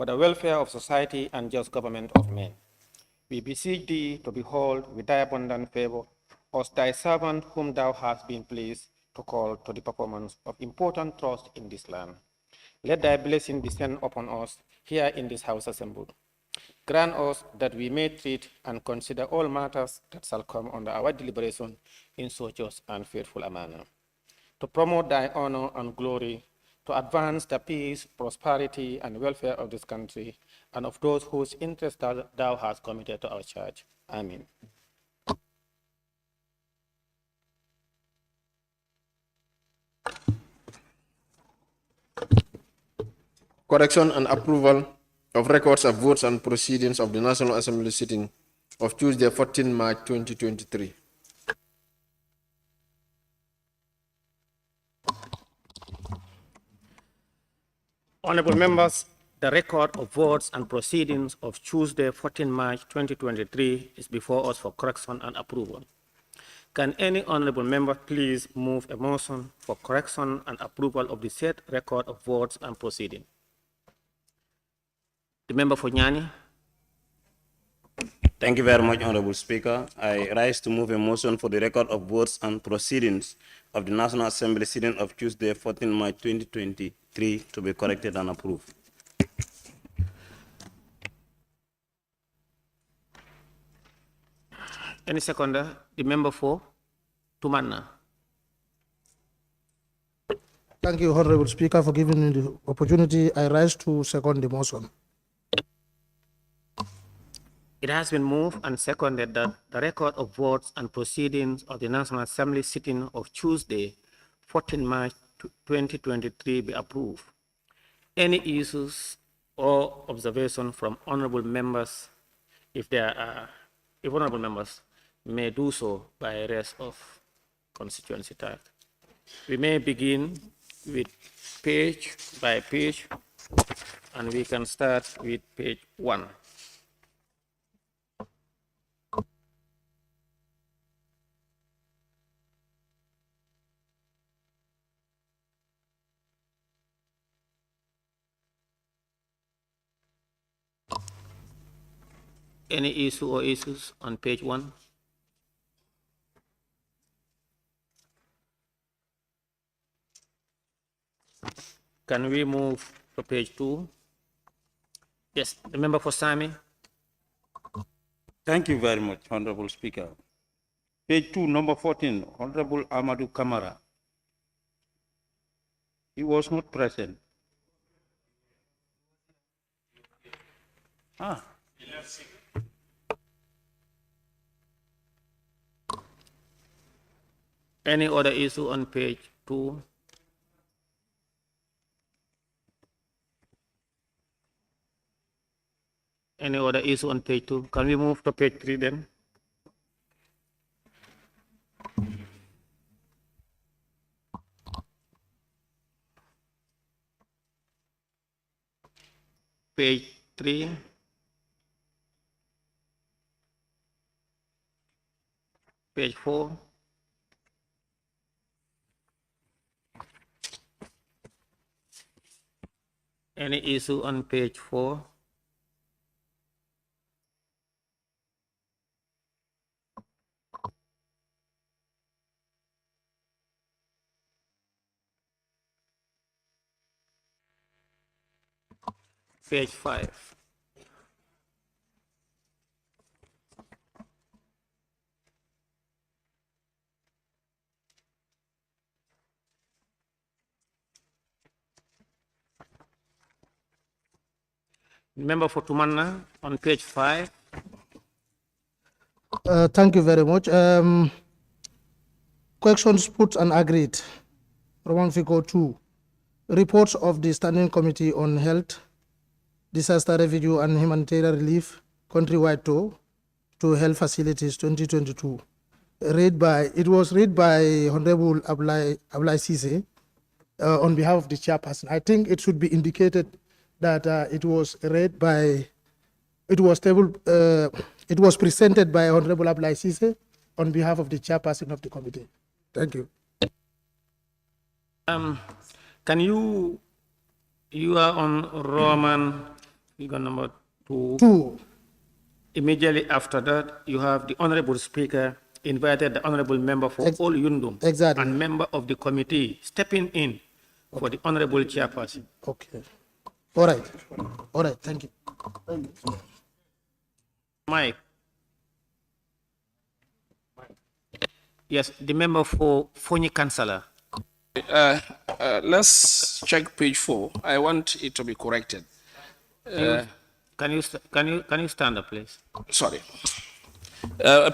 for the welfare of society and just government of men. We beseech thee to behold with thy abundant favor us thy servant whom thou hast been pleased to call to the performance of important trust in this land. Let thy blessing descend upon us here in this house assembled. Grant us that we may treat and consider all matters that shall come under our deliberation in so just and faithful a manner, to promote thy honor and glory, to advance the peace, prosperity, and welfare of this country and of those whose interests thou hast committed to our church. Amen. Correction and approval of records of votes and proceedings of the National Assembly sitting of Tuesday, 14 March 2023. Honorable members, the record of votes and proceedings of Tuesday, 14 March 2023 is before us for correction and approval. Can any honorable member please move a motion for correction and approval of the said record of votes and proceedings? The member for Nyani. Thank you very much, Honorable Speaker. I rise to move a motion for the record of votes and proceedings of the National Assembly sitting of Tuesday, 14 March 2023 to be corrected and approved. Any seconder? The member for Tumanna. Thank you, Honorable Speaker, for giving me the opportunity. I rise to second the motion. It has been moved and seconded that the record of votes and proceedings of the National Assembly sitting of Tuesday, 14 March 2023 be approved. Any issues or observation from honorable members, if honorable members may do so by rest of constituency type. We may begin with page by page, and we can start with page 1. Any issue or issues on page 1? Can we move to page 2? Yes, the member for Sami. Thank you very much, Honorable Speaker. Page 2, number 14, Honorable Amadou Kamara. He was not present. Any other issue on page 2? Any other issue on page 2? Can we move to page 3 then? Page 3. Page 4. Any issue on page 4? Page 5. Member for Tumanna on page 5. Thank you very much. Questions put and agreed. Roman figure 2. Reports of the Standing Committee on Health, Disaster Review and Humanitarian Relief countrywide to health facilities 2022. It was read by Honorable Ablai Sise on behalf of the chairperson. I think it should be indicated that it was presented by Honorable Ablai Sise on behalf of the chairperson of the committee. Thank you. Can you are on Roman Figure number 2. 2. Immediately after that, you have the Honorable Speaker invited the Honorable Member for all Yundum Exactly. and member of the committee stepping in for the Honorable Chairperson. Okay. All right. All right. Thank you. Mike. Yes, the member for Fonyi Councillor. Let's check page 4. I want it to be corrected. Can you stand up, please? Sorry.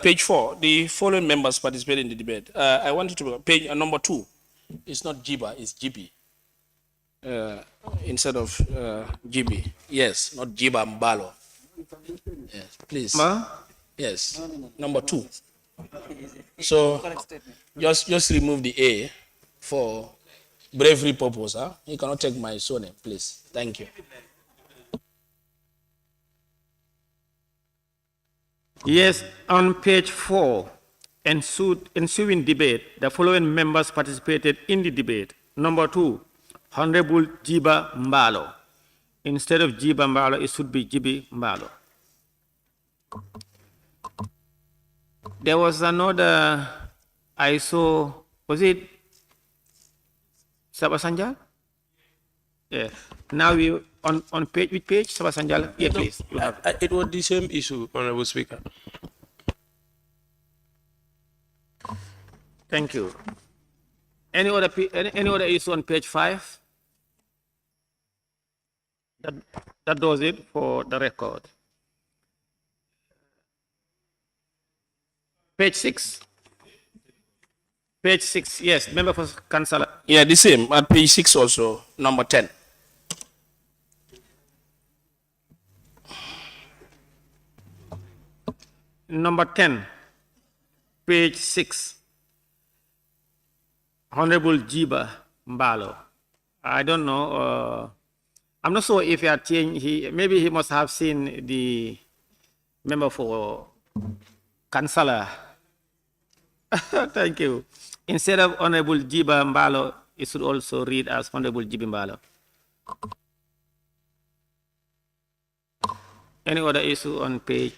Page 4. The following members participate in the debate. I want it to be page number 2. It's not Jiba, it's GB. Instead of GB. Yes, not Jiba Mbalo. Yes, please. Ma? Yes, number 2. So just remove the A for bravery purpose. Huh? You cannot take my surname, please. Thank you. Yes, on page 4, ensuing debate, the following members participated in the debate. Number 2, Honorable Jiba Mbalo. Instead of Jiba Mbalo, it should be Jibi Mbalo. There was another I saw, was it Sabasanjal? Yeah. Now we on page, which page? Sabasanjal? Yeah, please. You have. It was the same issue, Honorable Speaker. Thank you. Any other issue on page 5? That does it for the record. Page 6. Page 6, yes, member for Councillor. Yeah, the same. At page 6 also, number 10. Number 10, page 6. Honorable Jiba Mbalo. I don't know. I'm not sure if he had changed. Maybe he must have seen the member for Councillor. Thank you. Instead of Honorable Jiba Mbalo, it should also read as Honorable Jibi Mbalo. Any other issue on page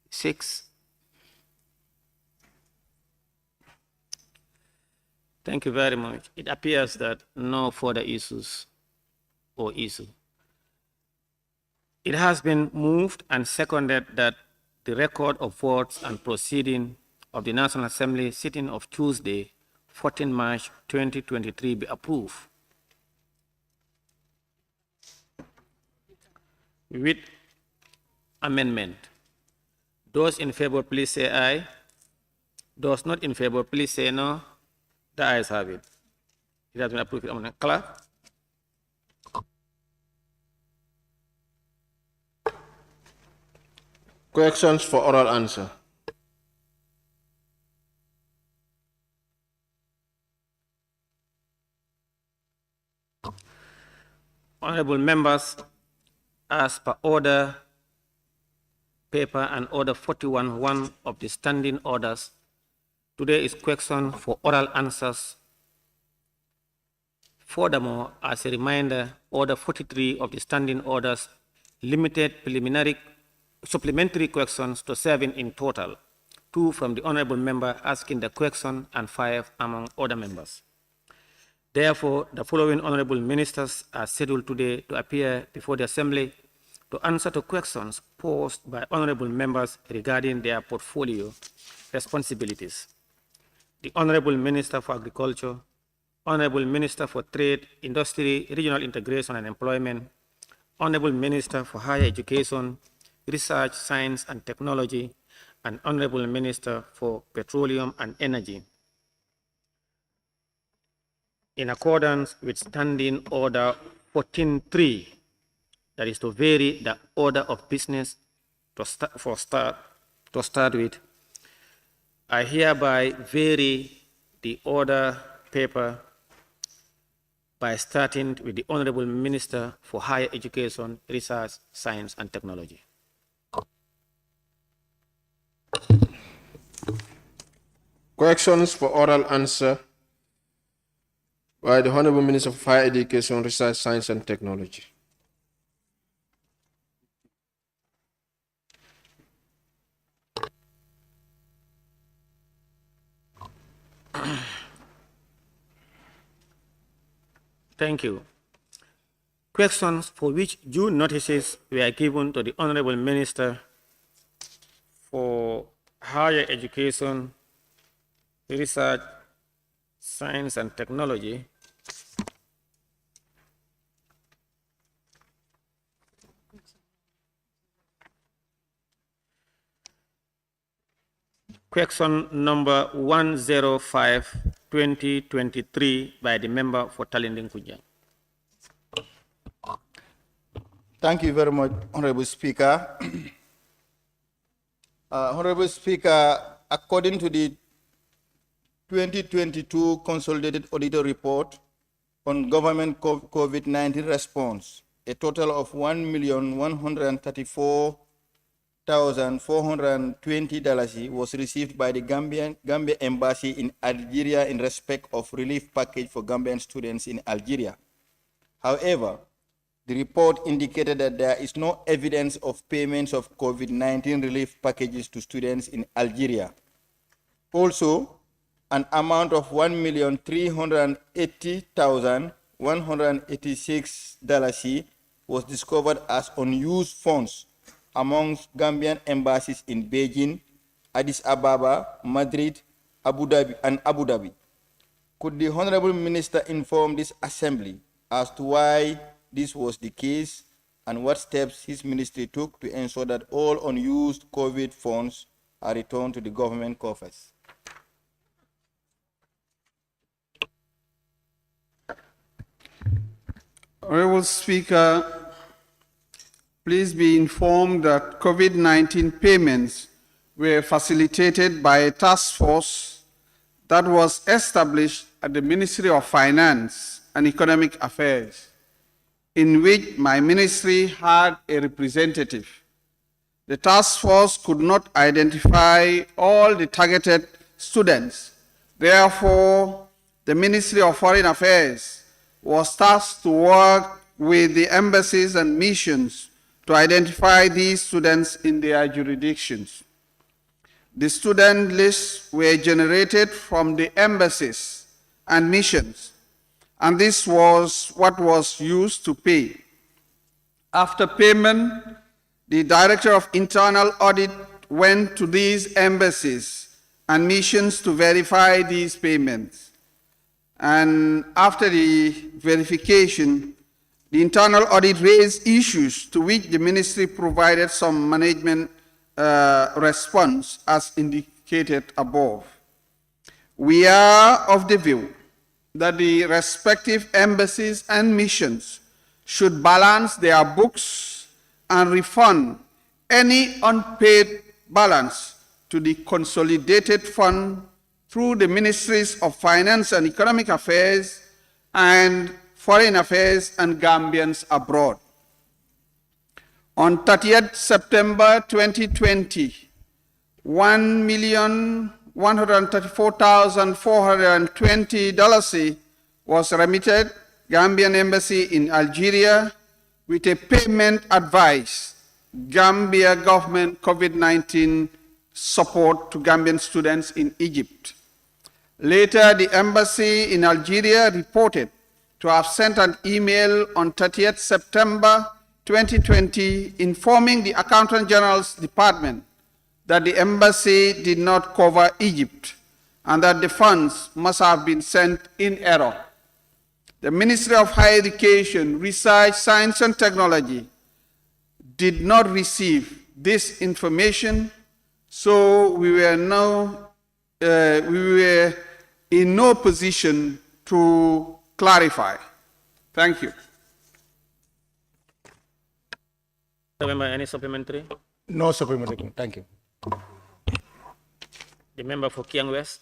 6? Thank you very much. It appears that no further issues or issue. It has been moved and seconded that the record of votes and proceeding of the National Assembly sitting of Tuesday, 14 March 2023 be approved. With amendment. Those in favor, please say aye. Those not in favor, please say no. The ayes have it. It has been approved. Clerk? Questions for oral answer. Honorable members, as per order paper and order 41.1 of the standing orders, today is question for oral answers. Furthermore, as a reminder, order 43 of the standing orders limited supplementary questions to 7 in total, 2 from the honorable member asking the question and 5 among other members. Therefore, the following honorable ministers are scheduled today to appear before the Assembly to answer to questions posed by honorable members regarding their portfolio responsibilities. The Honorable Minister for Agriculture, Honorable Minister for Trade, Industry, Regional Integration and Employment, Honorable Minister for Higher Education, Research, Science and Technology, and Honorable Minister for Petroleum and Energy. In accordance with Standing Order 14.3, that is to vary the order of business to start with, I hereby vary the order paper by starting with the Honorable Minister for Higher Education, Research, Science and Technology. Questions for oral answer by the Honorable Minister for Higher Education, Research, Science and Technology. Thank you. Questions for which due notices were given to the Honorable Minister for Higher Education, Research, Science and Technology Question number 105/2023 by the member for Talinding Kujang. Thank you very much, Honorable Speaker. Honorable Speaker, according to the 2022 Consolidated Auditor Report on Government COVID-19 response, a total of $1,134,420 was received by the Gambia Embassy in Algeria in respect of relief package for Gambian students in Algeria. However, the report indicated that there is no evidence of payments of COVID-19 relief packages to students in Algeria. Also, an amount of $1,380,186 was discovered as unused funds amongst Gambian embassies in Beijing, Addis Ababa, Madrid, Abu Dhabi. Could the Honorable Minister inform this Assembly as to why this was the case and what steps his ministry took to ensure that all unused COVID funds are returned to the government coffers? Honorable Speaker, please be informed that COVID-19 payments were facilitated by a task force that was established at the Ministry of Finance and Economic Affairs, in which my ministry had a representative. The task force could not identify all the targeted students. Therefore, the Ministry of Foreign Affairs was tasked to work with the embassies and missions to identify these students in their jurisdictions. The student lists were generated from the embassies and missions, and this was what was used to pay. After payment, the Director of Internal Audit went to these embassies and missions to verify these payments. And after the verification, the internal audit raised issues to which the ministry provided some management response as indicated above. We are of the view that the respective embassies and missions should balance their books and refund any unpaid balance to the consolidated fund through the Ministries of Finance and Economic Affairs and Foreign Affairs and Gambians abroad. On 30th September 2020, $1,134,420 was remitted Gambian Embassy in Algeria with a payment advice, Gambia government COVID-19 support to Gambian students in Egypt. Later, the embassy in Algeria reported to have sent an email on 30th September 2020 informing the Accountant General's Department that the embassy did not cover Egypt and that the funds must have been sent in error. The Ministry of Higher Education, Research, Science and Technology did not receive this information, so we were in no position to clarify. Thank you. Member, any supplementary? No supplementary. Thank you. The member for Kiang West.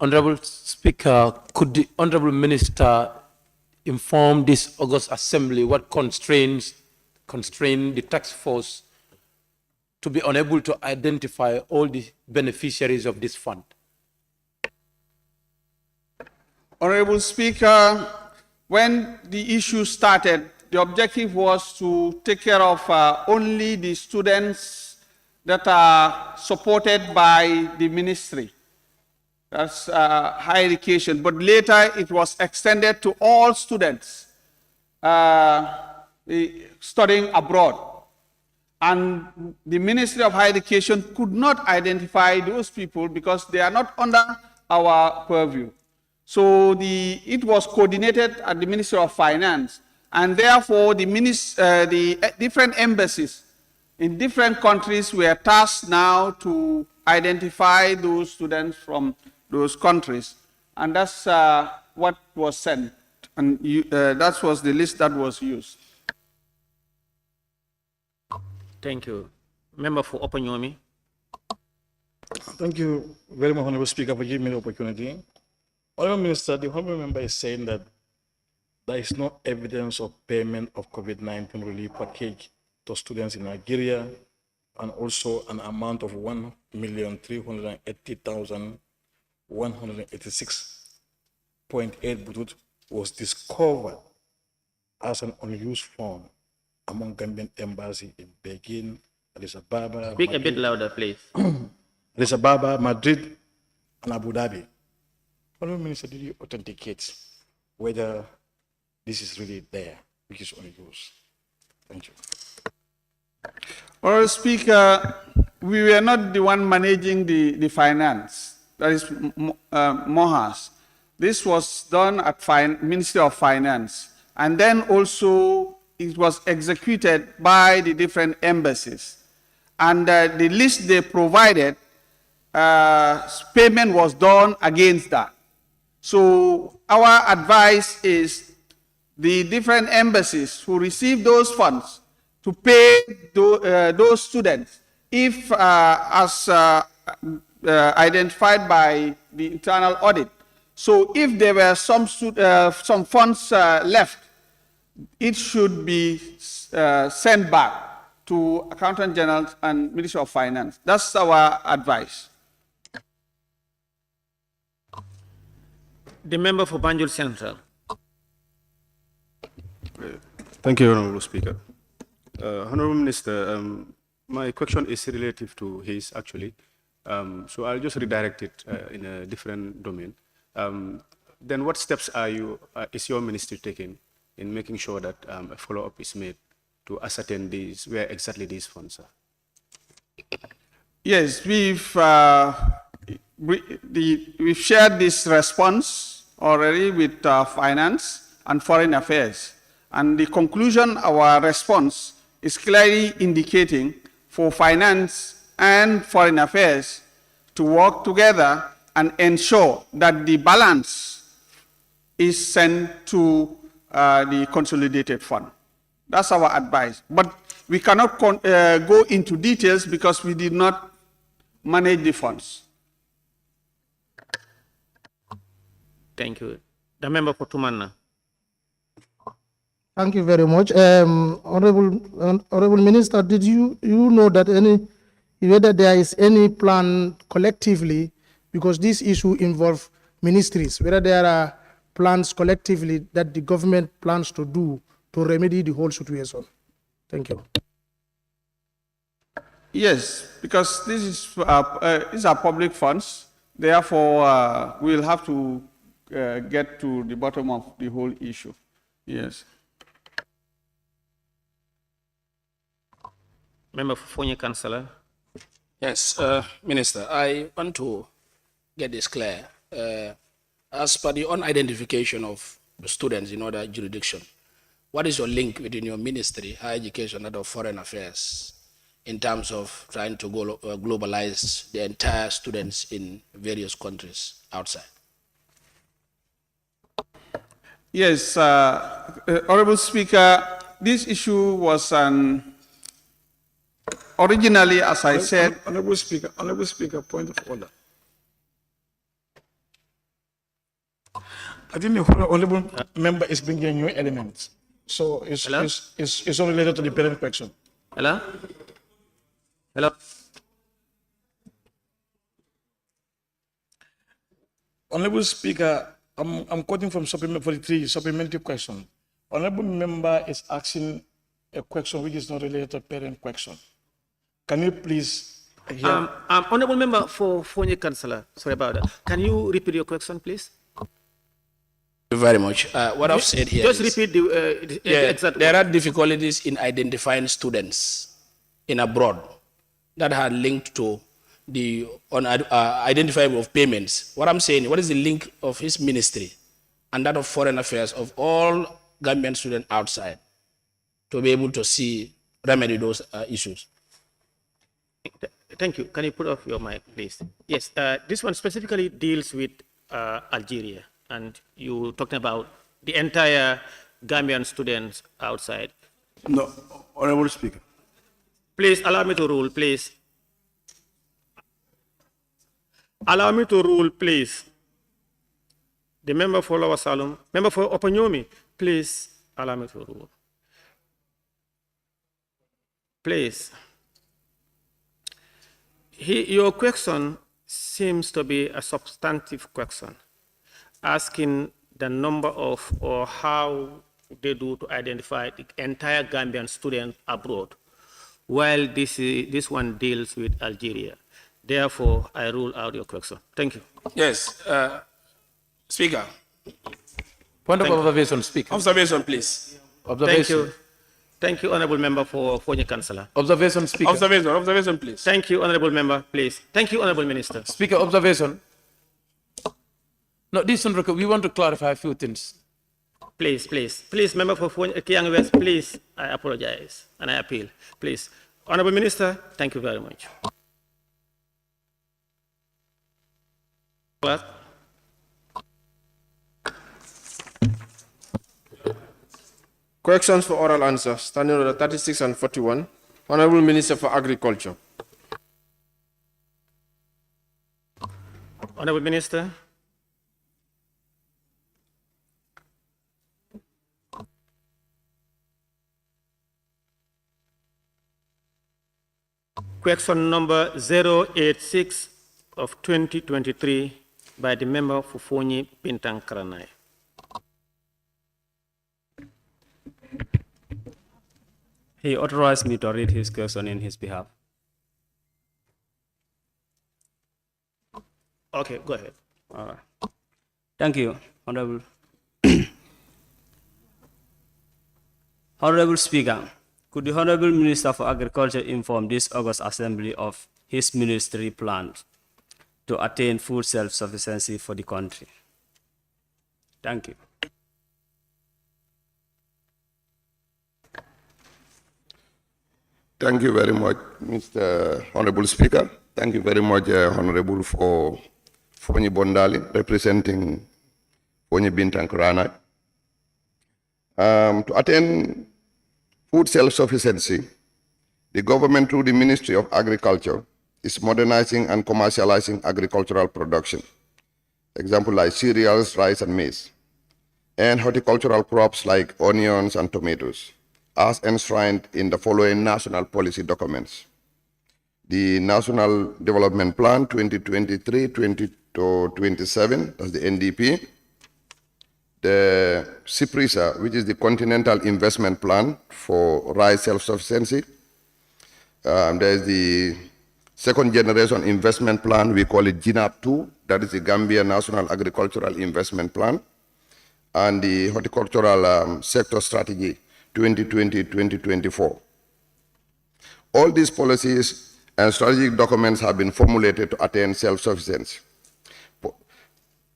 Honorable Speaker, could the Honorable Minister inform this August Assembly what constrain the task force to be unable to identify all the beneficiaries of this fund? Honorable Speaker, when the issue started, the objective was to take care of only the students that are supported by the ministry. That's higher education. But later it was extended to all students studying abroad. And the Ministry of Higher Education could not identify those people because they are not under our purview. So it was coordinated at the Ministry of Finance, and therefore the different embassies in different countries were tasked now to identify those students from those countries. And that's what was sent, and that was the list that was used. Thank you. Member for Opanyomi. Thank you very much, Honorable Speaker, for giving me the opportunity. Honorable Minister, the Honorable Member is saying that there is no evidence of payment of COVID-19 relief package to students in Nigeria, and also an amount of 1,380,186.8 budget was discovered as an unused fund among Gambian embassies in Beijing, Addis Ababa. Speak a bit louder, please. Addis Ababa, Madrid, and Abu Dhabi. Honorable Minister, did you authenticate whether this is really there, which is unused? Thank you. Honorable Speaker, we were not the one managing the finance. That is MOHAS. This was done at Ministry of Finance. And then also it was executed by the different embassies. And the list they provided, payment was done against that. So our advice is the different embassies who receive those funds to pay those students if, as identified by the internal audit. So if there were some funds left, it should be sent back to Accountant General and Ministry of Finance. That's our advice. The member for Banjul Central. Thank you, Honorable Speaker. Honorable Minister, my question is relative to his actually. So I'll just redirect it in a different domain. Then what steps is your ministry taking in making sure that a follow-up is made to ascertain where exactly these funds are? Yes, we've shared this response already with Finance and Foreign Affairs. And the conclusion, our response is clearly indicating for Finance and Foreign Affairs to work together and ensure that the balance is sent to the consolidated fund. That's our advice. But we cannot go into details because we did not manage the funds. Thank you. The member for Tumanna. Thank you very much. Honorable Minister, did you know that whether there is any plan collectively, because this issue involves ministries, whether there are plans collectively that the government plans to do to remedy the whole situation? Thank you. Yes, because these are public funds. Therefore, we'll have to get to the bottom of the whole issue. Yes. Member for Fonyi Councillor. Yes, Minister, I want to get this clear. As per the unidentification of the students in other jurisdiction, what is your link within your ministry, higher education and foreign affairs, in terms of trying to globalize the entire students in various countries outside? Yes, Honorable Speaker, this issue was originally, as I said... Honorable Speaker, point of order. I think the honorable member is bringing new elements. So it's all related to the parent question. Hello? Hello? Honorable Speaker, I'm quoting from supplement 43, supplementary question. Honorable member is asking a question which is not related to parent question. Can you please Honorable member for Fonyi Councillor, sorry about that. Can you repeat your question, please? Thank you very much. What I've said here Just is, repeat the exact. there are difficulties in identifying students in abroad that are linked to the identifiable of payments. What I'm saying, what is the link of his ministry and that of foreign affairs of all Gambian students outside to be able to remedy those issues? Thank you. Can you put off your mic, please? Yes, this one specifically deals with Algeria, and you talking about the entire Gambian students outside. No, Honorable Speaker. Please allow me to rule, please. Allow me to rule, please. The member for Lower Salem, member for Opanyomi, please allow me to rule. Please. Your question seems to be a substantive question, asking the number of or how they do to identify the entire Gambian student abroad, while this one deals with Algeria. Therefore, I rule out your question. Thank you. Yes, Speaker. Point of observation, Speaker. Observation, please. Observation. Thank you. Thank you, Honorable Member for Fonyi Councillor. Observation, Speaker. Observation, please. Thank you, Honorable Member, please. Thank you, Honorable Minister. Speaker, observation. No, this one, we want to clarify a few things. Please, please, please, Member for Kiang West, please, I apologize and I appeal. Please. Honorable Minister, thank you very much. Questions for oral answer. Standing order 36 and 41. Honorable Minister for Agriculture. Honorable Minister. Question number 086 of 2023 by the member for Fonyi Bintang Karanai. He authorized me to read his question in his behalf. Okay, go ahead. Thank you, Honorable. Honorable Speaker, could the Honorable Minister for Agriculture inform this August Assembly of his ministry plans to attain food self-sufficiency for the country? Thank you. Thank you very much, Mr. Honorable Speaker. Thank you very much, Honorable for Fonyi Bondali, representing Fonyi Bintang Karanai. To attain food self-sufficiency, the government through the Ministry of Agriculture is modernizing and commercializing agricultural production. Example like cereals, rice and maize, and horticultural crops like onions and tomatoes, as enshrined in the following national policy documents: the National Development Plan 2023-2027, that's the NDP, the CIPRISA, which is the Continental Investment Plan for Rice Self-Sufficiency. There's the second generation investment plan, we call it GNAP2, that is the Gambia National Agricultural Investment Plan, and the Horticultural Sector Strategy 2020-2024. All these policies and strategic documents have been formulated to attain self-sufficiency.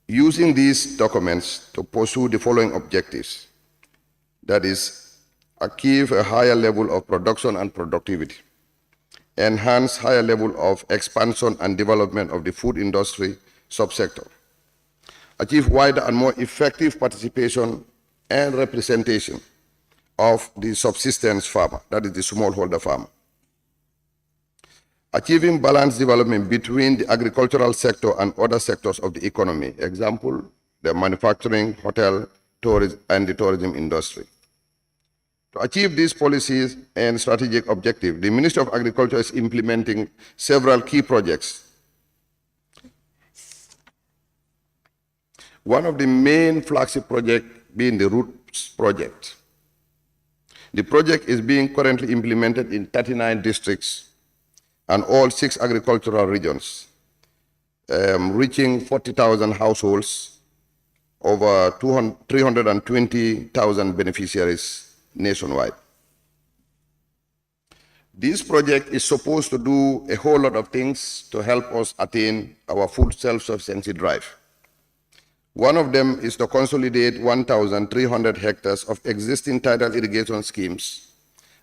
Using these documents to pursue the following objectives, that is, achieve a higher level of production and productivity, enhance higher level of expansion and development of the food industry subsector, achieve wider and more effective participation and representation of the subsistence farmer, that is the smallholder farmer. Achieving balanced development between the agricultural sector and other sectors of the economy, example, the manufacturing, hotel, tourism, and the tourism industry. To achieve these policies and strategic objectives, the Ministry of Agriculture is implementing several key projects. One of the main flagship projects being the Roots project. The project is being currently implemented in 39 districts and all 6 agricultural regions, reaching 40,000 households, over 320,000 beneficiaries nationwide. This project is supposed to do a whole lot of things to help us attain our food self-sufficiency drive. One of them is to consolidate 1,300 hectares of existing tidal irrigation schemes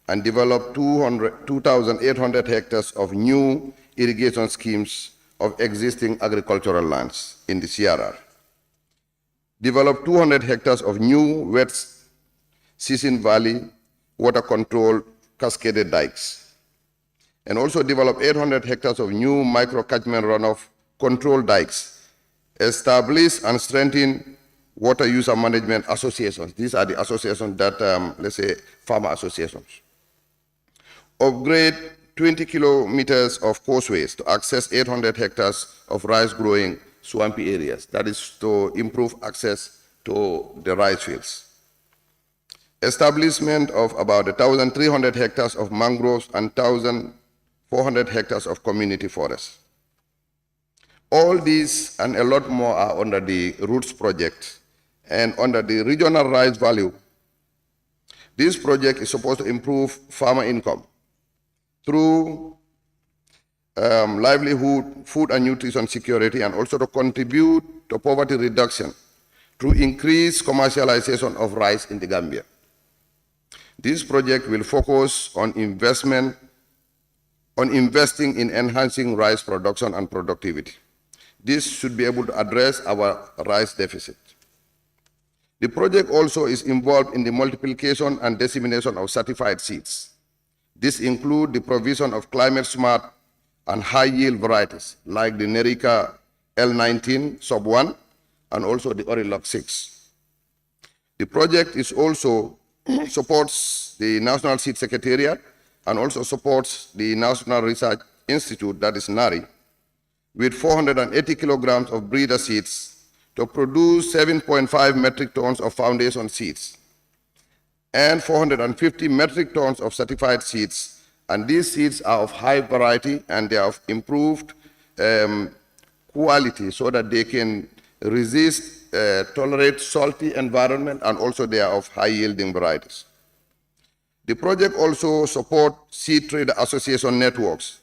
and develop 2,800 hectares of new irrigation schemes of existing agricultural lands in the CRR. Develop 200 hectares of new wet season valley water control cascaded dikes. And also develop 800 hectares of new micro-catchment runoff control dikes. Establish and strengthen water user management associations. These are the associations that, let's say, farmer associations. Upgrade 20 kilometers of causeways to access 800 hectares of rice-growing swampy areas. That is to improve access to the rice fields. Establishment of about 1,300 hectares of mangroves and 1,400 hectares of community forests. All these and a lot more are under the Roots project and under the regional rice value. This project is supposed to improve farmer income through livelihood, food and nutrition security, and also to contribute to poverty reduction through increased commercialization of rice in the Gambia. This project will focus on investing in enhancing rice production and productivity. This should be able to address our rice deficit. The project also is involved in the multiplication and dissemination of certified seeds. This includes the provision of climate-smart and high-yield varieties like the Nerica L19 sub-1 and also the Orilock 6. The project is also supports the National Seed Secretariat and also supports the National Research Institute, that is NARI, with 480 kilograms of breeder seeds to produce 7.5 metric tons of foundation seeds and 450 metric tons of certified seeds. And these seeds are of high variety and they are of improved quality so that they can resist, tolerate salty environment, and also they are of high yielding varieties. The project also supports seed trader association networks.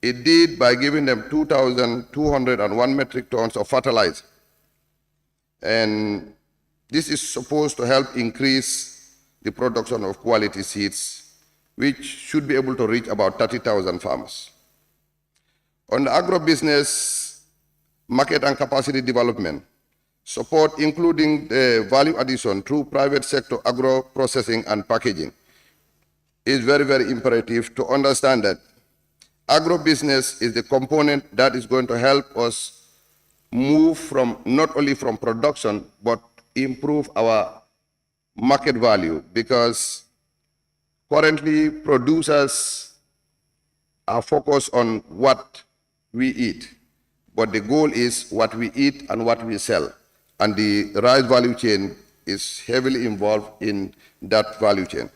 It did by giving them 2,201 metric tons of fertilizer. And this is supposed to help increase the production of quality seeds, which should be able to reach about 30,000 farmers. On the agribusiness, market and capacity development, support including the value addition through private sector agro processing and packaging is very, very imperative to understand that agribusiness is the component that is going to help us move from not only from production, but improve our market value, because currently producers are focused on what we eat, but the goal is what we eat and what we sell. And the rice value chain is heavily involved in that value chain.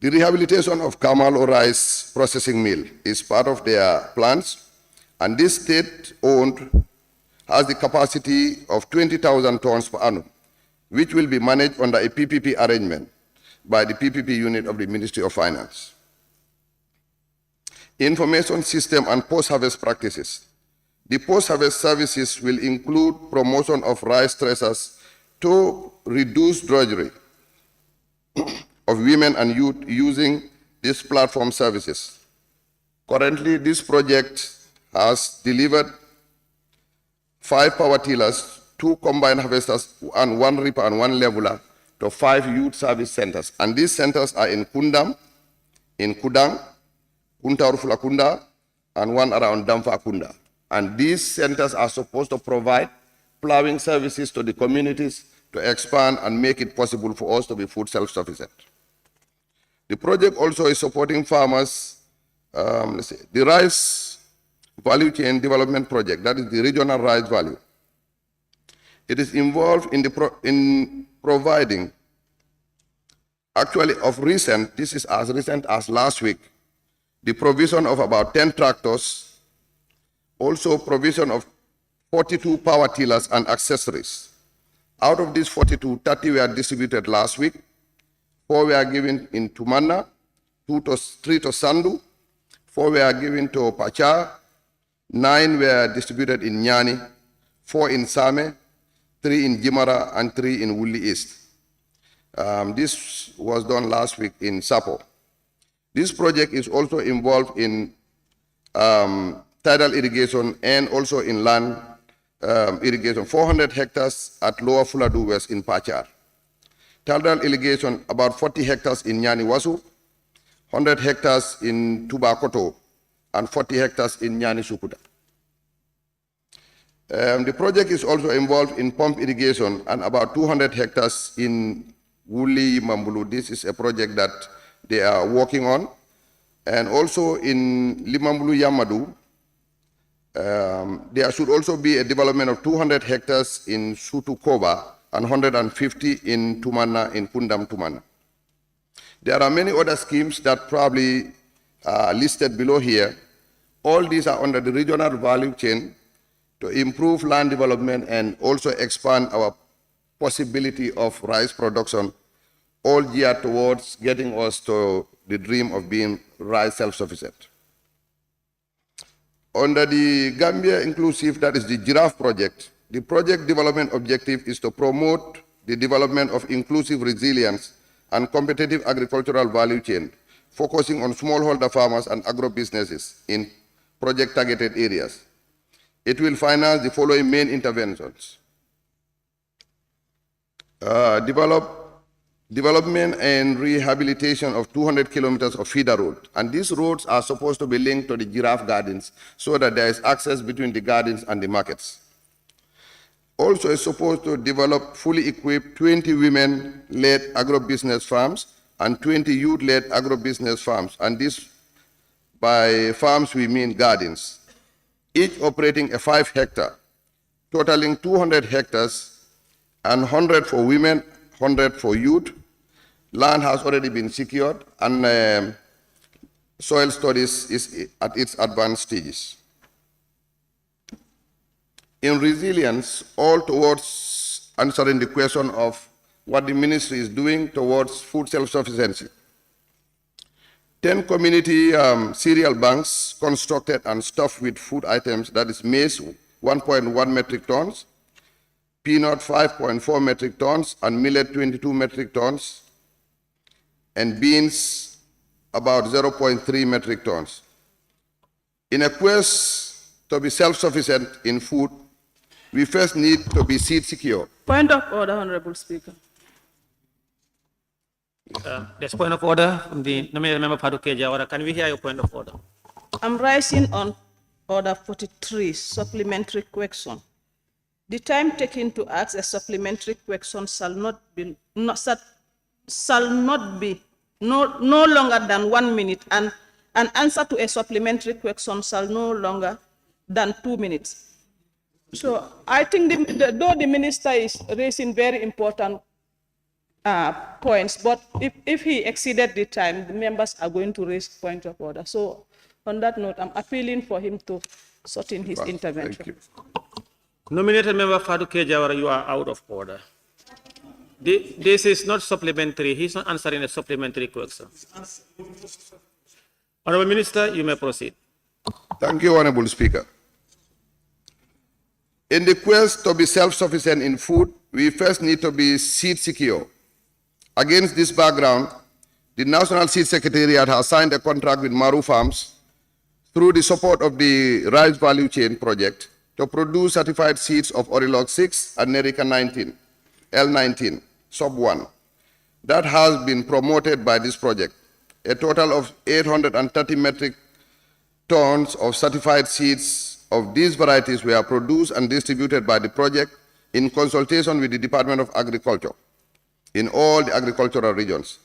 The rehabilitation of Kamalo rice processing mill is part of their plans, and this state-owned has the capacity of 20,000 tons per annum, which will be managed under a PPP arrangement by the PPP unit of the Ministry of Finance. Information system and post-harvest practices. The post-harvest services will include promotion of rice threshers to reduce drudgery of women and youth using these platform services. Currently, this project has delivered 5 power tillers, 2 combined harvesters, and 1 reaper and 1 leveler to 5 youth service centers. And these centers are in Kundam, in Kudang, Kuntarufula Kunda, and 1 around Damfa Kunda. And these centers are supposed to provide plowing services to the communities to expand and make it possible for us to be food self-sufficient. The project also is supporting farmers, the rice value chain development project, that is the regional rice value. It is involved in providing, actually of recent, this is as recent as last week, the provision of about 10 tractors, also provision of 42 power tillers and accessories. Out of these 42, 30 were distributed last week, 4 were given in Tumanna, 3 to Sandu, 4 were given to Pacha, 9 were distributed in Nyani, 4 in Same, 3 in Jimara, and 3 in Wuli East. This was done last week in Sapo. This project is also involved in tidal irrigation and also in land irrigation, 400 hectares at Lower Fuladu West in Pachar. Tidal irrigation, about 40 hectares in Nyani Wasu, 100 hectares in Tubakoto, and 40 hectares in Nyani Sukuta. The project is also involved in pump irrigation and about 200 hectares in Wuli Mambulu. This is a project that they are working on. And also in Limambulu Yamadu, there should also be a development of 200 hectares in Sutukoba and 150 in Tumana, in Pundam Tumana. There are many other schemes that probably are listed below here. All these are under the regional value chain to improve land development and also expand our possibility of rice production, all geared towards getting us to the dream of being rice self-sufficient. Under the Gambia Inclusive, that is the Giraffe project, the project development objective is to promote the development of inclusive resilience and competitive agricultural value chain, focusing on smallholder farmers and agro-businesses in project targeted areas. It will finance the following main interventions. Development and rehabilitation of 200 kilometers of feeder road. And these roads are supposed to be linked to the giraffe gardens so that there is access between the gardens and the markets. Also is supposed to develop fully equipped 20 women-led agro-business farms and 20 youth-led agro-business farms. And this, by farms, we mean gardens, each operating a 5 hectare, totaling 200 hectares and 100 for women, 100 for youth. Land has already been secured and soil studies is at its advanced stages. In resilience, all towards answering the question of what the ministry is doing towards food self-sufficiency. 10 community cereal banks constructed and stuffed with food items, that is maize, 1.1 metric tons, peanut, 5.4 metric tons, and millet, 22 metric tons, and beans, about 0.3 metric tons. In a quest to be self-sufficient in food, we first need to be seed secure. Point of order, Honorable Speaker. There's point of order from the nominated member Paduke Jawara. Can we hear your point of order? I'm rising on order 43, supplementary question. The time taken to ask a supplementary question shall not be no longer than 1 minute, and an answer to a supplementary question shall no longer than 2 minutes. So I think though the minister is raising very important points, but if he exceeded the time, the members are going to raise point of order. So on that note, I'm appealing for him to sort in his intervention. Thank you. Nominated member Faduke Jawara, you are out of order. This is not supplementary. He's not answering a supplementary question. Honorable Minister, you may proceed. Thank you, Honorable Speaker. In the quest to be self-sufficient in food, we first need to be seed secure. Against this background, the National Seed Secretariat has signed a contract with Maru Farms through the support of the Rice Value Chain Project to produce certified seeds of Orilog 6 and Nerica 19, L19, sub 1. That has been promoted by this project. A total of 830 metric tons of certified seeds of these varieties were produced and distributed by the project in consultation with the Department of Agriculture in all the agricultural regions.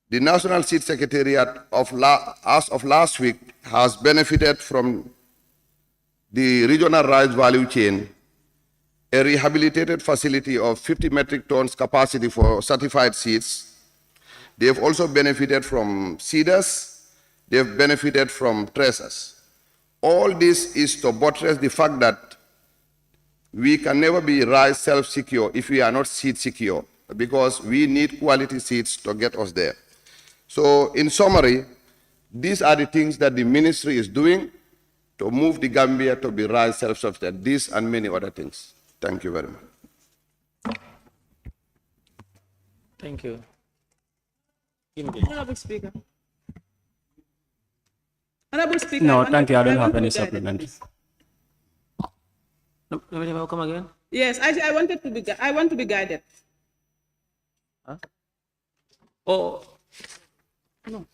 The National Seed Secretariat as of last week has benefited from the regional rice value chain, a rehabilitated facility of 50 metric tons capacity for certified seeds. They have also benefited from seeders they've benefited from tracers. All this is to buttress the fact that we can never be rice self-secure if we are not seed secure, because we need quality seeds to get us there. So in summary, these are the things that the ministry is doing to move the Gambia to be rice self-sufficient, this and many other things. Thank you very much. Thank you. Honorable Speaker. Honorable Speaker. No, thank you. I don't have any supplement. No, come again? Yes, I wanted to be. I want to be guided. Huh? Oh. No.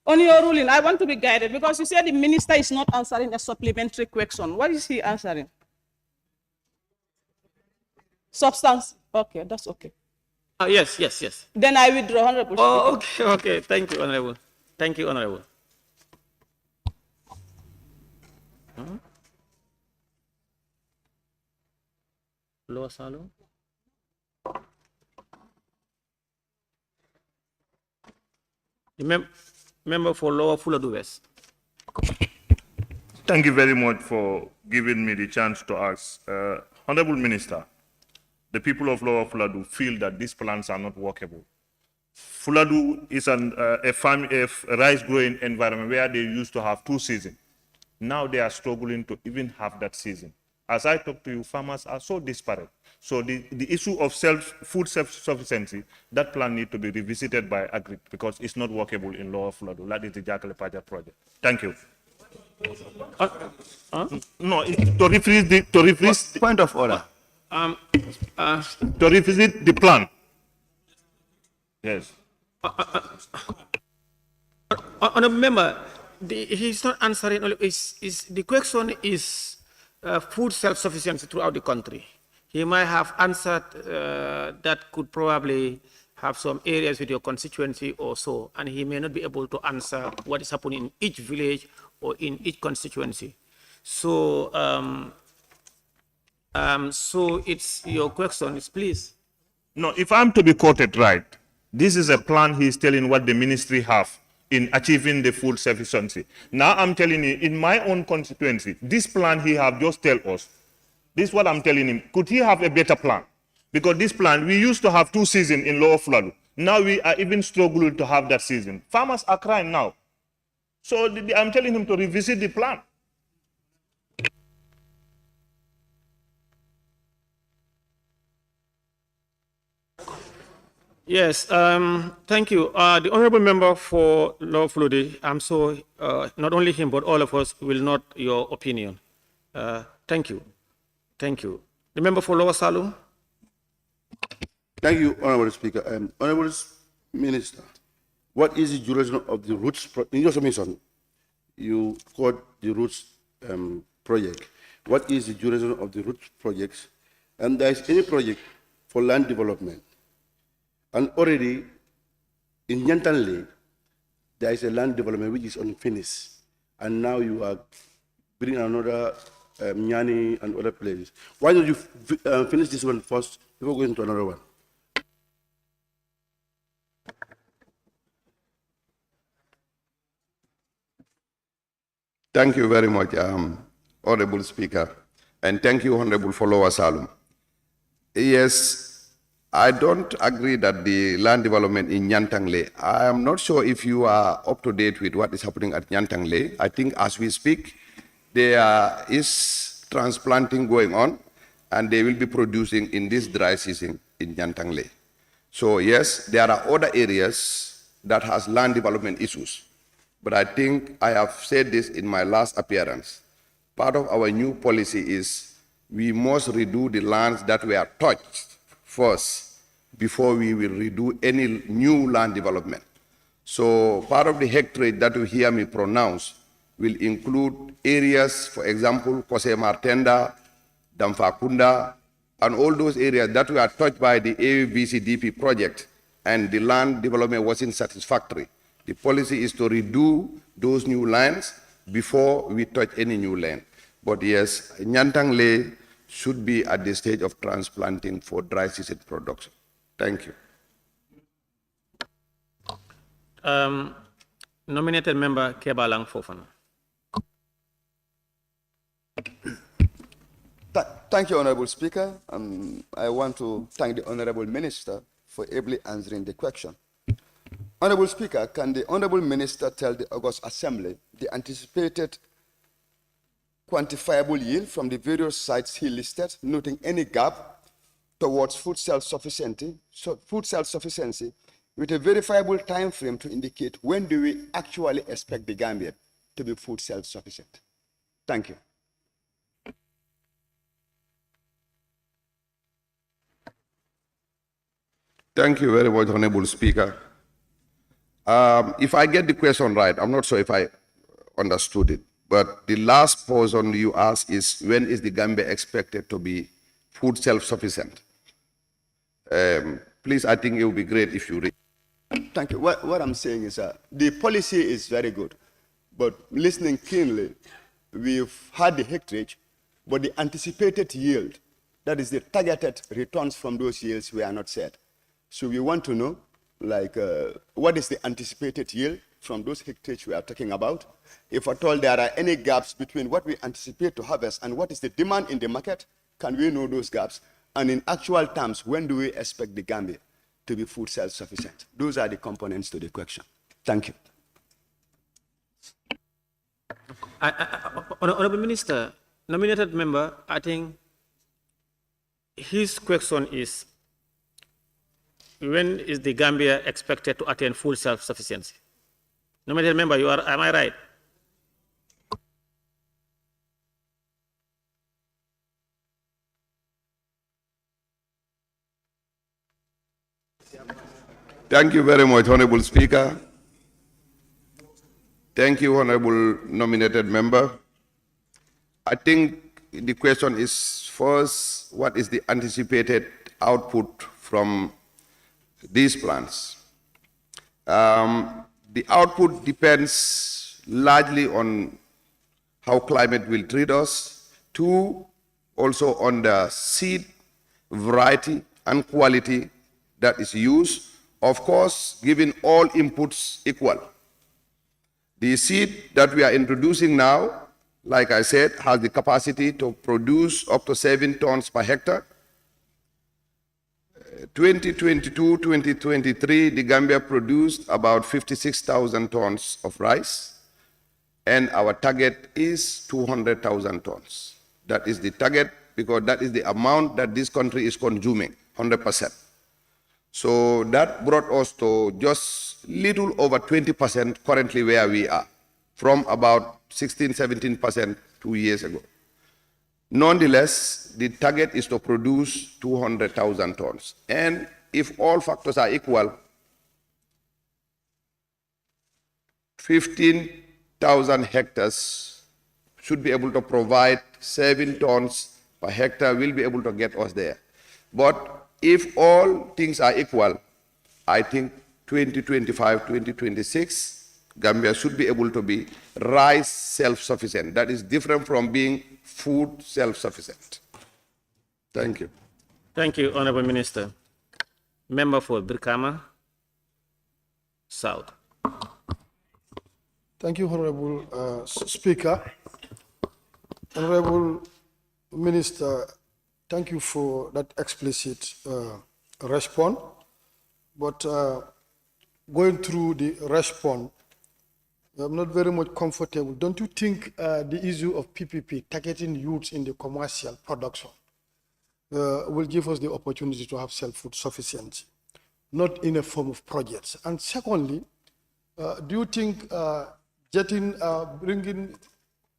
On your ruling, I want to be guided because you said the minister is not answering a supplementary question. What is he answering? Substance. Okay, that's okay. Yes. Then I withdraw, Honorable Speaker. Okay. Thank you, Honorable. Thank you, Honorable. Huh? Lower Salon. The member for Lower Fuladu West. Thank you very much for giving me the chance to ask. Honorable Minister, the people of Lower Fuladu feel that these plans are not workable. Fuladu is a rice-growing environment where they used to have 2 seasons. Now they are struggling to even have that season. As I talk to you, farmers are so disparate. So the issue of food self-sufficiency, that plan needs to be revisited by Agri because it's not workable in Lower Fuladu. That is the Jakale Paja project. Thank you. No, to refreeze point of order. To revisit the plan. Yes. Honorable member, he's not answering. The question is food self-sufficiency throughout the country. He might have answered that could probably have some areas with your constituency or so, and he may not be able to answer what is happening in each village or in each constituency. So, so it's your question, please. No, if I'm to be quoted right, this is a plan he's telling what the ministry have in achieving the food sufficiency. Now I'm telling you, in my own constituency, this plan he have just tell us. This is what I'm telling him. Could he have a better plan? Because this plan, we used to have 2 seasons in Lower Fuladu. Now we are even struggling to have that season. Farmers are crying now. So I'm telling him to revisit the plan. Yes, thank you. The honorable member for Lower Fuladu, I'm so, not only him, but all of us will note your opinion. Thank you. Thank you. The member for Lower Salum. Thank you, Honorable Speaker. Honorable Minister, what is the duration of the roots? In your submission, you called the roots project. What is the duration of the roots projects? And there is any project for land development? And already in Nyantanle, there is a land development which is unfinished. And now you are bringing another Nyani and other places. Why don't you finish this one first before going to another one? Thank you very much, Honorable Speaker. And thank you, Honorable Follower Salum. Yes, I don't agree that the land development in Nyantangle, I am not sure if you are up to date with what is happening at Nyantangle. I think as we speak, there is transplanting going on, and they will be producing in this dry season in Nyantangle. So yes, there are other areas that has land development issues. But I think I have said this in my last appearance. Part of our new policy is we must redo the lands that were touched first before we will redo any new land development. So part of the hectarage that you hear me pronounce will include areas, for example, Kose Martenda, Damfakunda, and all those areas that were touched by the ABCDP project, and the land development wasn't satisfactory. The policy is to redo those new lands before we touch any new land. But yes, Nyantangle should be at the stage of transplanting for dry season production. Thank you. Nominated member Kebalang Fofana. Thank you, Honorable Speaker. I want to thank the Honorable Minister for ably answering the question. Honorable Speaker, can the Honorable Minister tell the August Assembly the anticipated quantifiable yield from the various sites he listed, noting any gap towards food self-sufficiency, with a verifiable time frame to indicate when do we actually expect the Gambia to be food self-sufficient? Thank you. Thank you very much, Honorable Speaker. If I get the question right, I'm not sure if I understood it, but the last portion you asked is when is the Gambia expected to be food self-sufficient? Please, I think it would be great if you read. Thank you. What I'm saying is the policy is very good, but listening keenly, we've had the hectarage, but the anticipated yield, that is the targeted returns from those yields, we are not set. So we want to know, like, what is the anticipated yield from those hectares we are talking about? If at all there are any gaps between what we anticipate to harvest and what is the demand in the market, can we know those gaps? And in actual terms, when do we expect the Gambia to be food self-sufficient? Those are the components to the question. Thank you. Honorable Minister, nominated member, I think his question is, when is the Gambia expected to attain full self-sufficiency? Nominated member, you are, am I right? Thank you very much, Honorable Speaker. Thank you, Honorable nominated member. I think the question is first, what is the anticipated output from these plants? The output depends largely on how climate will treat us, two, also on the seed variety and quality that is used, of course, giving all inputs equal. The seed that we are introducing now, like I said, has the capacity to produce up to 7 tons per hectare. 2022-2023, the Gambia produced about 56,000 tons of rice, and our target is 200,000 tons. That is the target because that is the amount that this country is consuming, 100%. So that brought us to just little over 20% currently where we are, from about 16-17% 2 years ago. Nonetheless, the target is to produce 200,000 tons. And if all factors are equal, 15,000 hectares should be able to provide 7 tons per hectare, will be able to get us there. But if all things are equal, I think 2025, 2026, Gambia should be able to be rice self-sufficient. That is different from being food self-sufficient. Thank you. Thank you, Honorable Minister. Member for Brikama South. Thank you, Honorable Speaker. Honorable Minister, thank you for that explicit response. But going through the response, I'm not very much comfortable. Don't you think the issue of PPP, targeting youths in the commercial production, will give us the opportunity to have self-food sufficiency, not in a form of projects? And secondly, do you think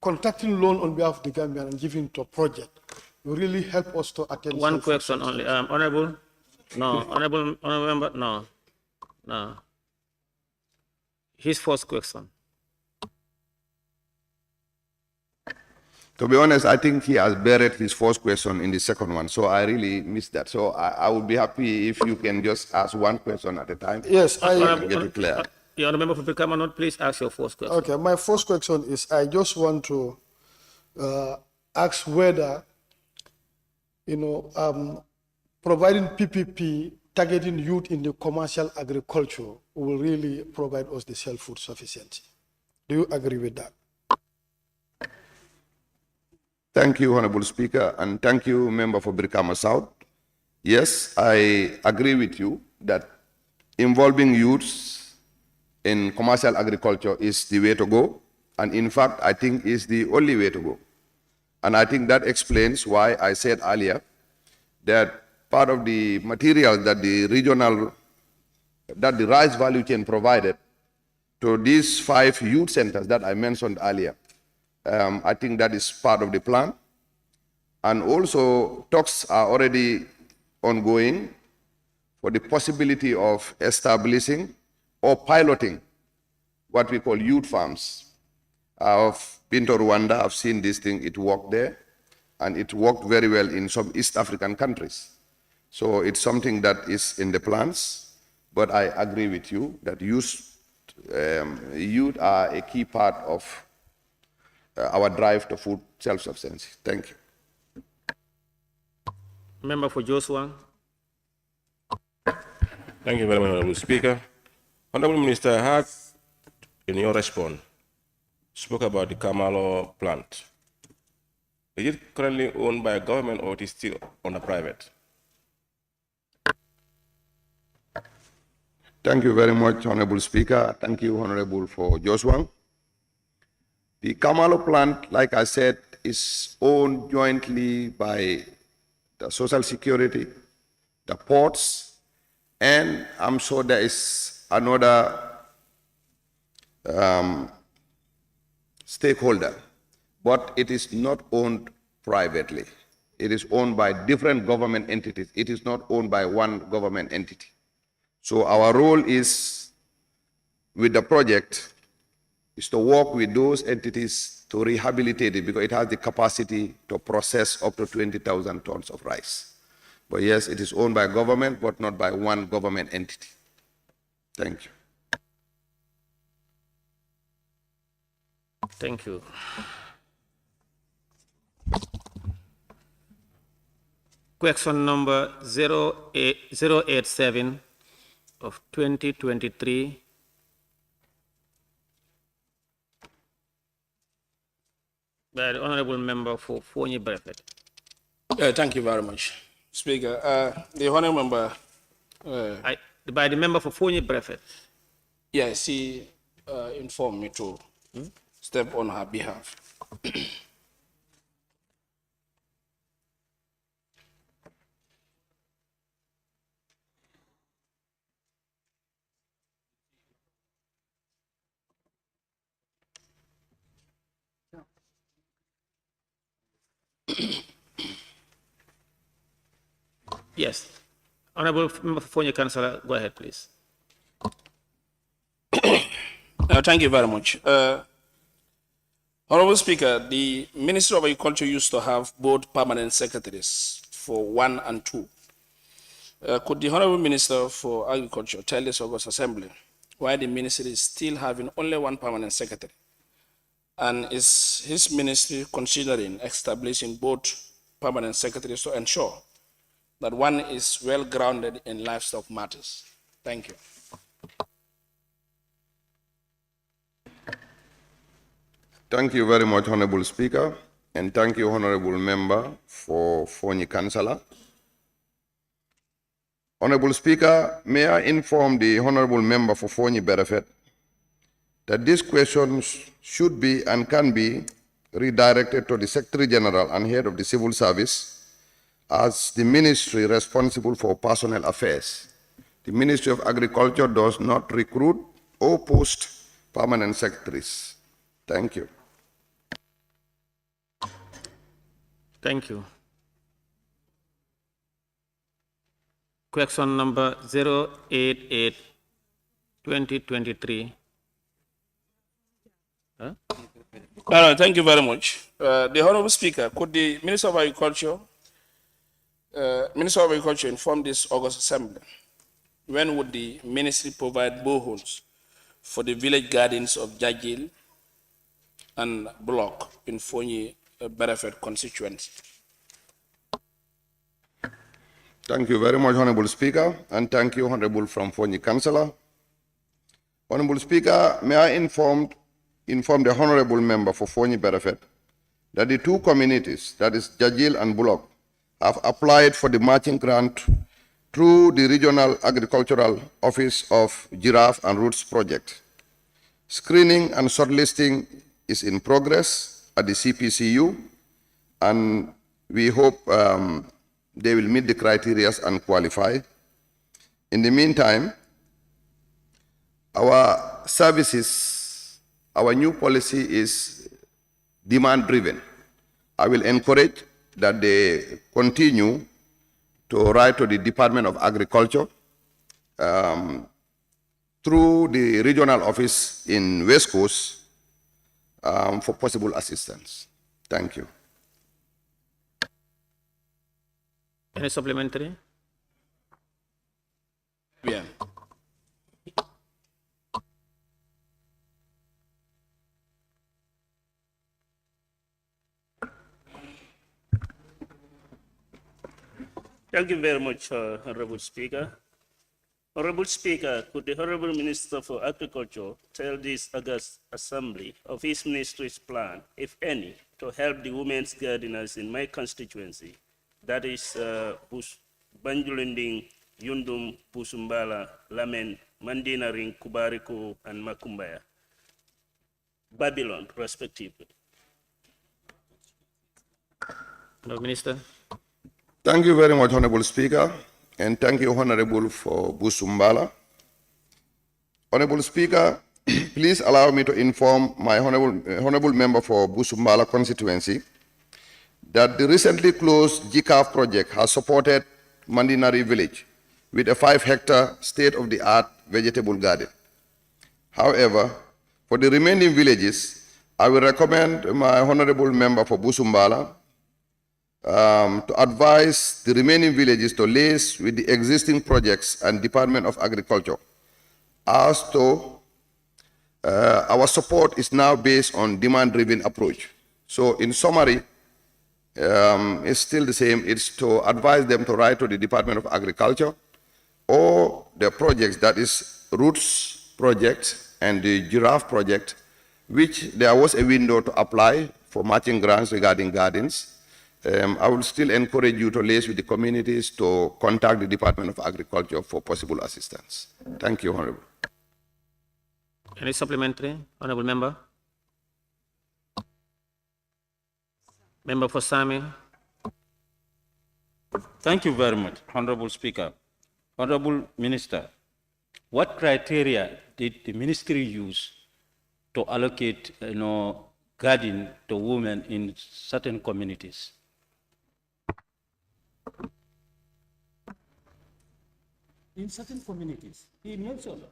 contracting loan on behalf of the Gambia and giving to a project will really help us to attain? One question only. Honorable? No. Honorable member? No. No. His first question. To be honest, I think he has buried his first question in the second one, so I really missed that. So I would be happy if you can just ask one question at a time. Yes, I get it clear. The Honorable member for Brikama, please ask your first question. Okay, my first question is, I just want to ask whether, providing PPP targeting youth in the commercial agriculture will really provide us the self-food sufficiency. Do you agree with that? Thank you, Honorable Speaker, and thank you, Member for Brikama South. Yes, I agree with you that involving youths in commercial agriculture is the way to go, and in fact, I think is the only way to go. And I think that explains why I said earlier that part of the material that the rice value chain provided to these 5 youth centers that I mentioned earlier, I think that is part of the plan. And also talks are already ongoing for the possibility of establishing or piloting what we call youth farms. I've been to Rwanda, I've seen this thing, it worked there, and it worked very well in some East African countries. So it's something that is in the plans, but I agree with you that youth are a key part of our drive to food self-sufficiency. Thank you. Member for Joshua. Thank you very much, Honorable Speaker. Honorable Minister, I heard in your response, spoke about the Kamalo plant. Is it currently owned by a government or it is still on a private? Thank you very much, Honorable Speaker. Thank you, Honorable for Joshua. The Kamalo plant, like I said, is owned jointly by the Social Security, the ports, and I'm sure there is another stakeholder, but it is not owned privately. It is owned by different government entities. It is not owned by one government entity. So our role is, with the project, is to work with those entities to rehabilitate it because it has the capacity to process up to 20,000 tons of rice. But yes, it is owned by government, but not by one government entity. Thank you. Thank you. Question number 087 of 2023. By the Honorable Member for Fonyi Brevet. Thank you very much, Speaker. The Honorable Member. By the Member for Fonyi Brevet. Yes, he informed me to step on her behalf. Yes. Honorable Member for Fonyi Councillor, go ahead, please. Thank you very much. Honorable Speaker, the Ministry of Agriculture used to have both permanent secretaries for 1 and 2. Could the Honorable Minister for Agriculture tell this August Assembly why the ministry is still having only 1 permanent secretary? And is his ministry considering establishing both permanent secretaries to ensure that one is well grounded in livestock matters? Thank you. Thank you very much, Honorable Speaker, and thank you, Honorable Member for Fonyi Councillor. Honorable Speaker, may I inform the Honorable Member for Fonyi Berefet that this question should be and can be redirected to the Secretary General and Head of the Civil Service as the ministry responsible for personnel affairs. The Ministry of Agriculture does not recruit or post permanent secretaries. Thank you. Thank you. Question number 088, 2023. Thank you very much. The Honorable Speaker, could the Minister of Agriculture inform this August Assembly when would the ministry provide boreholes for the village gardens of Jajil and Block in Fonyi Berefet constituency? Thank you very much, Honorable Speaker, and thank you, Honorable from Fonyi Councillor. Honorable Speaker, may I inform the Honorable Member for Fonyi Berefet that the two communities, that is Jajil and Bulok, have applied for the matching grant through the Regional Agricultural Office of Giraffe and Roots Project. Screening and shortlisting is in progress at the CPCU, and we hope they will meet the criteria and qualify. In the meantime, our services, our new policy is demand-driven. I will encourage that they continue to write to the Department of Agriculture through the regional office in West Coast for possible assistance. Thank you. Any supplementary? Yeah. Thank you very much, Honorable Speaker. Honorable Speaker, could the Honorable Minister for Agriculture tell this August Assembly of his ministry's plan, if any, to help the women's gardeners in my constituency, that is Banjulinding, Yundum, Busumbala, Lamen, Mandinaring, Kubariko, and Makumbaya, Babylon, respectively. Honorable Minister. Thank you very much, Honorable Speaker, and thank you, Honorable, for Busumbala. Honorable Speaker, please allow me to inform my honorable member for Busumbala constituency that the recently closed GCAF project has supported Mandinari village with a 5-hectare state-of-the-art vegetable garden. However, for the remaining villages, I will recommend my honorable member for Busumbala to advise the remaining villages to liaise with the existing projects and Department of Agriculture. As to our support is now based on demand-driven approach. So in summary, it's still the same. It's to advise them to write to the Department of Agriculture or the projects, that is Roots project and the Giraffe project, which there was a window to apply for matching grants regarding gardens. I will still encourage you to liaise with the communities to contact the Department of Agriculture for possible assistance. Thank you, Honorable. Any supplementary? Honorable Member? Member for Sami. Thank you very much, Honorable Speaker. Honorable Minister, what criteria did the ministry use to allocate, garden to women in certain communities? In certain communities, he mentioned.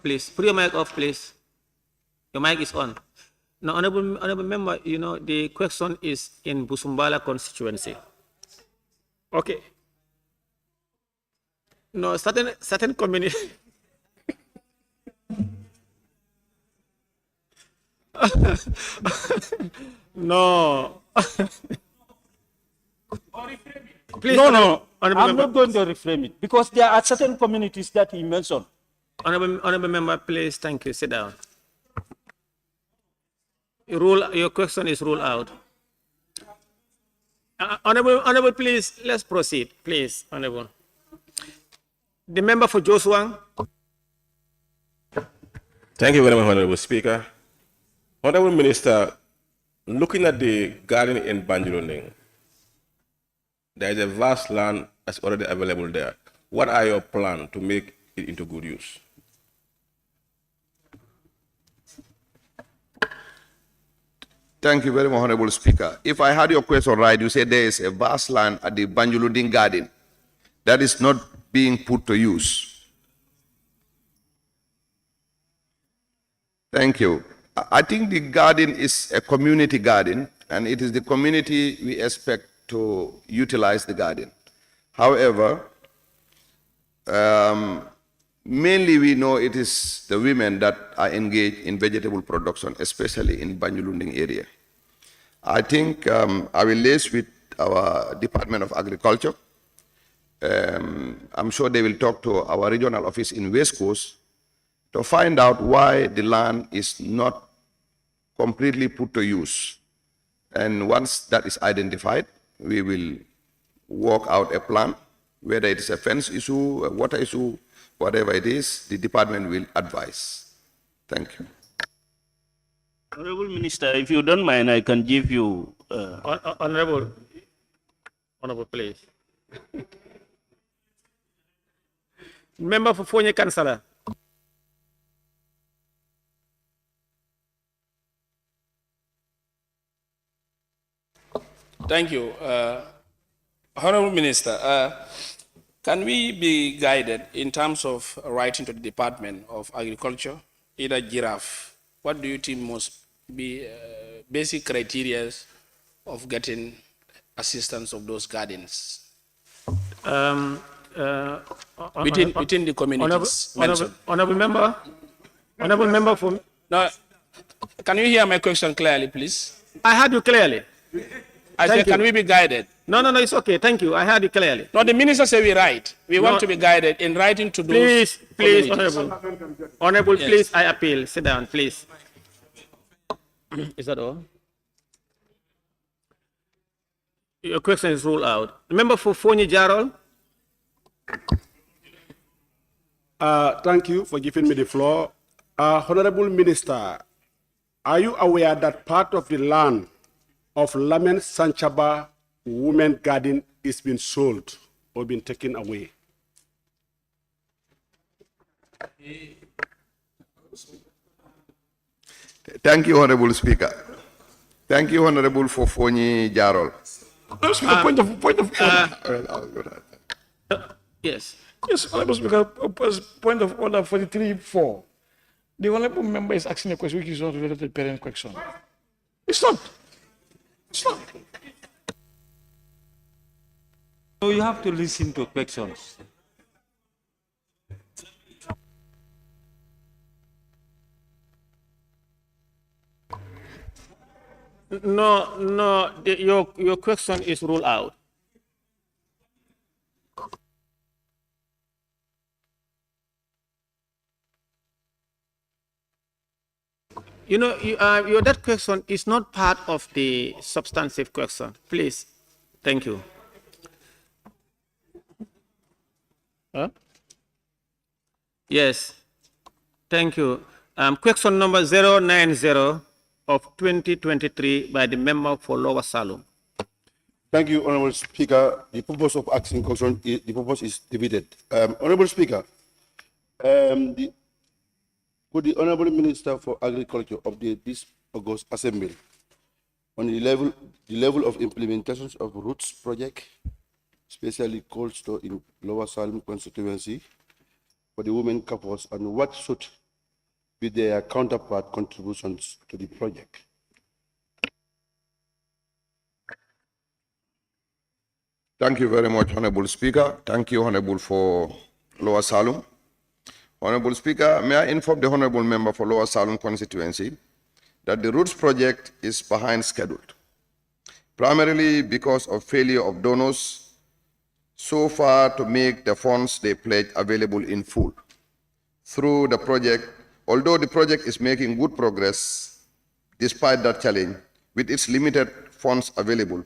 Please, put your mic off, please. Your mic is on. Now, honorable member, the question is in Busumbala constituency. Okay. No, certain community. No. Please, no. I'm not going to reframe it because there are certain communities that he mentioned. Honorable member, please, thank you. Sit down. Your question is ruled out. Honorable, please, let's proceed, please, Honorable. The member for Joshua. Thank you very much, Honorable Speaker. Honorable Minister, looking at the garden in Banjul, there is a vast land that's already available there. What are your plans to make it into good use? Thank you very much, Honorable Speaker. If I had your question right, you said there is a vast land at the Banjuludin garden that is not being put to use. Thank you. I think the garden is a community garden, and it is the community we expect to utilize the garden. However, mainly we know it is the women that are engaged in vegetable production, especially in Banjulunding area. I think I will liaise with our Department of Agriculture I'm sure they will talk to our regional office in West Coast to find out why the land is not completely put to use. And once that is identified, we will work out a plan, whether it is a fence issue, a water issue, whatever it is, the department will advise. Thank you. Honorable Minister, if you don't mind, I can give you... Honorable, please. Member for Fonye Councillor. Thank you. Honorable Minister, can we be guided in terms of writing to the Department of Agriculture, either giraffe? What do you think must be basic criteria of getting assistance of those gardens? Within the communities mentioned. Honorable member for... Now, can you hear my question clearly, please? I heard you clearly. I said, can we be guided? No, it's okay. Thank you. I heard you clearly. No, the minister said we write. We want to be guided in writing to those Please, communities. Honorable, Yes. please, I appeal. Sit down, please. Is that all? Your question is ruled out. Member for Fonyi Jarol. Thank you for giving me the floor. Honorable Minister, are you aware that part of the land of Lamen Sanchaba Women Garden is being sold or been taken away? Thank you, Honorable Speaker. Thank you, Honorable Fofoni Jarol. Point of Yes. Yes, Honorable Speaker, point of order 43.4. The honorable member is asking a question which is not related to the parent question. It's not. It's not. So you have to listen to questions. No, your question is ruled out. You know, that question is not part of the substantive question. Please, thank you. Huh? Yes, thank you. Question number 090 of 2023 by the member for Lower Salum. Thank you, Honorable Speaker. The purpose of asking question, the purpose is defeated. Honorable Speaker, could the Honorable Minister for Agriculture update this August Assembly on the level of implementations of Roots project, especially cold store in Lower Salem constituency for the women couples, and what should be their counterpart contributions to the project? Thank you very much, Honorable Speaker. Thank you, Honorable for Lower Salem. Honorable Speaker, may I inform the Honorable Member for Lower Salem constituency that the Roots project is behind schedule, primarily because of failure of donors so far to make the funds they pledged available in full. Through the project, although the project is making good progress, despite that challenge, with its limited funds available,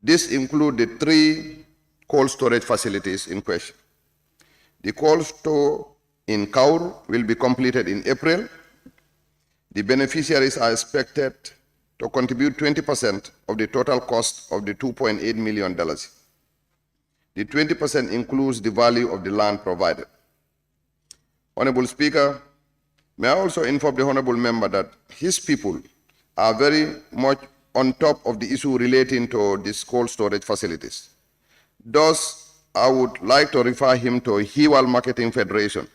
this includes the 3 cold storage facilities in question. The cold store in Kaur will be completed in April. The beneficiaries are expected to contribute 20% of the total cost of the $2.8 million. The 20% includes the value of the land provided. Honorable Speaker, may I also inform the Honorable Member that his people are very much on top of the issue relating to these cold storage facilities. Thus, I would like to refer him to Hiwal Marketing Federation,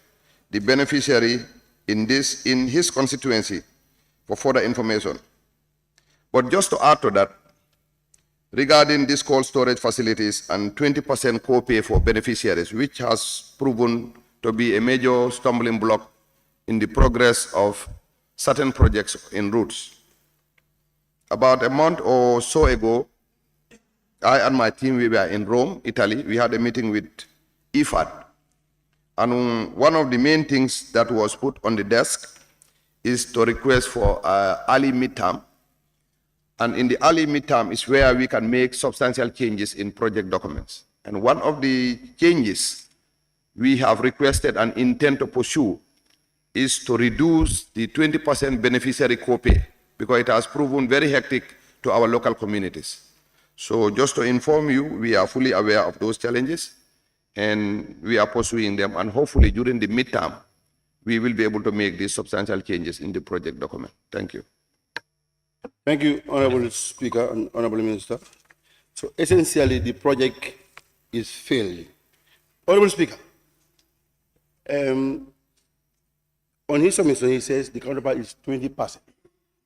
the beneficiary in his constituency, for further information. But just to add to that, regarding these cold storage facilities and 20% co-pay for beneficiaries, which has proven to be a major stumbling block in the progress of certain projects in Roots. About a month or so ago, I and my team, we were in Rome, Italy. We had a meeting with IFAD. And one of the main things that was put on the desk is to request for early midterm. And in the early midterm is where we can make substantial changes in project documents. And one of the changes we have requested and intend to pursue is to reduce the 20% beneficiary copay, because it has proven very hectic to our local communities. So just to inform you, we are fully aware of those challenges and we are pursuing them, and hopefully during the midterm, we will be able to make these substantial changes in the project document. Thank you. Thank you, Honorable Speaker and Honorable Minister. So essentially, the project is failed. Honorable Speaker, on his submission, he says the counterpart is 20%.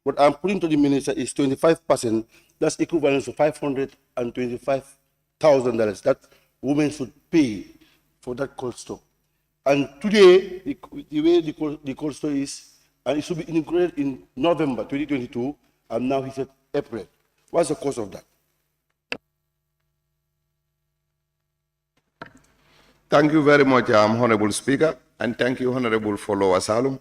What I'm putting to the minister is 25%. That's equivalent to $525,000 that women should pay for that cold store. And today, the way the cold store is, and it should be integrated in November 2022, and now he said April. What's the cost of that? Thank you very much, Honorable Speaker, and thank you, Honorable Follow Asylum.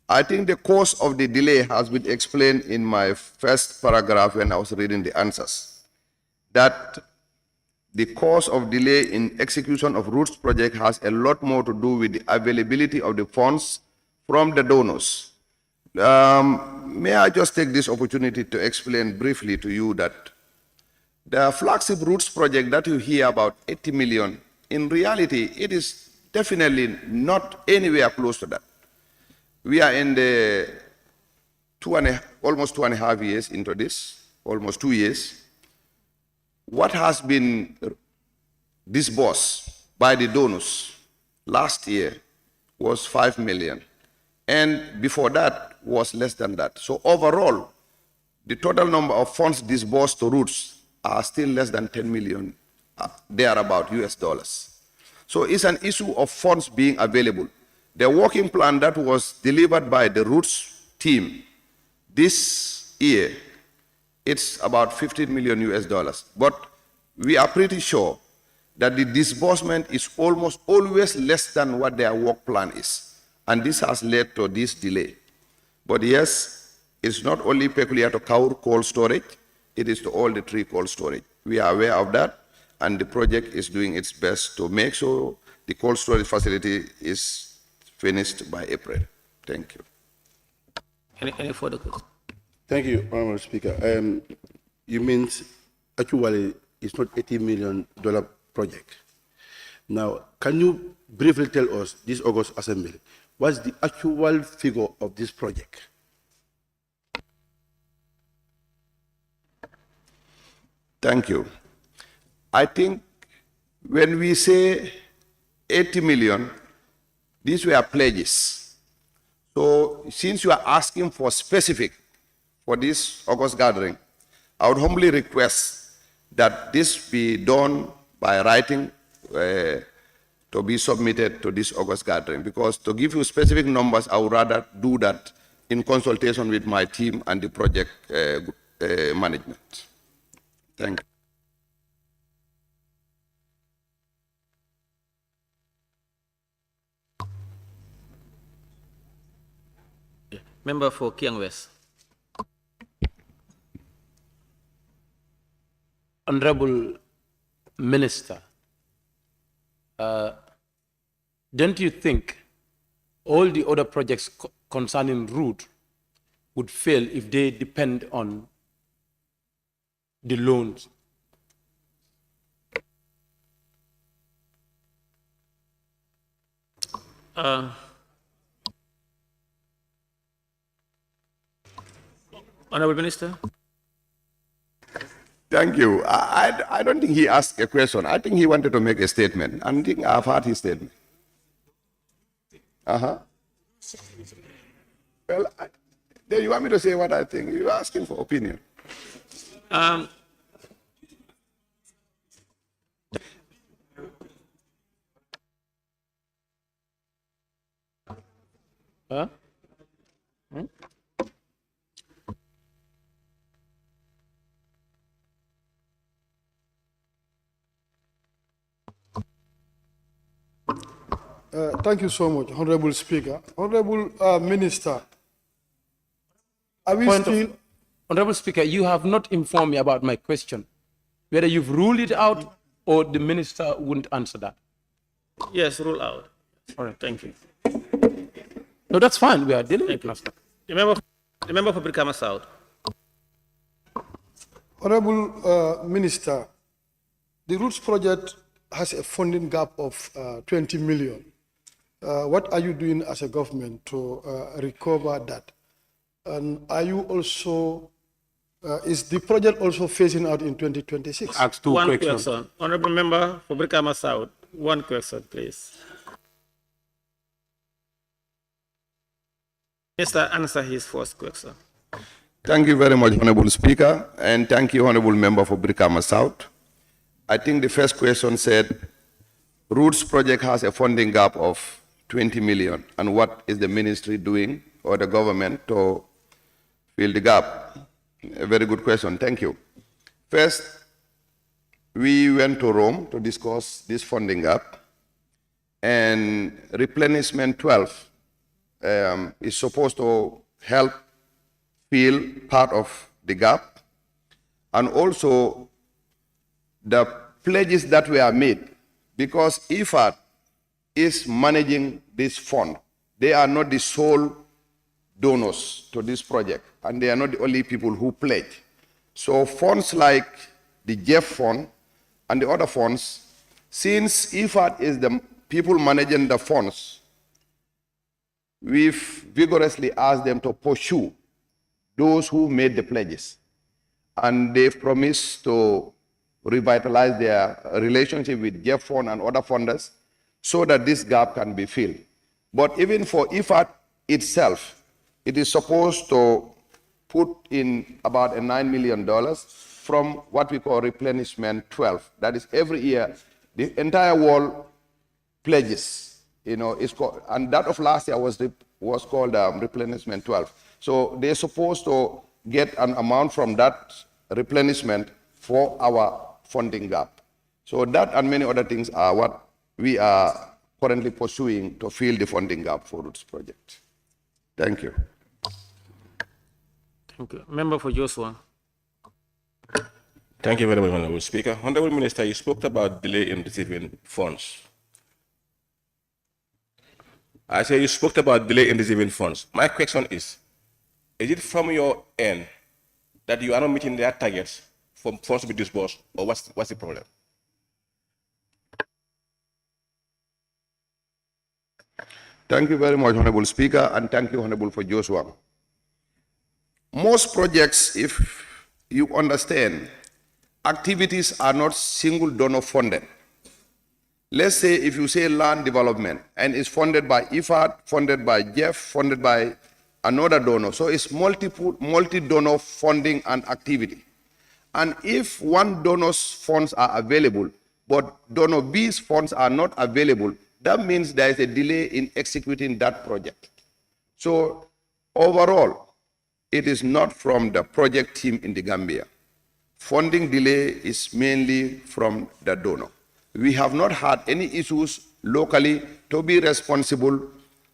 I think the cause of the delay has been explained in my first paragraph when I was reading the answers. That the cause of delay in execution of Roots project has a lot more to do with the availability of the funds from the donors. May I just take this opportunity to explain briefly to you that the flagship Roots project that you hear about 80 million, in reality, it is definitely not anywhere close to that. We are in the almost 2.5 years into this, almost 2 years. What has been disbursed by the donors last year was 5 million. And before that was less than that. So overall, the total number of funds disbursed to Roots are still less than 10 million, thereabout US dollars. So it's an issue of funds being available. The working plan that was delivered by the Roots team this year, it's about 15 million US dollars. But we are pretty sure that the disbursement is almost always less than what their work plan is. And this has led to this delay. But yes, it's not only peculiar to Kaur cold storage, it is to all the 3 cold storage. We are aware of that, and the project is doing its best to make sure the cold storage facility is finished by April. Thank you. Any further questions? Thank you, Honorable Speaker. You mean actually it's not $80 million project. Now, can you briefly tell us this August Assembly, what's the actual figure of this project? Thank you. I think when we say 80 million, these were pledges. So since you are asking for specific for this August gathering, I would humbly request that this be done by writing to be submitted to this August gathering, because to give you specific numbers, I would rather do that in consultation with my team and the project management. Thank you. Member for Kiang West. Honorable Minister, don't you think all the other projects concerning route would fail if they depend on the loans? Honorable Minister. Thank you. I don't think he asked a question. I think he wanted to make a statement. I think I've heard his statement. Well, then you want me to say what I think? You're asking for opinion. Huh? Hmm? Thank you so much, Honorable Speaker. Honorable Minister, are we still... Honorable Speaker, you have not informed me about my question, whether you've ruled it out or the minister wouldn't answer that. Yes, rule out. All right. Thank you. No, that's fine. We are dealing with The member for Brikama South. Honorable Minister, the Roots project has a funding gap of 20 million. What are you doing as a government to recover that? And are you also, is the project also phasing out in 2026? Ask two One questions. question. Honorable member for Brikama South. One question, please. Mr. Answer his first question. Thank you very much, Honorable Speaker, and thank you, Honorable Member for Brikama South. I think the first question said, Roots project has a funding gap of 20 million, and what is the ministry doing or the government to fill the gap? A very good question, thank you. First, we went to Rome to discuss this funding gap, and replenishment 12 is supposed to help fill part of the gap, and also the pledges that were made, because IFAD is managing this fund. They are not the sole donors to this project, and they are not the only people who pledge. So funds like the Jeff Fund and the other funds, since IFAD is the people managing the funds, we've vigorously asked them to pursue those who made the pledges. And they've promised to revitalize their relationship with Jeff Fund and other funders so that this gap can be filled. But even for IFAD itself, it is supposed to put in about $9 million from what we call replenishment 12. That is every year, the entire world pledges, is called, and that of last year was called replenishment 12. So they're supposed to get an amount from that replenishment for our funding gap. So that and many other things are what we are currently pursuing to fill the funding gap for Roots project. Thank you. Thank you. Member for Joshua. Thank you very much, Honorable Speaker. Honorable Minister, you spoke about delay in receiving funds. I say you spoke about delay in receiving funds. My question is it from your end that you are not meeting their targets for funds to be disbursed, or what's the problem? Thank you very much, Honorable Speaker, and thank you, Honorable for Joshua. Most projects, if you understand, activities are not single donor funded. Let's say if you say land development and it's funded by IFAD, funded by Jeff, funded by another donor. So it's multi-donor funding and activity. And if one donor's funds are available, but donor B's funds are not available, that means there is a delay in executing that project. So overall, it is not from the project team in the Gambia. Funding delay is mainly from the donor. We have not had any issues locally to be responsible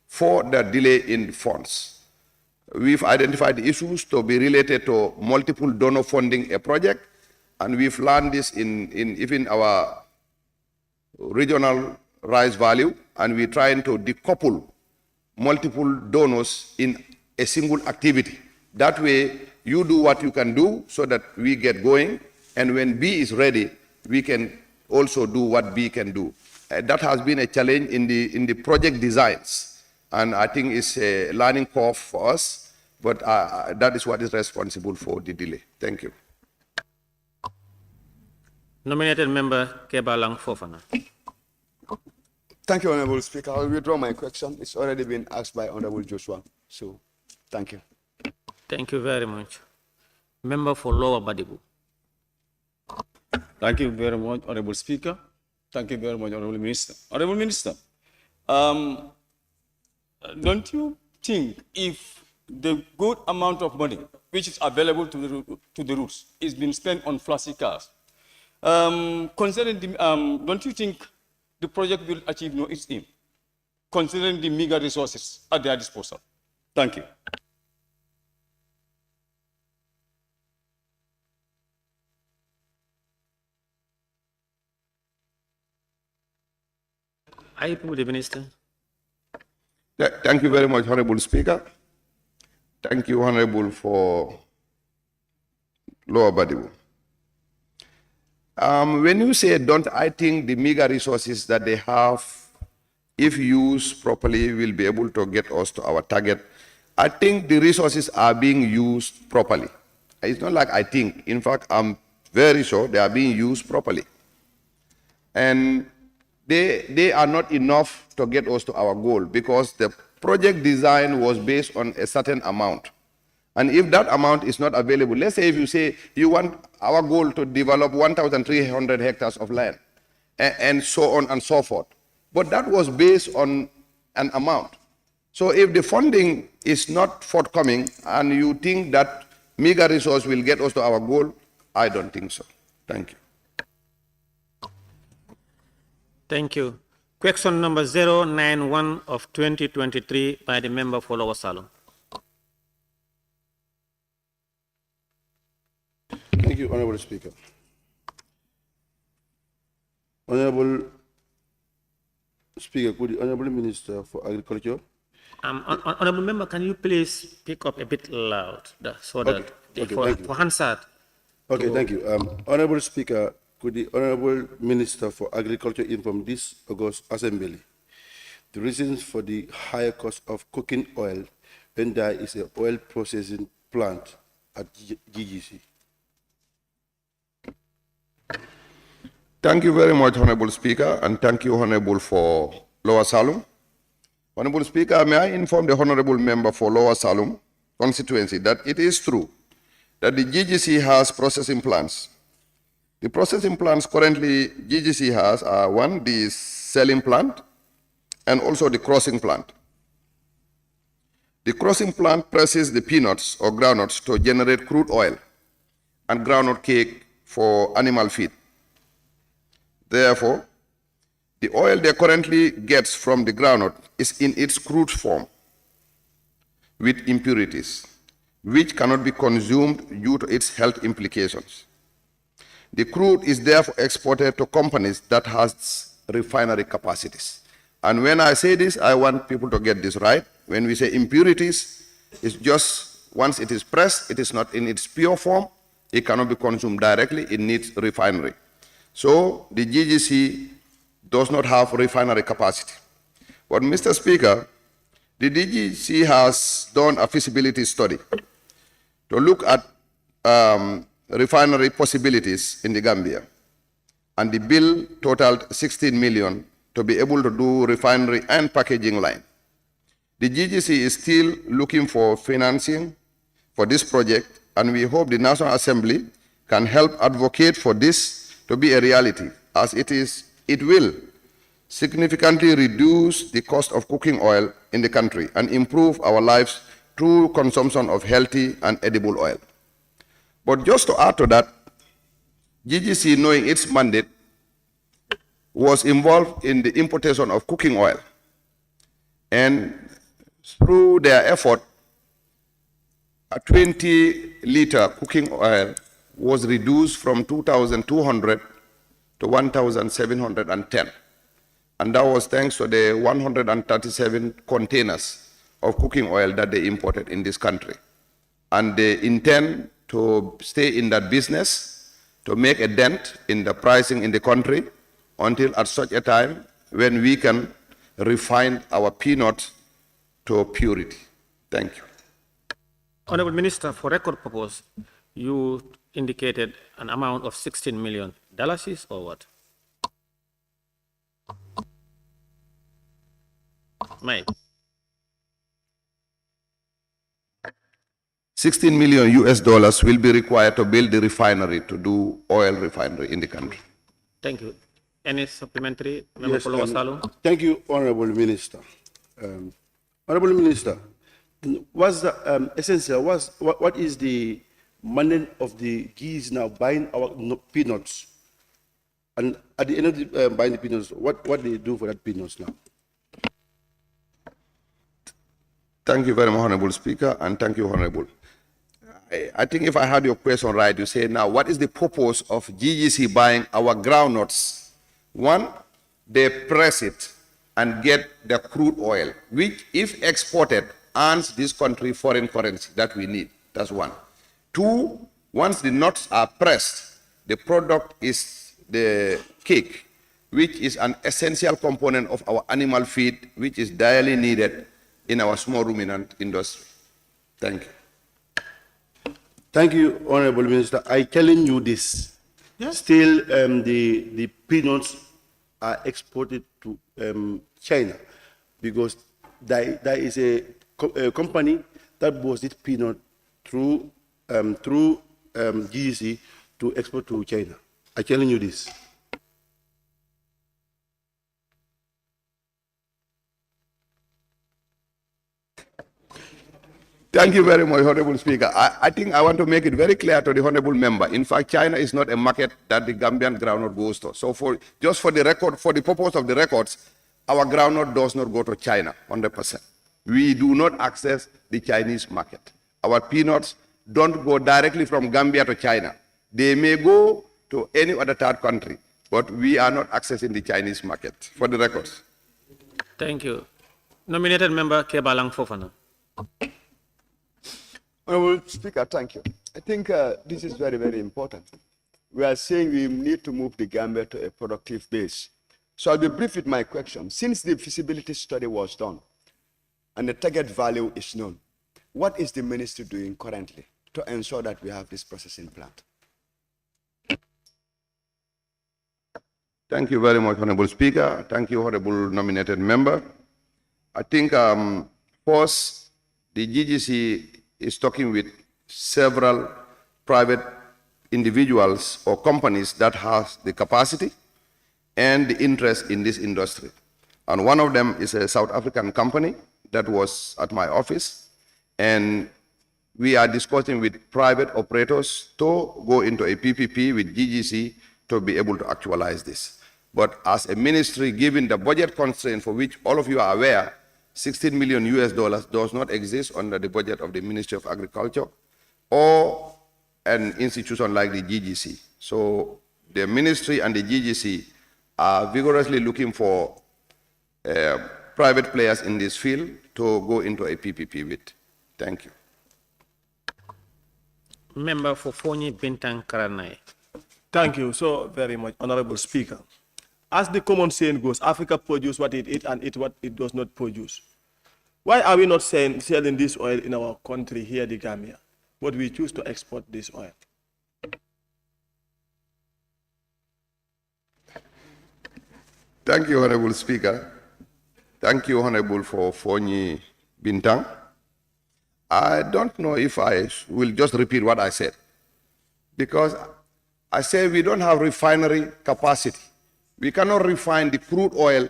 for the delay in funds. We've identified the issues to be related to multiple donor funding a project, and we've learned this in even our regional rice value, and we're trying to decouple multiple donors in a single activity. That way, you do what you can do so that we get going, and when B is ready, we can also do what B can do. That has been a challenge in the project designs, and I think it's a learning curve for us, but that is what is responsible for the delay. Thank you. Nominated member Kebalang Fofana. Thank you, Honorable Speaker. I will withdraw my question. It's already been asked by Honorable Joshua. So, thank you. Thank you very much. Member for Lower Badibu. Thank you very much, Honorable Speaker. Thank you very much, Honorable Minister. Honorable Minister, don't you think if the good amount of money which is available to the Roots is being spent on flashy cars, concerning the, don't you think the project will achieve its aim? considering the meager resources at their disposal? Thank you. I put the Minister. Thank you very much, Honorable Speaker. Thank you, Honorable, for Lower Badibu. When you say don't, I think the meager resources that they have, if used properly, will be able to get us to our target. I think the resources are being used properly. It's not like I think. In fact, I'm very sure they are being used properly. And they are not enough to get us to our goal because the project design was based on a certain amount. And if that amount is not available, let's say if you say you want our goal to develop 1,300 hectares of land and so on and so forth. But that was based on an amount. So if the funding is not forthcoming and you think that meager resource will get us to our goal, I don't think so. Thank you. Thank you. Question number 091 of 2023 by the member for Lower Salon. Thank you, Honorable Speaker. Honorable Speaker, could the Honorable Minister for Agriculture? Honorable member, can you please pick up a bit loud so that for Hansard? Okay, thank you. Honorable Speaker, could the Honorable Minister for Agriculture inform this August Assembly the reasons for the higher cost of cooking oil when there is an oil processing plant at GGC? Thank you very much, Honorable Speaker, and thank you, Honorable, for Lower Salum. Honorable Speaker, may I inform the Honorable Member for Lower Salum constituency that it is true that the GGC has processing plants. The processing plants currently GGC has are one, the selling plant, and also the crossing plant. The crossing plant presses the peanuts or groundnuts to generate crude oil and groundnut cake for animal feed. Therefore, the oil they currently gets from the groundnut is in its crude form with impurities, which cannot be consumed due to its health implications. The crude is therefore exported to companies that has refinery capacities. And when I say this, I want people to get this right. When we say impurities, it's just once it is pressed, it is not in its pure form, it cannot be consumed directly, it needs refinery. So the GGC does not have refinery capacity. But Mr. Speaker, the DGC has done a feasibility study to look at refinery possibilities in the Gambia. And the bill totaled 16 million to be able to do refinery and packaging line. The GGC is still looking for financing for this project, and we hope the National Assembly can help advocate for this to be a reality, as it will significantly reduce the cost of cooking oil in the country and improve our lives through consumption of healthy and edible oil. But just to add to that, GGC, knowing its mandate, was involved in the importation of cooking oil. And through their effort, a 20-liter cooking oil was reduced from 2,200 to 1,710. And that was thanks to the 137 containers of cooking oil that they imported in this country. And they intend to stay in that business, to make a dent in the pricing in the country until at such a time when we can refine our peanut to purity. Thank you. Honorable Minister, for record purpose, you indicated an amount of $16 million or what? Mike. 16 million US dollars will be required to build the refinery, to do oil refinery in the country. Thank you. Any supplementary? Yes, thank you, Honorable Minister. Honorable Minister, what's the essential? What is the mandate of the geese now buying our peanuts? And at the end of the buying the peanuts, what do they do for that peanuts now? Thank you very much, Honorable Speaker, and thank you, Honorable. I think if I had your question right, you say now, what is the purpose of GGC buying our groundnuts? One, they press it and get the crude oil, which, if exported, earns this country foreign currency that we need. That's one. Two, once the nuts are pressed, the product is the cake, which is an essential component of our animal feed, which is direly needed in our small ruminant industry. Thank you. Thank you, Honorable Minister. I telling you this. Yes. Still, the peanuts are exported to China because there is a company that buys this peanut through GGC to export to China. I'm telling you this. Thank you very much, Honorable Speaker. I think I want to make it very clear to the Honorable Member. In fact, China is not a market that the Gambian groundnut goes to. So just for the record, for the purpose of the records, our groundnut does not go to China, 100%. We do not access the Chinese market. Our peanuts don't go directly from Gambia to China. They may go to any other third country, but we are not accessing the Chinese market, for the records. Thank you. Nominated Member Kebalang Fofana. Honorable Speaker, thank you. I think this is very, very important. We are saying we need to move the Gambia to a productive base. So I'll be brief with my question. Since the feasibility study was done and the target value is known, what is the ministry doing currently to ensure that we have this processing plant? Thank you very much, Honorable Speaker. Thank you, Honorable Nominated Member. I think first, the GGC is talking with several private individuals or companies that have the capacity and the interest in this industry. And one of them is a South African company that was at my office. And we are discussing with private operators to go into a PPP with GGC to be able to actualize this. But as a ministry, given the budget constraint for which all of you are aware, $16 million does not exist under the budget of the Ministry of Agriculture or an institution like the GGC. So the ministry and the GGC are vigorously looking for private players in this field to go into a PPP with. Thank you. Member for Fonyi Bintang Karanai. Thank you so very much, Honorable Speaker. As the common saying goes, Africa produces what it eats and eats what it does not produce. Why are we not selling this oil in our country here, the Gambia, but we choose to export this oil? Thank you, Honorable Speaker. Thank you, Honorable, for Fonyi Bintang. I don't know if I will just repeat what I said, because I say we don't have refinery capacity. We cannot refine the crude oil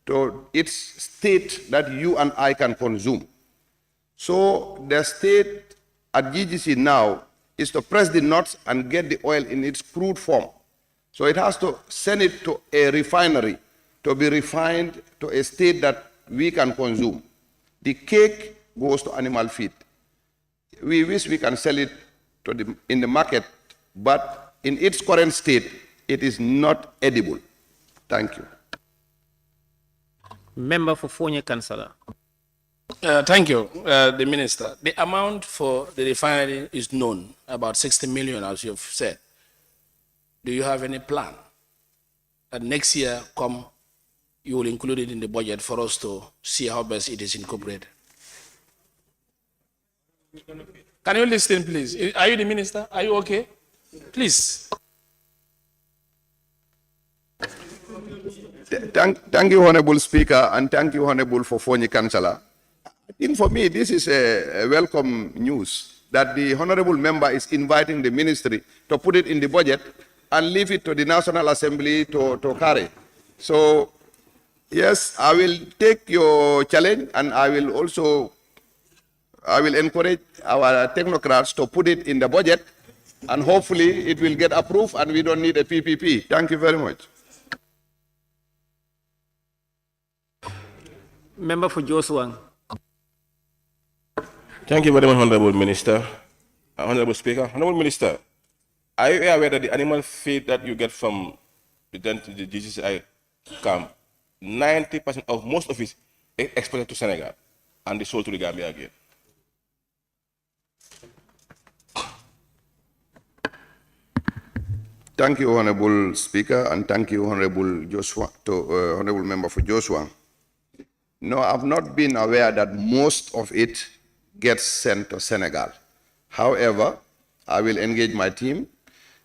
to its state that you and I can consume. So the state at GGC now is to press the nuts and get the oil in its crude form. So it has to send it to a refinery to be refined to a state that we can consume. The cake goes to animal feed. We wish we can sell it to in the market, but in its current state, it is not edible. Thank you. Member for Fonyi Councillor. Thank you, the Minister. The amount for the refinery is known, about 60 million, as you've said. Do you have any plan that next year you will include it in the budget for us to see how best it is incorporated? Can you listen, please? Are you the Minister? Are you okay? Please. Thank you, Honorable Speaker, and thank you, Honorable, for Fonyi Councillor. I think for me, this is a welcome news that the Honorable Member is inviting the ministry to put it in the budget and leave it to the National Assembly to carry. So, yes, I will take your challenge, and I will encourage our technocrats to put it in the budget, and hopefully it will get approved and we don't need a PPP. Thank you very much. Member for Josuang. Thank you very much, Honorable Minister. Honorable Speaker. Honorable Minister, are you aware that the animal feed that you get from the GCCI camp, 90% of most of it is exported to Senegal and is sold to the Gambia again? Thank you, Honorable Speaker, and thank you, Honorable Joshua, Honorable Member for Joshua. No, I've not been aware that most of it gets sent to Senegal. However, I will engage my team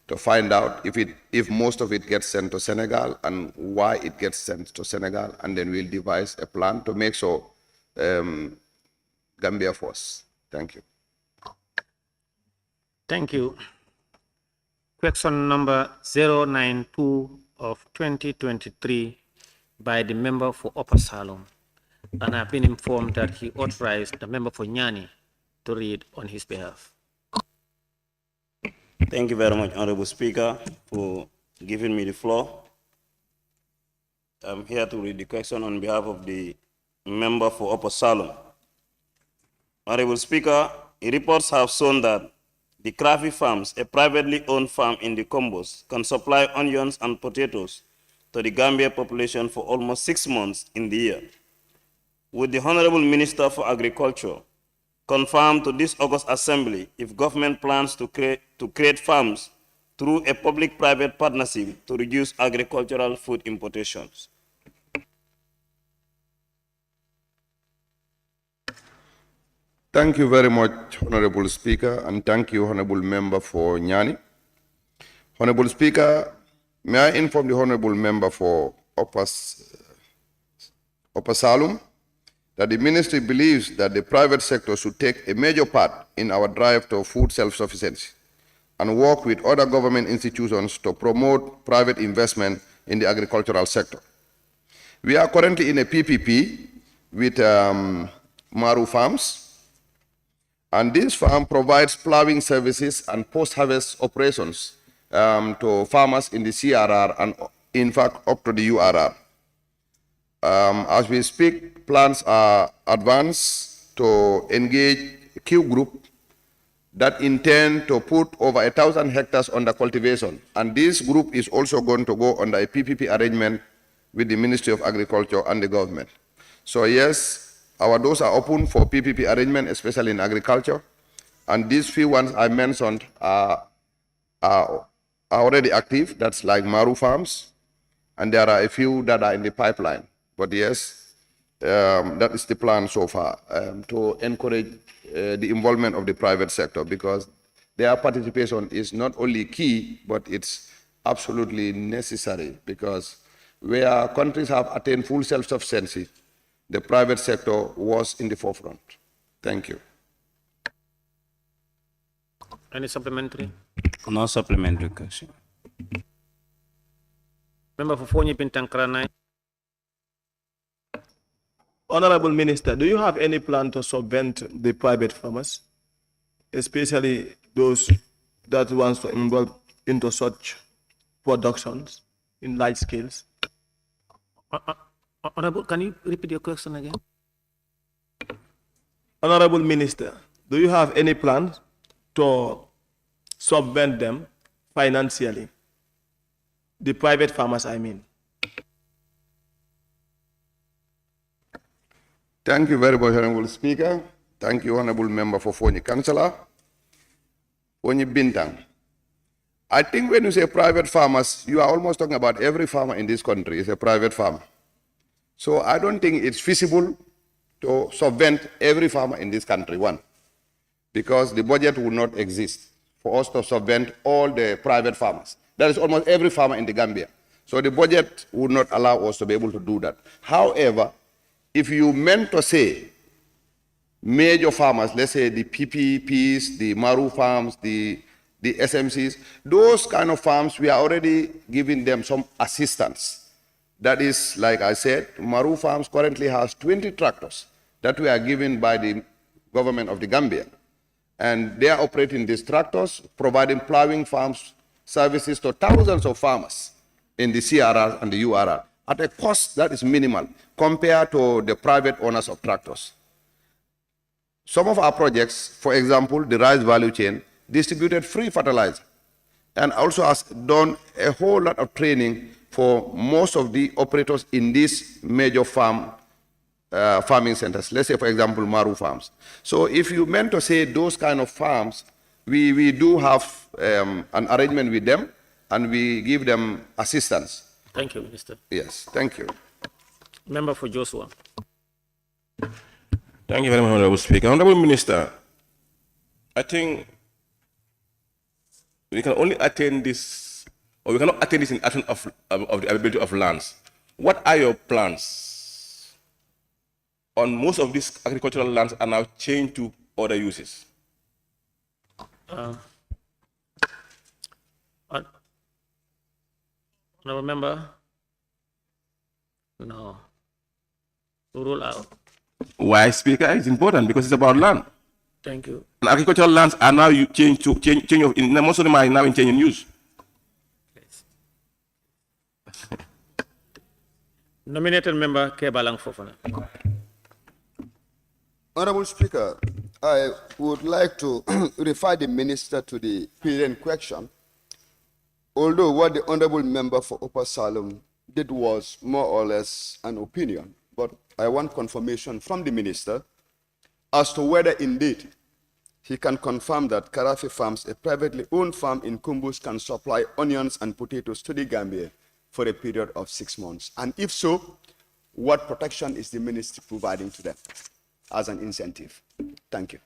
to find out if most of it gets sent to Senegal and why it gets sent to Senegal, and then we'll devise a plan to make sure Gambia first. Thank you. Thank you. Question number 092 of 2023 by the member for Upper Salom. And I've been informed that he authorized the member for Nyani to read on his behalf. Thank you very much, Honorable Speaker, for giving me the floor. I'm here to read the question on behalf of the member for Upper Salom. Honorable Speaker, reports have shown that the Krafi Farms, a privately owned farm in the Combos, can supply onions and potatoes to the Gambia population for almost 6 months in the year. Would the Honorable Minister for Agriculture confirm to this August Assembly if government plans to create farms through a public-private partnership to reduce agricultural food importations? Thank you very much, Honorable Speaker, and thank you, Honorable Member for Nyani. Honorable Speaker, may I inform the Honorable Member for Upper Salom that the Ministry believes that the private sector should take a major part in our drive to food self-sufficiency and work with other government institutions to promote private investment in the agricultural sector. We are currently in a PPP with Maru Farms, and this farm provides plowing services and post-harvest operations to farmers in the CRR and, in fact, up to the URR. As we speak, plans are advanced to engage a Q group that intend to put over 1,000 hectares under cultivation. And this group is also going to go under a PPP arrangement with the Ministry of Agriculture and the government. So yes, our doors are open for PPP arrangement, especially in agriculture. And these few ones I mentioned are already active. That's like Maru Farms. And there are a few that are in the pipeline. But yes, that is the plan so far, to encourage the involvement of the private sector, because their participation is not only key, but it's absolutely necessary, because where countries have attained full self-sufficiency, the private sector was in the forefront. Thank you. Any supplementary? No supplementary question. Member for Fonyi Pintankrana. Honorable Minister, do you have any plan to subvent the private farmers, especially those that want to involve into such productions in large scales? Honorable, can you repeat your question again? Honorable Minister, do you have any plans to subvent them financially? The private farmers, I mean. Thank you very much, Honorable Speaker. Thank you, Honorable Member for Fonyi Councillor. Fonyi Bintang. I think when you say private farmers, you are almost talking about every farmer in this country is a private farmer. So I don't think it's feasible to subvent every farmer in this country, one, because the budget would not exist for us to subvent all the private farmers. That is almost every farmer in the Gambia. So the budget would not allow us to be able to do that. However, if you meant to say major farmers, let's say the PPPs, the Maru farms, the SMCs, those kind of farms, we are already giving them some assistance. That is, like I said, Maru Farms currently has 20 tractors that we are given by the government of the Gambia. And they are operating these tractors, providing plowing farms services to thousands of farmers in the CRR and the URR at a cost that is minimal compared to the private owners of tractors. Some of our projects, for example, the rice value chain, distributed free fertilizer and also has done a whole lot of training for most of the operators in these major farming centers. Let's say, for example, Maru farms. So if you meant to say those kind of farms, we do have an arrangement with them and we give them assistance. Thank you, Minister. Yes, thank you. Member for Joshua. Thank you very much, Honorable Speaker. Honorable Minister, I think we can only attain this, or we cannot attain this in action of the availability of lands. What are your plans on most of these agricultural lands are now changed to other uses? Honorable Member? No. Rule out. Why, Speaker? It's important because it's about land. Thank you. And agricultural lands are now changed to change of, most of them are now in change in use. Nominated Member Kebalang Fofana. Honorable Speaker, I would like to refer the Minister to the present question. Although what the Honorable Member for Upper Salem did was more or less an opinion, but I want confirmation from the Minister as to whether indeed he can confirm that Karafi Farms, a privately owned farm in Kumbus, can supply onions and potatoes to the Gambia for a period of 6 months. And if so, what protection is the Ministry providing to them as an incentive? Thank you.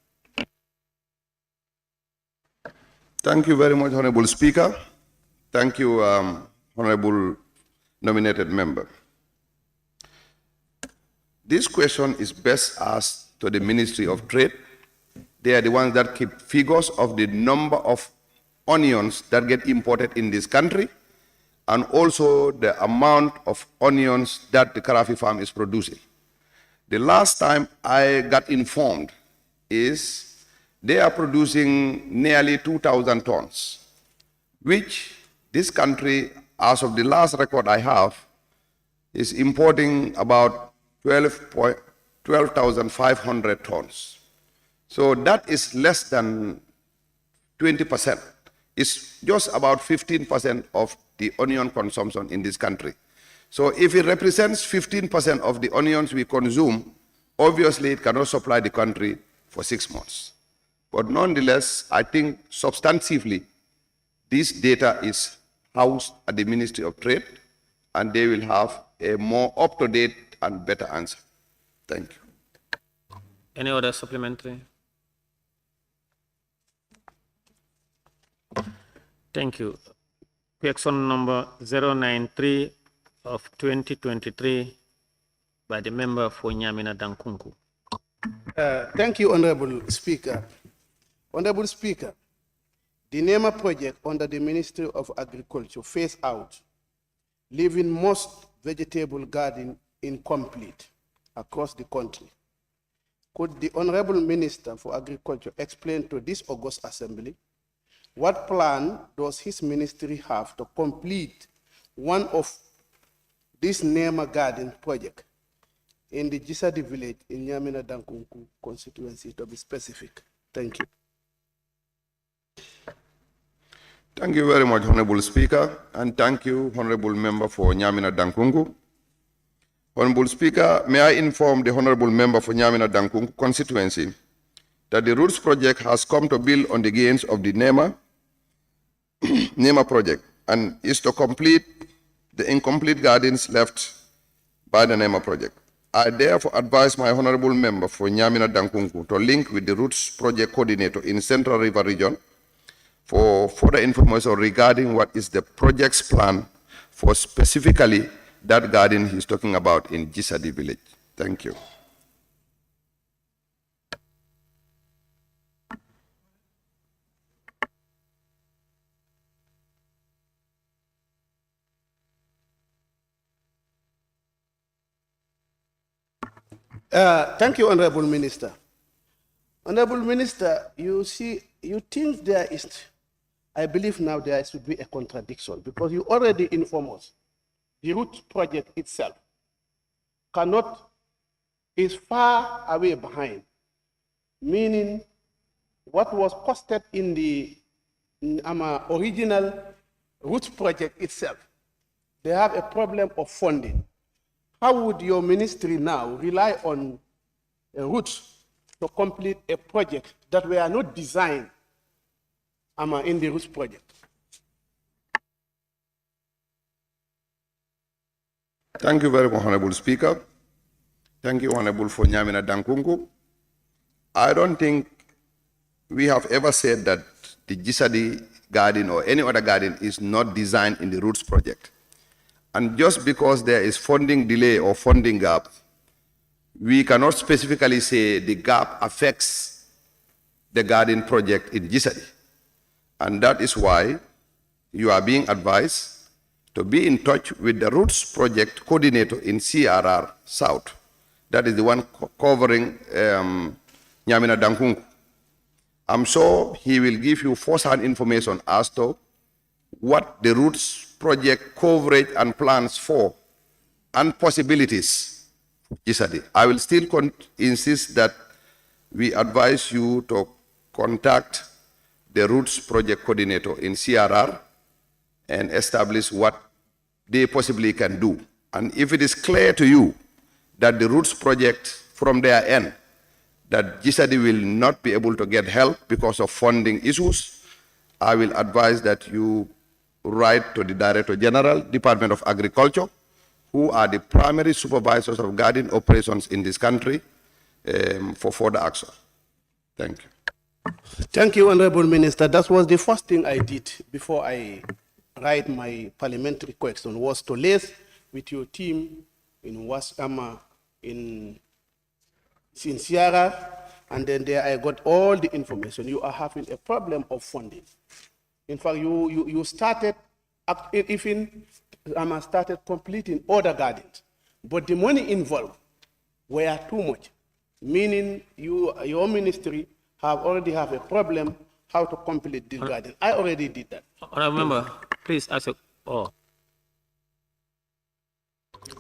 Thank you very much, Honorable Speaker. Thank you, Honorable Nominated Member. This question is best asked to the Ministry of Trade. They are the ones that keep figures of the number of onions that get imported in this country and also the amount of onions that the Karafi farm is producing. The last time I got informed is they are producing nearly 2,000 tons, which this country, as of the last record I have, is importing about 12,500 tons. So that is less than 20%. It's just about 15% of the onion consumption in this country. So if it represents 15% of the onions we consume, obviously it cannot supply the country for 6 months. But nonetheless, I think substantively, this data is housed at the Ministry of Trade, and they will have a more up-to-date and better answer. Thank you. Any other supplementary? Thank you. Question number 093 of 2023 by the member for Nyamina Dankunku. Thank you, Honorable Speaker. Honorable Speaker, the NEMA project under the Ministry of Agriculture phased out, leaving most vegetable garden incomplete across the country. Could the Honorable Minister for Agriculture explain to this August Assembly what plan does his ministry have to complete one of this NEMA garden project in the Jisadi village in Nyamina Dankunku constituency, to be specific? Thank you. Thank you very much, Honorable Speaker, and thank you, Honorable Member for Nyamina Dankungu. Honorable Speaker, may I inform the Honorable Member for Nyamina Dankungu constituency that the Roots project has come to build on the gains of the NEMA project and is to complete the incomplete gardens left by the NEMA project. I therefore advise my Honorable Member for Nyamina Dankungu to link with the Roots project coordinator in Central River region for further information regarding what is the project's plan for specifically that garden he's talking about in Jisadi village. Thank you. Thank you, Honorable Minister. Honorable Minister, you think there is, I believe now there should be a contradiction because you already inform us. The Root project itself is far away behind. meaning what was costed in the original roots project itself. They have a problem of funding. How would your ministry now rely on roots to complete a project that were not designed in the roots project? Thank you very much, Honorable Speaker. Thank you, Honorable for Nyamina Dankungu. I don't think we have ever said that the Gisadi garden or any other garden is not designed in the roots project. And just because there is funding delay or funding gap, we cannot specifically say the gap affects the garden project in Gisadi. And that is why you are being advised to be in touch with the Roots Project Coordinator in CRR South. That is the one covering Nyamina Dankungu. I'm sure he will give you first-hand information as to what the Roots Project coverage and plans for and possibilities. I will still insist that we advise you to contact the Roots Project Coordinator in CRR and establish what they possibly can do. And if it is clear to you that the Roots Project from their end, that Gisadi will not be able to get help because of funding issues, I will advise that you write to the Director General, Department of Agriculture, who are the primary supervisors of garden operations in this country, for further action. Thank you. Thank you, Honorable Minister. That was the first thing I did before I write my parliamentary question, was to liaise with your team in Wasama, in Sierra, and then there I got all the information. You are having a problem of funding. In fact, you started, even started completing other gardens, but the money involved were too much, meaning your ministry already have a problem how to complete this garden. I already did that. Honourable Member, please ask a,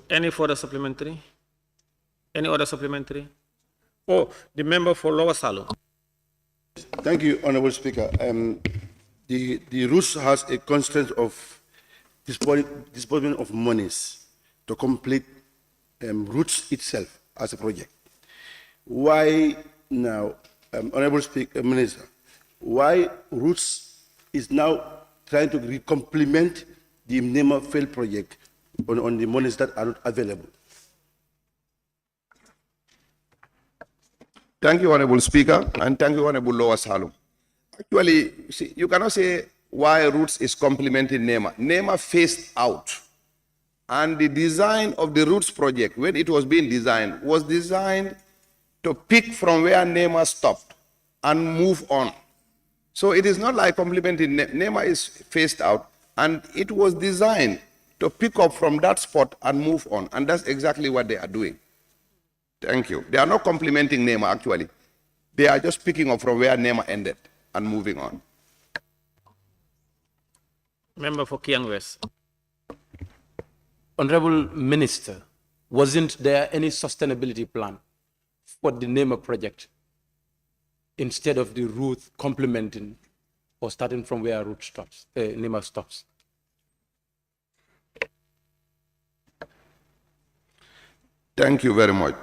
any further supplementary? Any other supplementary? Oh, the member for Lower Salo. Thank you, Honorable Speaker. The Roots has a constraint of disbursement of monies to complete Roots itself as a project. Why now, Honorable Speaker, Minister, why Roots is now trying to complement the NEMA failed project on the monies that are not available? Thank you, Honorable Speaker, and thank you, Honorable Lower Salum. Actually, see, you cannot say why Roots is complementing NEMA. NEMA phased out. And the design of the Roots project, when it was being designed, was designed to pick from where NEMA stopped and move on. So it is not like complementing NEMA is phased out, and it was designed to pick up from that spot and move on. And that's exactly what they are doing. Thank you. They are not complementing NEMA, actually. They are just picking up from where NEMA ended and moving on. Member for Kiang West. Honorable Minister, wasn't there any sustainability plan for the NEMA project instead of the route complementing or starting from where route stops, NEMA stops? Thank you very much.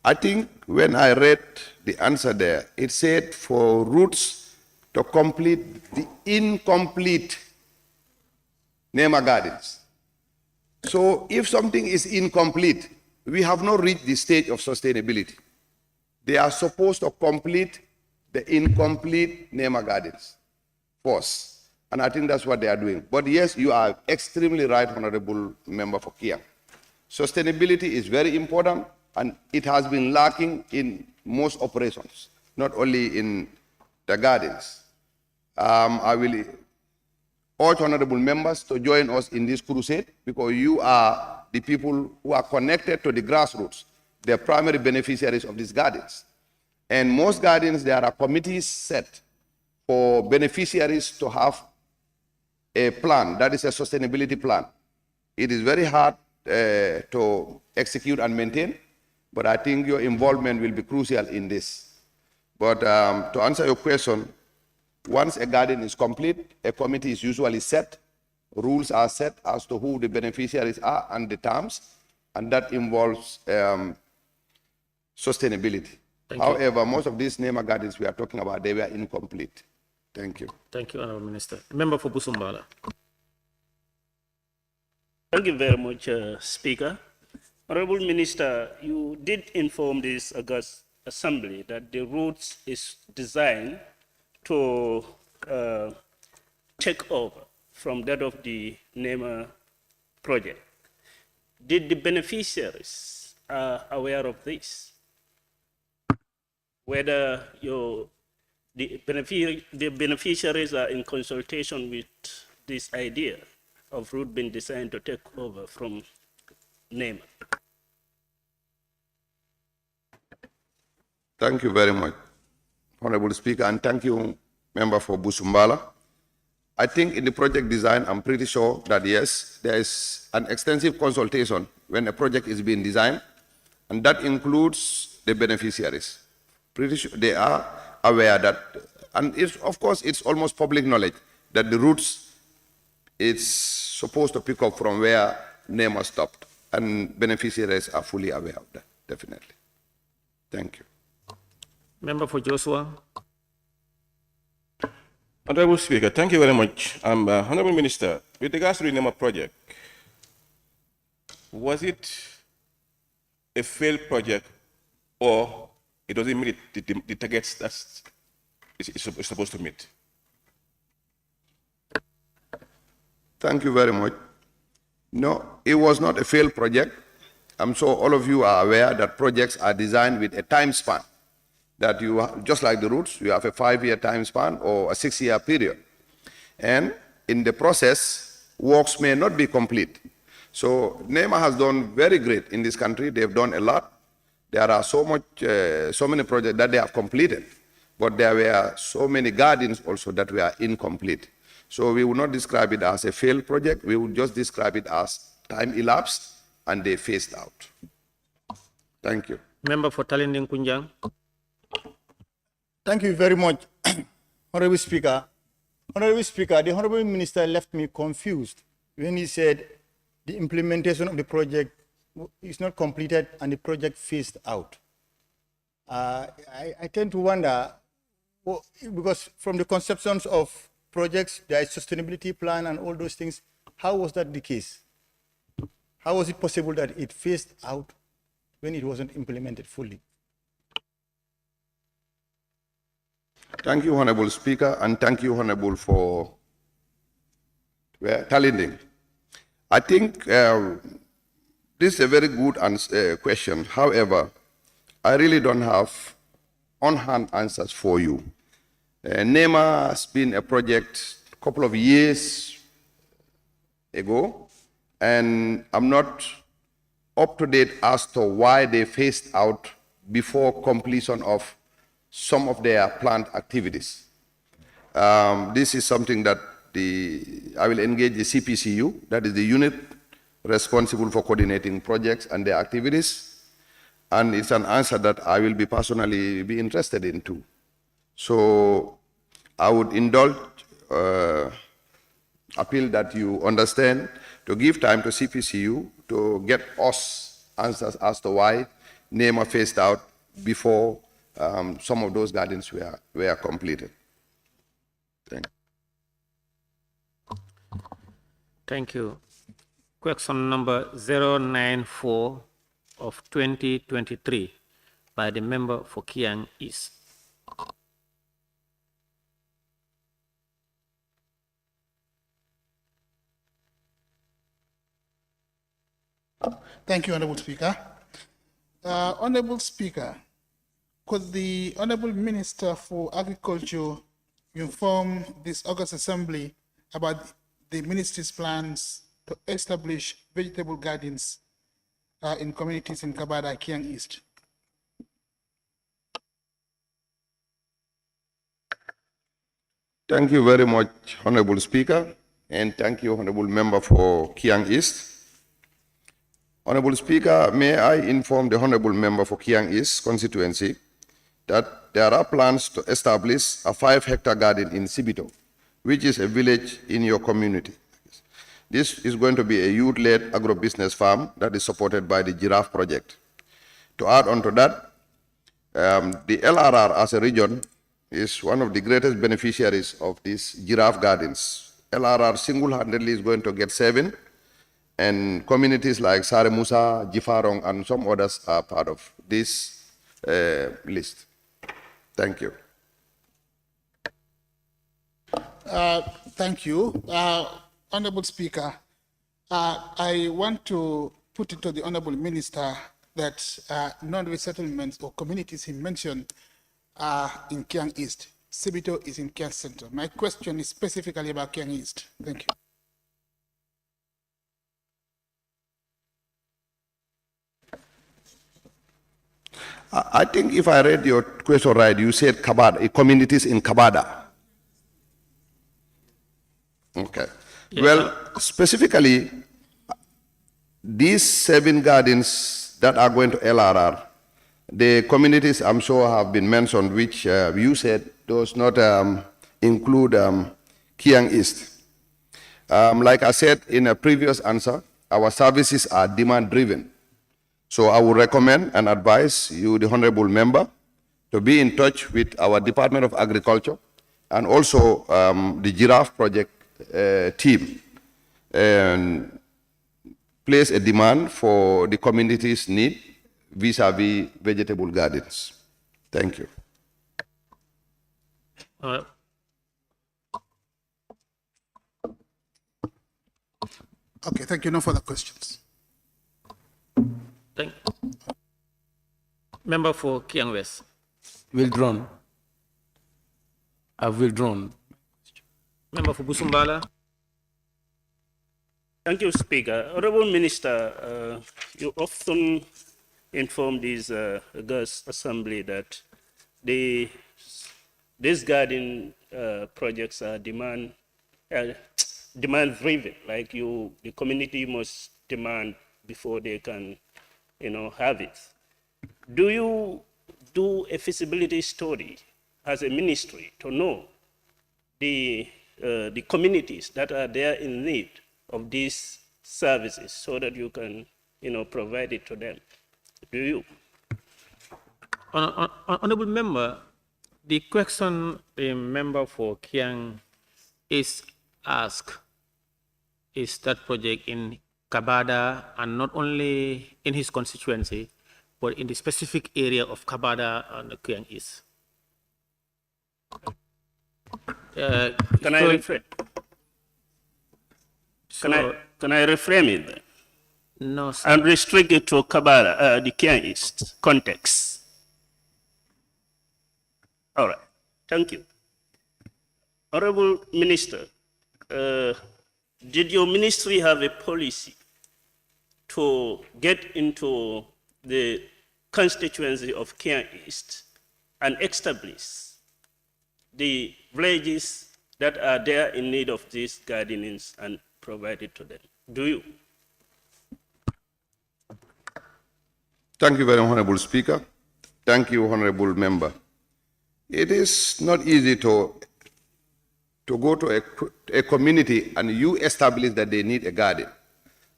I think when I read the answer there, it said for routes to complete the incomplete NEMA gardens. So if something is incomplete, we have not reached the stage of sustainability. They are supposed to complete the incomplete NEMA gardens first. And I think that's what they are doing. But yes, you are extremely right, Honorable Member for Kiang. Sustainability is very important, and it has been lacking in most operations, not only in the gardens. I will urge honorable members to join us in this crusade, because you are the people who are connected to the grassroots, the primary beneficiaries of these gardens. And most gardens, there are committees set for beneficiaries to have a plan, that is a sustainability plan. It is very hard to execute and maintain, but I think your involvement will be crucial in this. But to answer your question, once a garden is complete, a committee is usually set, rules are set as to who the beneficiaries are and the terms, and that involves sustainability. However, most of these NEMA gardens we are talking about, they were incomplete. Thank you. Thank you, Honorable Minister. Member for Busumbala. Thank you very much, Speaker. Honorable Minister, you did inform this August Assembly that the routes is designed to take over from that of the NEMA project. Did the beneficiaries are aware of this? Whether the beneficiaries are in consultation with this idea of route being designed to take over from NEMA? Thank you very much, Honorable Speaker, and thank you, Member for Busumbala. I think in the project design, I'm pretty sure that yes, there is an extensive consultation when a project is being designed, and that includes the beneficiaries. Pretty sure they are aware that, and it's, of course, it's almost public knowledge that the routes is supposed to pick up from where NEMA stopped, and beneficiaries are fully aware of that, definitely. Thank you. Member for Joshua. Honorable Speaker, thank you very much. Honorable Minister, with regards to the NEMA project, was it a failed project or it doesn't meet the targets that it's supposed to meet? Thank you very much. No, it was not a failed project. I'm sure all of you are aware that projects are designed with a time span. That you have, just like the routes, you have a 5-year time span or a 6-year period. And in the process, works may not be complete. So NEMA has done very great in this country. They've done a lot. There are so many projects that they have completed, but there were so many gardens also that were incomplete. So we will not describe it as a failed project. We will just describe it as time elapsed and they phased out. Thank you. Member for Talinding Kunjang. Thank you very much, Honorable Speaker. Honorable Speaker, the Honorable Minister left me confused when he said the implementation of the project is not completed and the project phased out. I tend to wonder, because from the conceptions of projects, there is sustainability plan and all those things. How was that the case? How was it possible that it phased out when it wasn't implemented fully? Thank you, Honorable Speaker, and thank you, Honorable, for Talinding. I think this is a very good question. However, I really don't have on-hand answers for you. NEMA has been a project a couple of years ago, and I'm not up to date as to why they phased out before completion of some of their planned activities. This is something that I will engage the CPCU, that is the unit responsible for coordinating projects and their activities, and it's an answer that I will personally be interested in too. So I would indulge appeal that you understand to give time to CPCU to get us answers as to why NEMA phased out before some of those gardens were completed. Thank you. Question number 094 of 2023 by the member for Kiang East. Thank you, Honorable Speaker. Honorable Speaker, could the Honorable Minister for Agriculture inform this August Assembly about the Ministry's plans to establish vegetable gardens in communities in Kabada, Kiang East? Thank you very much, Honorable Speaker, and thank you, Honorable Member for Kiang East. Honorable Speaker, may I inform the Honorable Member for Kiang East constituency that there are plans to establish a 5-hectare garden in Sibito, which is a village in your community. This is going to be a youth-led agro-business farm that is supported by the Giraffe Project. To add on to that, the LRR as a region is one of the greatest beneficiaries of these giraffe gardens. LRR single-handedly is going to get 7, and communities like Sare Musa, Jifarong, and some others are part of this list. Thank you. Thank you. Honorable Speaker, I want to put it to the Honorable Minister that non-resettlements or communities he mentioned are in Kiang East. Sibito is in Kiang Center. My question is specifically about Kiang East. Thank you. I think if I read your question right, you said Kabada, communities in Kabada. Okay. Yeah. Well, specifically, these 7 gardens that are going to LRR, the communities I'm sure have been mentioned, which you said does not include Kiang East. Like I said in a previous answer, our services are demand-driven. So I would recommend and advise you, the honorable member, to be in touch with our Department of Agriculture and also the Giraffe Project team and place a demand for the community's need vis-a-vis vegetable gardens. Thank you. Okay, thank you. No further questions. Thank you. Member for Kiang West. Withdrawn. I've withdrawn. Member for Busumbala. Thank you, Speaker. Honorable Minister, you often inform this August Assembly that these garden projects are demand-driven. Like the community must demand before they can, have it. Do you do a feasibility study as a ministry to know the communities that are there in need of these services so that you can, provide it to them? Do you? Honorable Member, the question a member for Kiang is asked is that project in Kabada, and not only in his constituency, but in the specific area of Kabada and the Kiang East. Can I reframe? Can I reframe it then? No, sir. And restrict it to Kabada, the Kiang East context. All right. Thank you. Honorable Minister, did your ministry have a policy to get into the constituency of Kiang East and establish the villages that are there in need of these gardenings and provide it to them? Do you? Thank you very much, Honorable Speaker. Thank you, Honorable Member. It is not easy to go to a community and you establish that they need a garden.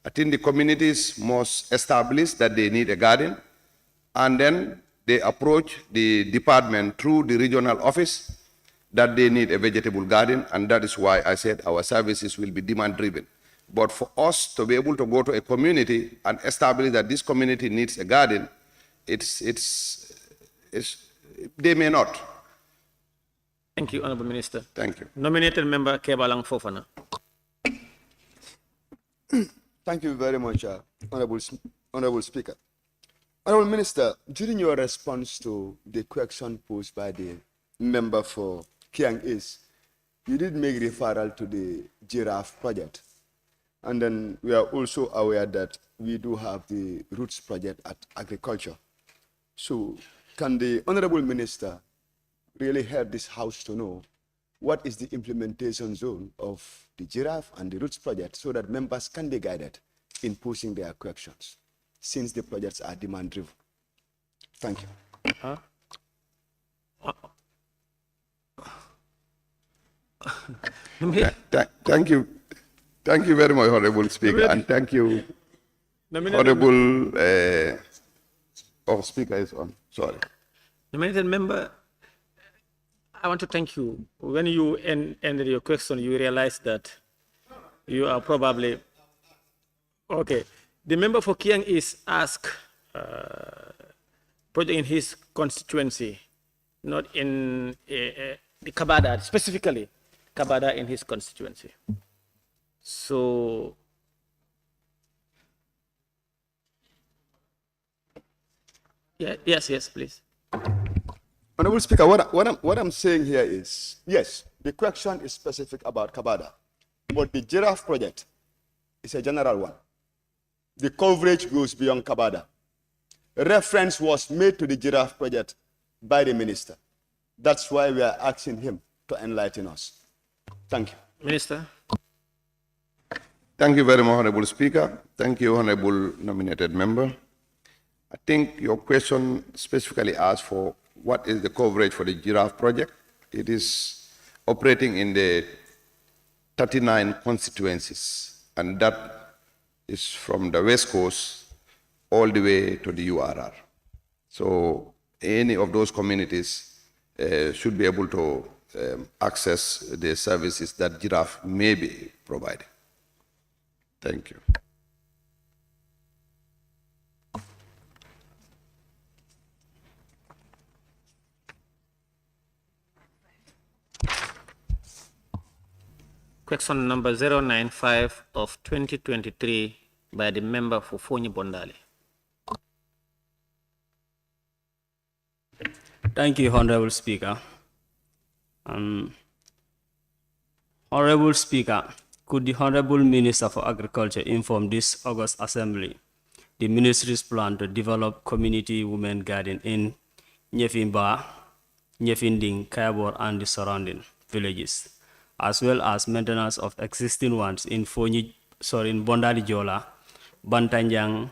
I think the communities must establish that they need a garden, and then they approach the department through the regional office that they need a vegetable garden, and that is why I said our services will be demand-driven. But for us to be able to go to a community and establish that this community needs a garden, they may not. Thank you, Honorable Minister. Thank you. Nominated Member Kebalang Fofana. Thank you very much, Honorable Speaker. Honorable Minister, during your response to the question posed by the member for Kiang East, you did make referral to the Giraffe Project. And then we are also aware that we do have the Roots Project at Agriculture. So can the Honorable Minister really help this House to know what is the implementation zone of the Giraffe and the Roots Project so that members can be guided in pushing their questions, since the projects are demand-driven? Thank you. Thank you. Thank you very much, Honorable Speaker, and thank you, Honorable. Oh, Speaker is on. Sorry. Nominated member, I want to thank you. When you ended your question, you realized that you are probably okay. The member for Kiang is asked project in his constituency, not in the Kabada, specifically Kabada in his constituency. So, yeah, yes, please. Honorable Speaker, what I'm saying here is, yes, the question is specific about Kabada, but the giraffe project is a general one. The coverage goes beyond Kabada. Reference was made to the giraffe project by the minister. That's why we are asking him to enlighten us. Thank you. Minister. Thank you very much, Honorable Speaker. Thank you, Honorable nominated member. I think your question specifically asked for what is the coverage for the giraffe project. It is operating in the 39 constituencies, and that is from the West Coast all the way to the URR. So any of those communities should be able to access the services that giraffe may be providing. Thank you. Question number 095 of 2023 by the member for Fonyi Bondali. Thank you, Honorable Speaker. Honorable Speaker, could the Honorable Minister for Agriculture inform this August Assembly the Ministry's plan to develop community women garden in Nyefimba, Nyefinding, Kayabor, and the surrounding villages, as well as maintenance of existing ones in Bondali Jola, Bantanjang,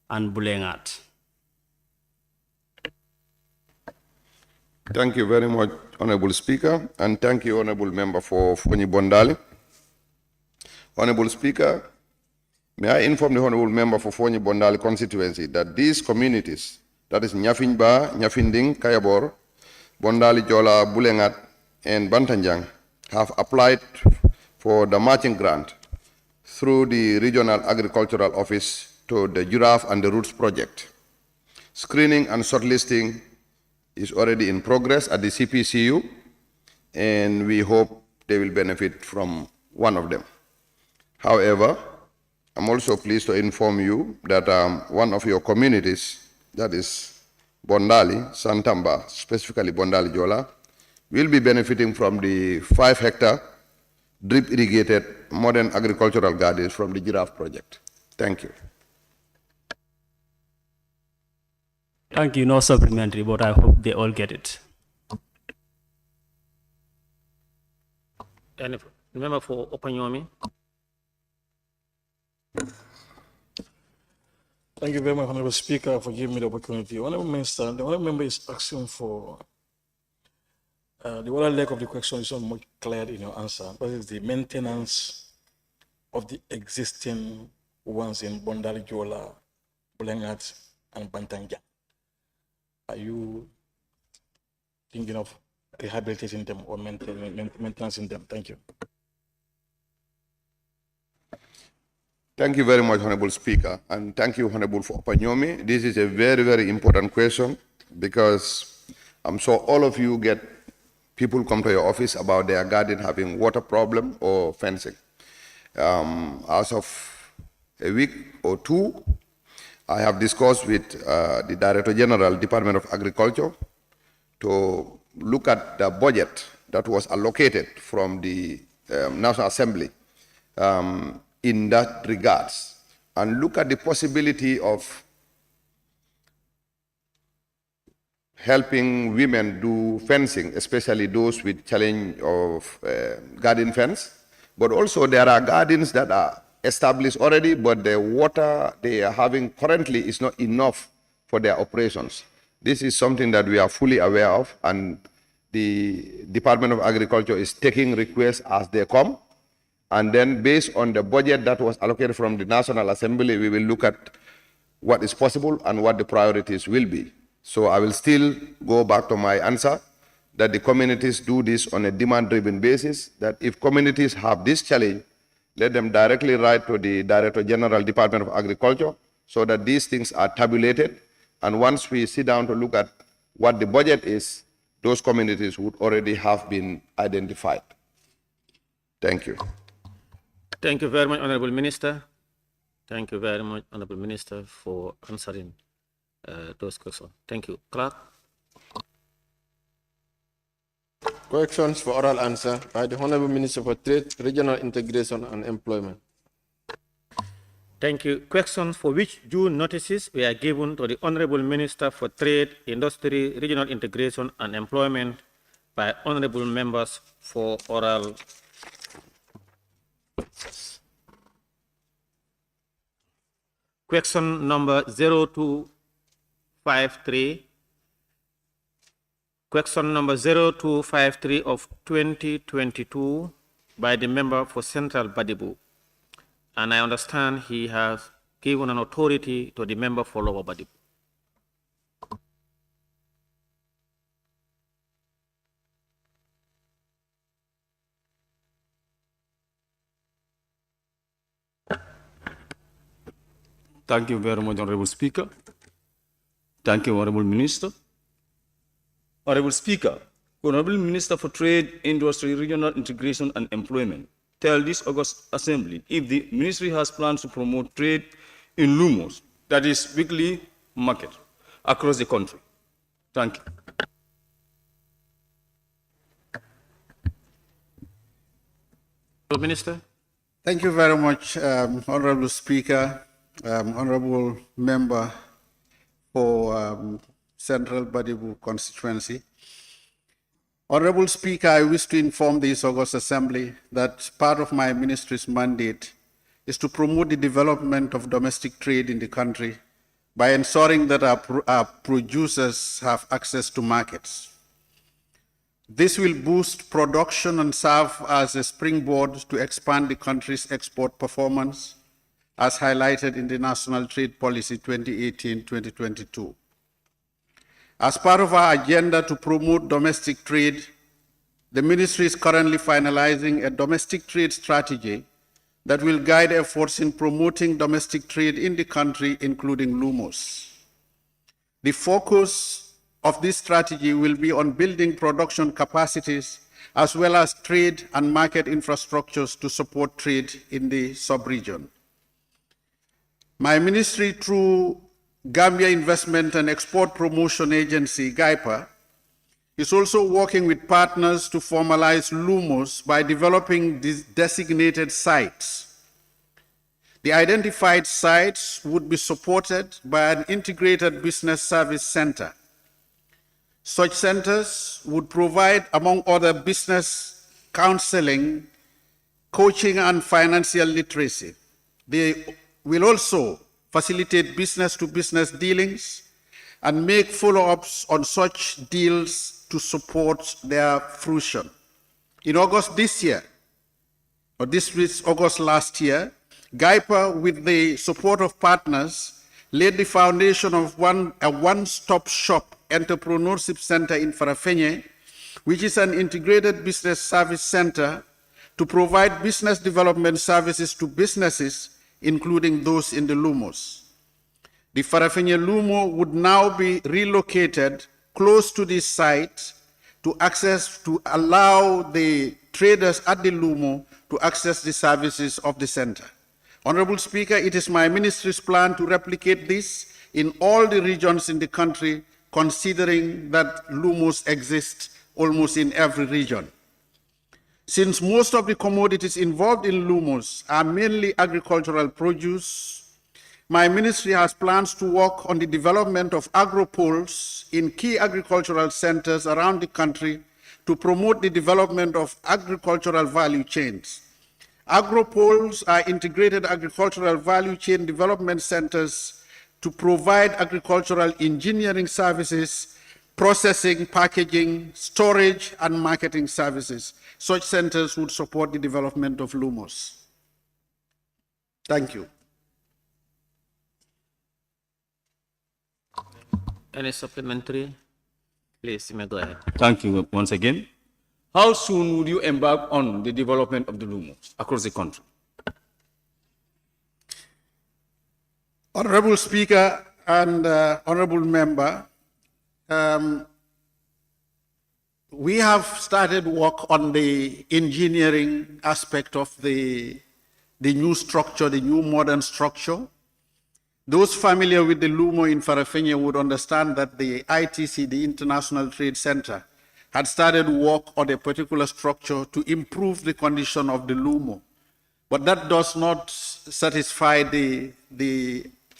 and Bulengat? Thank you very much, Honorable Speaker, and thank you, Honorable Member for Fonyi Bondali. Honorable Speaker, may I inform the Honorable Member for Fonyi Bondali constituency that these communities, that is Nyafinba, Nyafinding, Kayabor, Bondali Jola, Bulengat, and Bantanjang, have applied for the matching grant through the Regional Agricultural Office to the Giraffe and the Roots project. Screening and shortlisting is already in progress at the CPCU, and we hope they will benefit from one of them. However, I'm also pleased to inform you that one of your communities, that is Bondali, Santamba, specifically Bondali Jola, will be benefiting from the 5-hectare drip irrigated modern agricultural gardens from the Giraffe project. Thank you. Thank you. No supplementary, but I hope they all get it. And remember for Opanyomi. Thank you very much, Honorable Speaker, for giving me the opportunity. Honorable Minister, the Honorable Member is asking for the other leg of the question is not much clear in your answer. What is the maintenance of the existing ones in Bondali Jola, Bulengat, and Bantanja? Are you thinking of rehabilitating them or maintaining them? Thank you. Thank you very much, Honorable Speaker, and thank you, Honorable, for Opanyomi. This is a very, very important question because I'm sure all of you get people come to your office about their garden having water problem or fencing. As of a week or two, I have discussed with the Director General, Department of Agriculture, to look at the budget that was allocated from the National Assembly in that regards, and look at the possibility of helping women do fencing, especially those with challenge of garden fence. But also there are gardens that are established already, but the water they are having currently is not enough for their operations. This is something that we are fully aware of, and the Department of Agriculture is taking requests as they come. And then based on the budget that was allocated from the National Assembly, we will look at what is possible and what the priorities will be. So I will still go back to my answer that the communities do this on a demand-driven basis, that if communities have this challenge, let them directly write to the Director General, Department of Agriculture, so that these things are tabulated. And once we sit down to look at what the budget is, those communities would already have been identified. Thank you. Thank you very much, Honorable Minister. Thank you very much, Honorable Minister, for answering those questions. Thank you. Clerk. Questions for oral answer by the Honorable Minister for Trade, Regional Integration and Employment. Thank you. Questions for which due notices were given to the Honorable Minister for Trade, Industry, Regional Integration and Employment by honorable members for oral. Question number 0253. Question number 0253 of 2022 by the member for Central Badibu. And I understand he has given an authority to the member for Lower Badibu. Thank you very much, Honorable Speaker. Thank you, Honorable Minister. Honorable Speaker, Honorable Minister for Trade, Industry, Regional Integration and Employment, tell this August Assembly if the ministry has plans to promote trade in Lumos, that is weekly market, across the country. Thank you. Minister. Thank you very much, Honorable Speaker, Honorable Member for Central Badibu constituency. Honorable Speaker, I wish to inform this August Assembly that part of my ministry's mandate is to promote the development of domestic trade in the country by ensuring that our producers have access to markets. This will boost production and serve as a springboard to expand the country's export performance, as highlighted in the National Trade Policy 2018-2022. As part of our agenda to promote domestic trade, the ministry is currently finalizing a domestic trade strategy that will guide efforts in promoting domestic trade in the country, including Lumos. The focus of this strategy will be on building production capacities as well as trade and market infrastructures to support trade in the sub-region. My ministry, through Gambia Investment and Export Promotion Agency, GAIPA, is also working with partners to formalize Lumos by developing these designated sites. The identified sites would be supported by an integrated business service center. Such centers would provide, among other, business counseling, coaching, and financial literacy. They will also facilitate business-to-business dealings and make follow-ups on such deals to support their fruition. In August this year, or this was August last year, GAIPA, with the support of partners, laid the foundation of a one-stop shop entrepreneurship center in Farafenye, which is an integrated business service center to provide business development services to businesses, including those in the Lumos. The Farafenye Lumo would now be relocated close to this site to allow the traders at the Lumo to access the services of the center. Honorable Speaker, it is my ministry's plan to replicate this in all the regions in the country, considering that Lumos exist almost in every region. Since most of the commodities involved in Lumos are mainly agricultural produce, my ministry has plans to work on the development of agropoles in key agricultural centers around the country to promote the development of agricultural value chains. Agropoles are integrated agricultural value chain development centers to provide agricultural engineering services processing, packaging, storage, and marketing services. Such centers would support the development of LUMOS. Thank you. Any supplementary? Please, you may go ahead. Thank you once again. How soon would you embark on the development of the LUMOS across the country? Honorable Speaker and Honorable Member, we have started work on the engineering aspect of the new structure, the new modern structure. Those familiar with the LUMO in Farafenni would understand that the ITC, the International Trade Center, had started work on a particular structure to improve the condition of the LUMO. But that does not satisfy the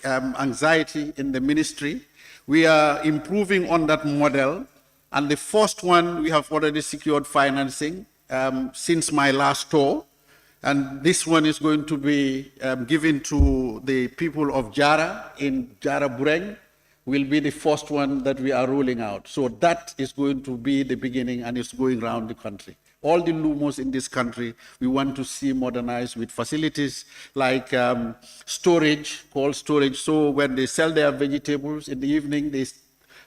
anxiety in the ministry. We are improving on that model. And the first one, we have already secured financing since my last tour. And this one is going to be given to the people of Jara in Jara Bureng. Will be the first one that we are rolling out. So that is going to be the beginning, and it's going around the country. All the LUMOs in this country, we want to see modernized with facilities like storage, cold storage. So when they sell their vegetables in the evening, they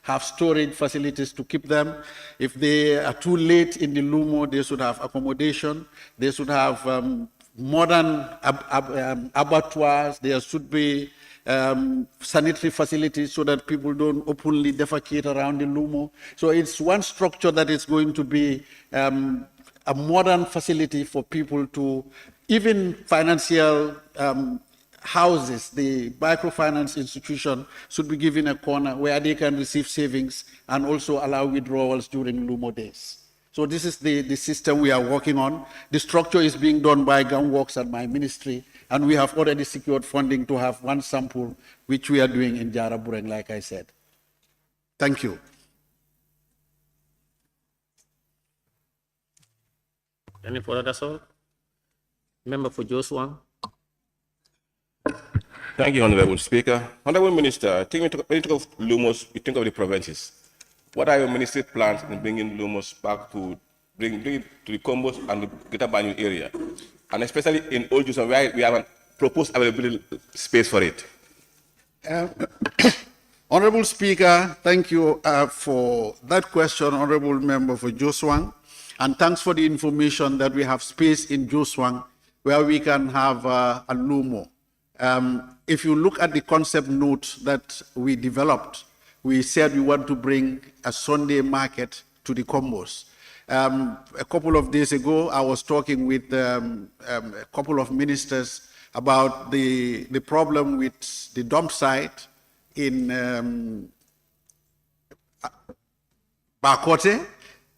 have storage facilities to keep them. If they are too late in the LUMO, they should have accommodation. They should have modern abattoirs. There should be sanitary facilities so that people don't openly defecate around the LUMO. So it's one structure that is going to be a modern facility for people to, even financial houses, the microfinance institution should be given a corner where they can receive savings and also allow withdrawals during LUMO days. So this is the system we are working on. The structure is being done by GAMWorks and my ministry, and we have already secured funding to have one sample, which we are doing in Jara Bureng, like I said. Thank you. Any further, that's all? Member for Joshua. Thank you, Honorable Speaker. Honorable Minister, I think when you talk of LUMOS, you think of the provinces. What are your ministry plans in bringing LUMOS back to bring it to the Combos and the Greater BANJUL area? And especially in Old Jusan, where we have a proposed available space for it. Honorable Speaker, thank you for that question, Honorable Member for Joswang. And thanks for the information that we have space in Joswang where we can have a LUMO. If you look at the concept note that we developed, we said we want to bring a Sunday market to the Combos. A couple of days ago, I was talking with a couple of ministers about the problem with the dump site in Bakote,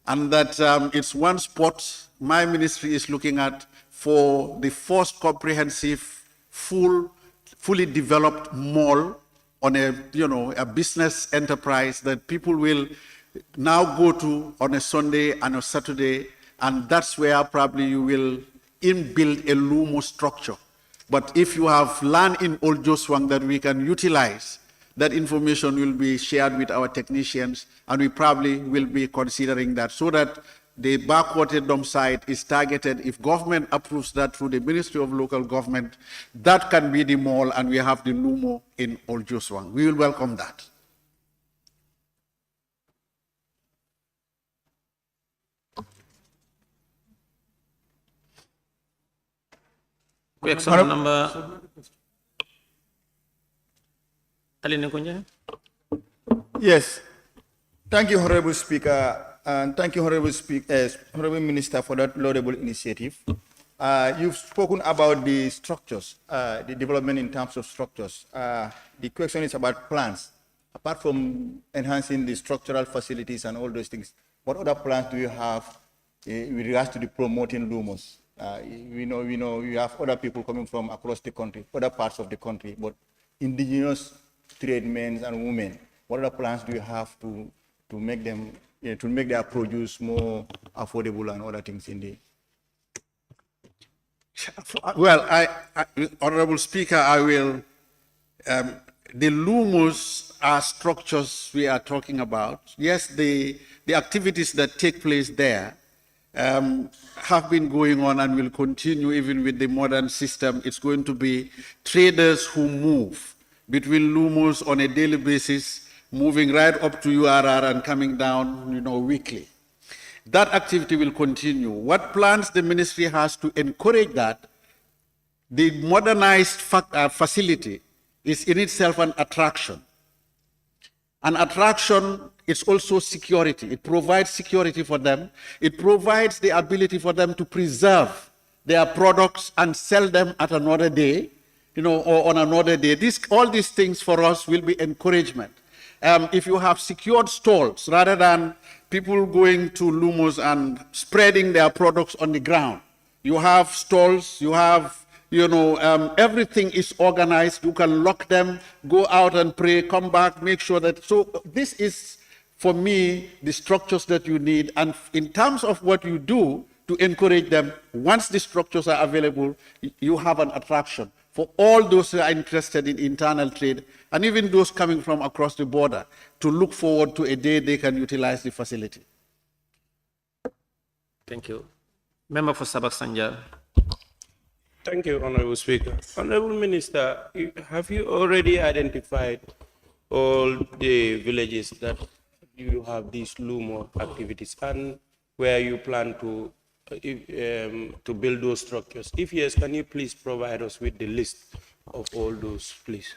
and that it's one spot my ministry is looking at for the first comprehensive, fully developed mall on a business enterprise that people will now go to on a Sunday and a Saturday, and that's where probably you will inbuild a LUMO structure. But if you have land in Old Joswang that we can utilize, that information will be shared with our technicians, and we probably will be considering that so that the backwater dump site is targeted. If government approves that through the Ministry of Local Government, that can be the mall, and we have the LUMO in Old Joswang. We will welcome that. Question number. Yes. Thank you, Honorable Speaker, and thank you, Honorable Minister, for that laudable initiative. You've spoken about the structures, the development in terms of structures. The question is about plans. Apart from enhancing the structural facilities and all those things, what other plans do you have with regards to the promoting LUMOS? We know you have other people coming from across the country, other parts of the country, but indigenous tradesmen and women, what other plans do you have to make them, to make their produce more affordable and other things in the... Well, Honorable Speaker, I will the lumos are structures we are talking about. Yes, the activities that take place there have been going on and will continue even with the modern system. It's going to be traders who move between lumos on a daily basis, moving right up to URR and coming down, weekly. That activity will continue. What plans the ministry has to encourage that? The modernized facility is in itself an attraction. An attraction is also security. It provides security for them. It provides the ability for them to preserve their products and sell them at another day, or on another day. All these things for us will be encouragement. If you have secured stalls rather than people going to lumos and spreading their products on the ground, you have stalls, you have everything is organized. You can lock them, go out and pray, come back, make sure that. So this is, for me, the structures that you need. And in terms of what you do to encourage them, once the structures are available, you have an attraction for all those who are interested in internal trade and even those coming from across the border to look forward to a day they can utilize the facility. Thank you. Member for Sabak Sanjal. Thank you, Honorable Speaker. Honorable Minister, have you already identified all the villages that you have these LUMO activities and where you plan to build those structures? If yes, can you please provide us with the list of all those, please?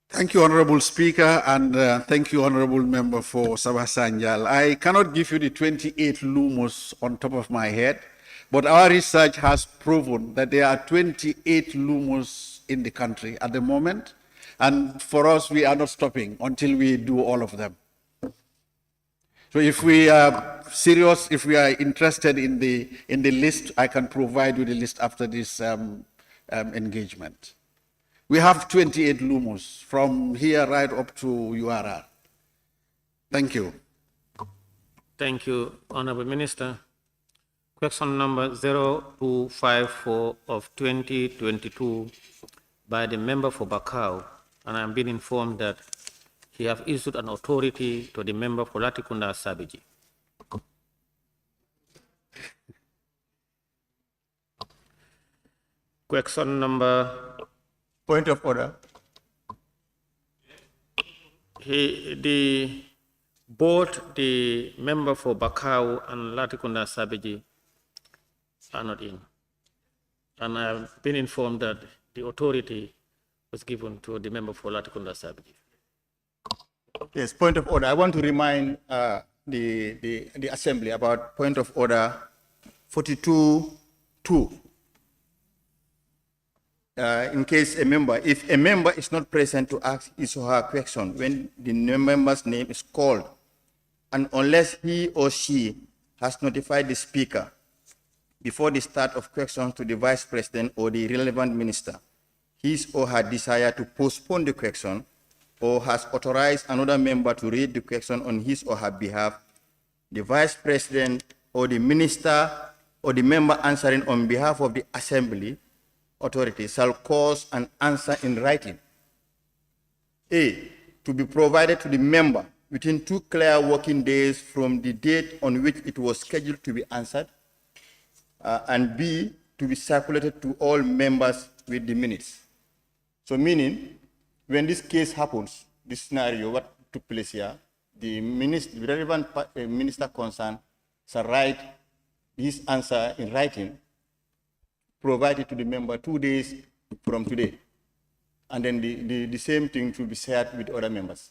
Thank you, Honorable Speaker, and thank you, Honorable Member for Sabah Sanjal. I cannot give you the 28 LUMOs on top of my head, but our research has proven that there are 28 LUMOs in the country at the moment, and for us, we are not stopping until we do all of them. So if we are serious, if we are interested in the list, I can provide you the list after this engagement. We have 28 LUMOs from here right up to URR. Thank you. Thank you, Honorable Minister. Question number 0254 of 2022 by the member for Bakau, and I'm being informed that he have issued an authority to the member for Latikunda Sabiji. Question number. Point of order. Both the member for Bakau and Latikunda Sabiji are not in. And I've been informed that the authority was given to the member for Latikunda Sabiji. Yes, point of order. I want to remind the Assembly about point of order 42.2. In case if a member is not present to ask his or her question when the member's name is called, and unless he or she has notified the speaker before the start of questions to the vice president or the relevant minister, his or her desire to postpone the question, or has authorized another member to read the question on his or her behalf, the vice president or the minister or the member answering on behalf of the assembly authority shall cause an answer in writing. A, to be provided to the member within 2 clear working days from the date on which it was scheduled to be answered, and B, to be circulated to all members with the minutes. So meaning, when this case happens, this scenario, what took place here, the relevant minister concerned shall write his answer in writing, provided to the member 2 days from today. And then the same thing to be shared with other members.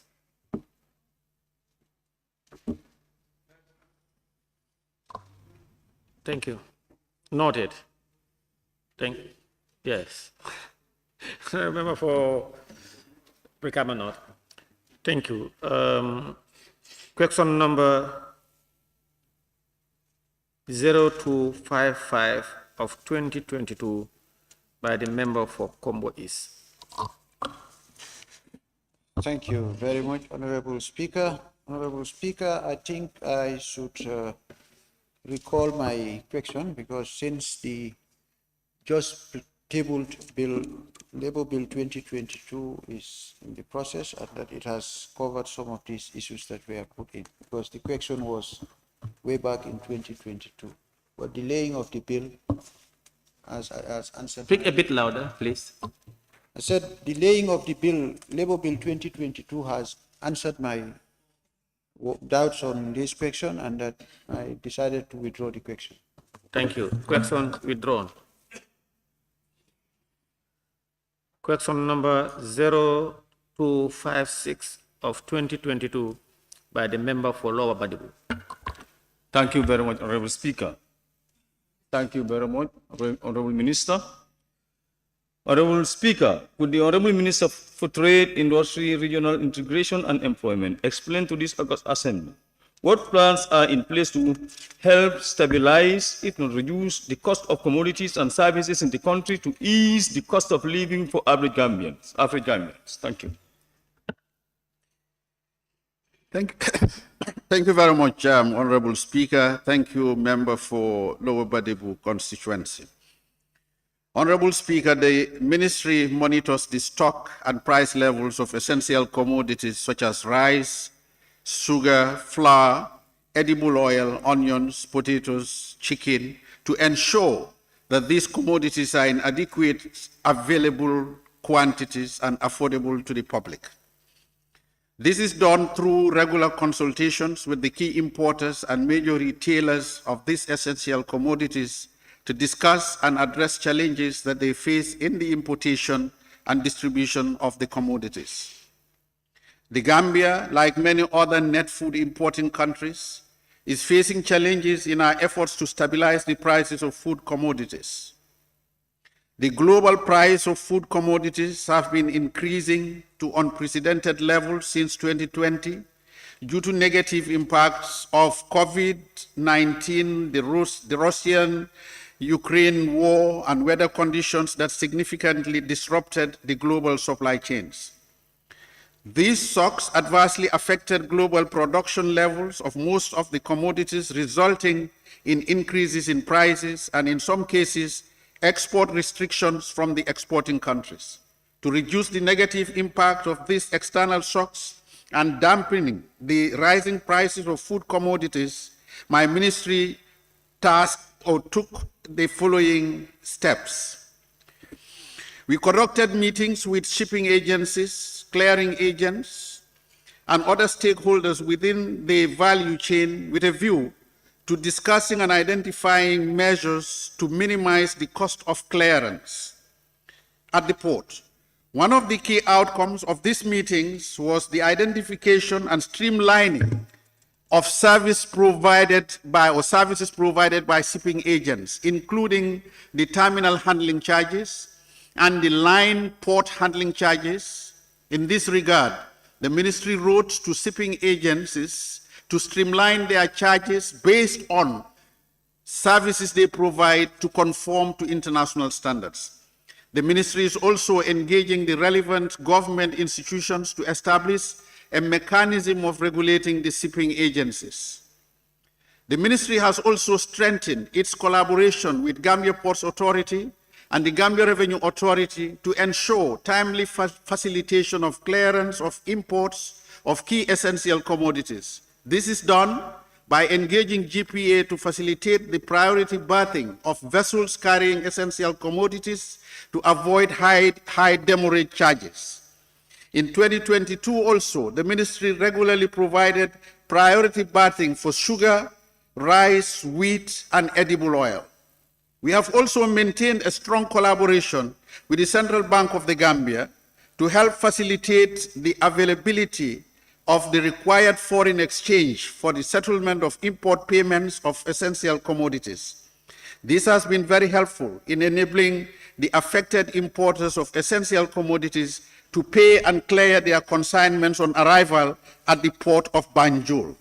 Thank you. Noted. Yes. Member for Brikamanot. Thank you. Question number 0255 of 2022 by the member for Combo East. Thank you very much, Honorable Speaker. Honorable Speaker, I think I should recall my question because since the just tabled bill, Labour Bill 2022 is in the process, and that it has covered some of these issues that were put in, because the question was way back in 2022. But delaying of the bill as answered. Speak a bit louder, please. I said delaying of the bill, Labour Bill 2022 has answered my doubts on this question, and that I decided to withdraw the question. Thank you. Question withdrawn. Question number 0256 of 2022 by the member for Lower Badibu. Thank you very much, Honorable Speaker. Thank you very much, Honorable Minister. Honorable Speaker, could the Honorable Minister for Trade, Industry, Regional Integration and Employment explain to this August Assembly what plans are in place to help stabilize, if not reduce, the cost of commodities and services in the country to ease the cost of living for average Gambians? Thank you. Thank you very much, Honorable Speaker. Thank you, Member for Lower Badibu constituency. Honorable Speaker, the Ministry monitors the stock and price levels of essential commodities such as rice, sugar, flour, edible oil, onions, potatoes, chicken, to ensure that these commodities are in adequate, available quantities and affordable to the public. This is done through regular consultations with the key importers and major retailers of these essential commodities to discuss and address challenges that they face in the importation and distribution of the commodities. The Gambia, like many other net food importing countries, is facing challenges in our efforts to stabilize the prices of food commodities. The global price of food commodities have been increasing to unprecedented levels since 2020 due to negative impacts of COVID-19, the Russian-Ukraine war, and weather conditions that significantly disrupted the global supply chains. These shocks adversely affected global production levels of most of the commodities, resulting in increases in prices and, in some cases, export restrictions from the exporting countries. To reduce the negative impact of these external shocks and dampening the rising prices of food commodities, my ministry took the following steps. We conducted meetings with shipping agencies, clearing agents, and other stakeholders within the value chain with a view to discussing and identifying measures to minimize the cost of clearance at the port. One of the key outcomes of these meetings was the identification and streamlining of services provided by shipping agents, including the terminal handling charges and the line port handling charges. In this regard, the ministry wrote to shipping agencies to streamline their charges based on services they provide to conform to international standards. The ministry is also engaging the relevant government institutions to establish a mechanism of regulating the shipping agencies. The ministry has also strengthened its collaboration with Gambia Ports Authority and the Gambia Revenue Authority to ensure timely facilitation of clearance of imports of key essential commodities. This is done by engaging GPA to facilitate the priority berthing of vessels carrying essential commodities to avoid high demurrage charges. In 2022 also, the ministry regularly provided priority berthing for sugar, rice, wheat, and edible oil. We have also maintained a strong collaboration with the Central Bank of the Gambia to help facilitate the availability of the required foreign exchange for the settlement of import payments of essential commodities. This has been very helpful in enabling the affected importers of essential commodities to pay and clear their consignments on arrival at the port of BANJUL.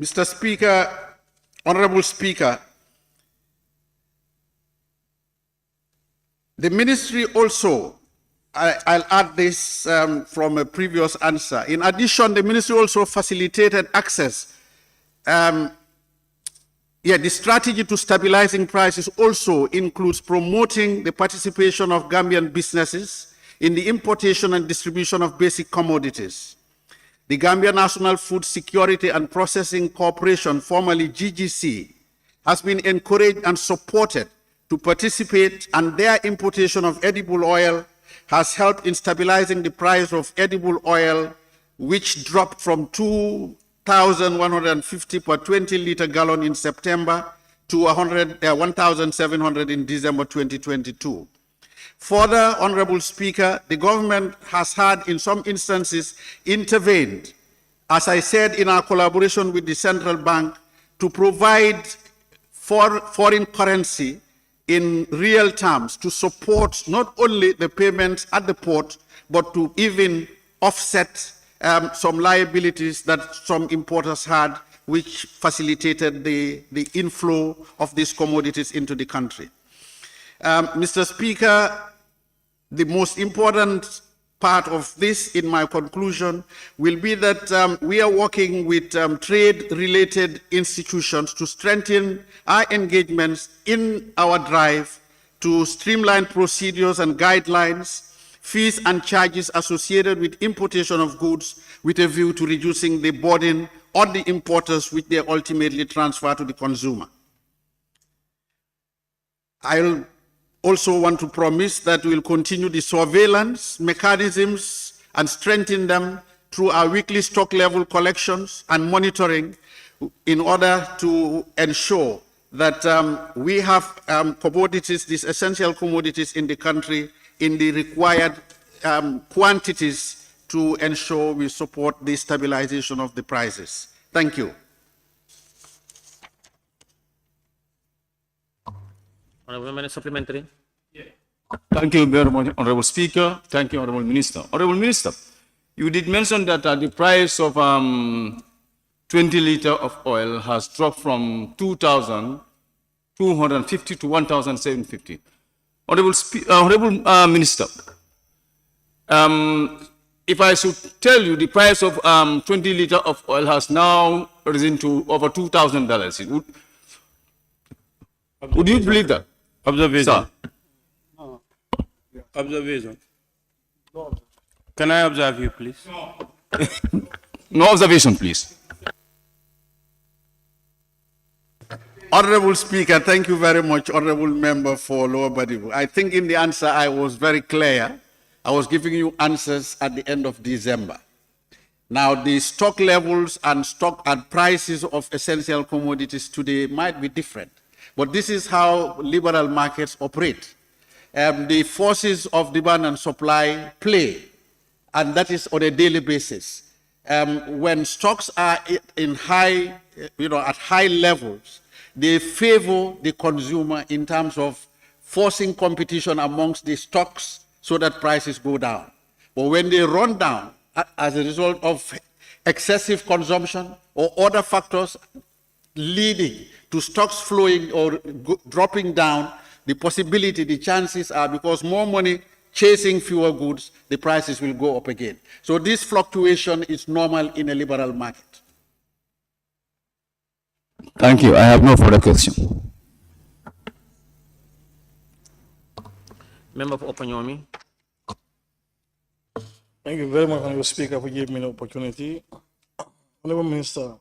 Mr. Speaker, Honorable Speaker, the ministry also, I'll add this from a previous answer. In addition, the ministry also facilitated access the strategy to stabilizing prices also includes promoting the participation of Gambian businesses in the importation and distribution of basic commodities. The Gambia National Food Security and Processing Corporation, formerly GGC, has been encouraged and supported to participate, and their importation of edible oil has helped in stabilizing the price of edible oil, which dropped from 2,150 per 20-liter gallon in September to 1,700 in December 2022. Further, Honorable Speaker, the government has had, in some instances, intervened, as I said, in our collaboration with the central bank to provide foreign currency in real terms to support not only the payments at the port, but to even offset some liabilities that some importers had, which facilitated the inflow of these commodities into the country. Mr. Speaker, the most important part of this, in my conclusion, will be that we are working with trade-related institutions to strengthen our engagements in our drive to streamline procedures and guidelines, fees and charges associated with importation of goods with a view to reducing the burden on the importers, which they ultimately transfer to the consumer. I'll also want to promise that we will continue the surveillance mechanisms and strengthen them through our weekly stock level collections and monitoring in order to ensure that we have commodities, these essential commodities in the country in the required quantities to ensure we support the stabilization of the prices. Thank you. Honorable Member, supplementary. Thank you very much, Honorable Speaker. Thank you, Honorable Minister. Honorable Minister, you did mention that the price of 20 liters of oil has dropped from 2,250 to 1,750. Honorable Minister, if I should tell you the price of 20 liters of oil has now risen to over $2,000, would you believe that? Observation. Sir? Observation. Can I observe you, please? No observation, please. Honorable Speaker, thank you very much, Honorable Member for Lower Badibu. I think in the answer I was very clear. I was giving you answers at the end of December. Now, the stock levels and stock and prices of essential commodities today might be different, but this is how liberal markets operate. The forces of demand and supply play, and that is on a daily basis. When stocks are in high, at high levels, they favor the consumer in terms of forcing competition amongst the stocks so that prices go down. But when they run down as a result of excessive consumption or other factors leading to stocks flowing or dropping down, the possibility, the chances are, because more money chasing fewer goods, the prices will go up again. So this fluctuation is normal in a liberal market. Thank you. I have no further question. Member for Opanyomi. Thank you very much, Honorable Speaker, for giving me the opportunity. Honorable Minister,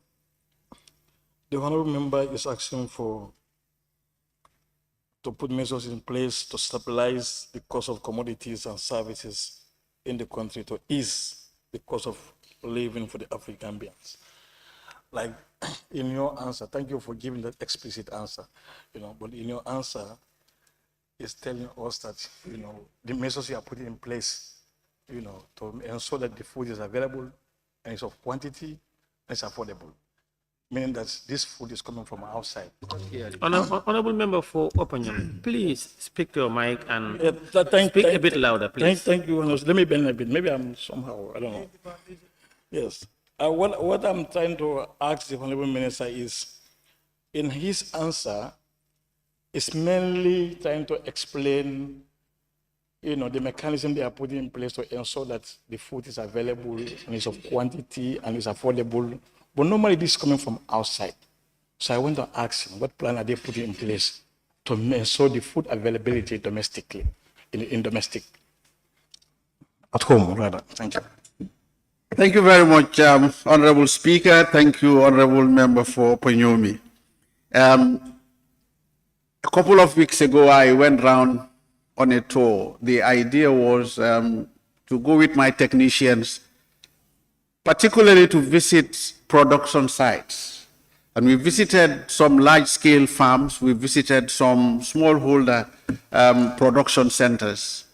the Honorable Member is asking to put measures in place to stabilize the cost of commodities and services in the country to ease the cost of living for the African Gambians. Like in your answer, thank you for giving that explicit answer, but in your answer, it's telling us that, the measures you are putting in place, to ensure that the food is available and it's of quantity and it's affordable. Meaning that this food is coming from outside. Honorable Member for Opinion, please speak to your mic and speak a bit louder, please. Thank you. Let me bend a bit. Maybe I'm somehow, I don't know. Yes. What I'm trying to ask the Honorable Minister is, in his answer, is mainly trying to explain, the mechanism they are putting in place to ensure that the food is available and is of quantity and is affordable. But normally this is coming from outside. So I want to ask him, what plan are they putting in place to ensure the food availability domestically, in domestic, at home rather? Thank you. Thank you very much, Honorable Speaker. Thank you, Honorable Member for Ponyomi. A couple of weeks ago, I went round on a tour. The idea was to go with my technicians, particularly to visit production sites. And we visited some large-scale farms. We visited some smallholder production centers.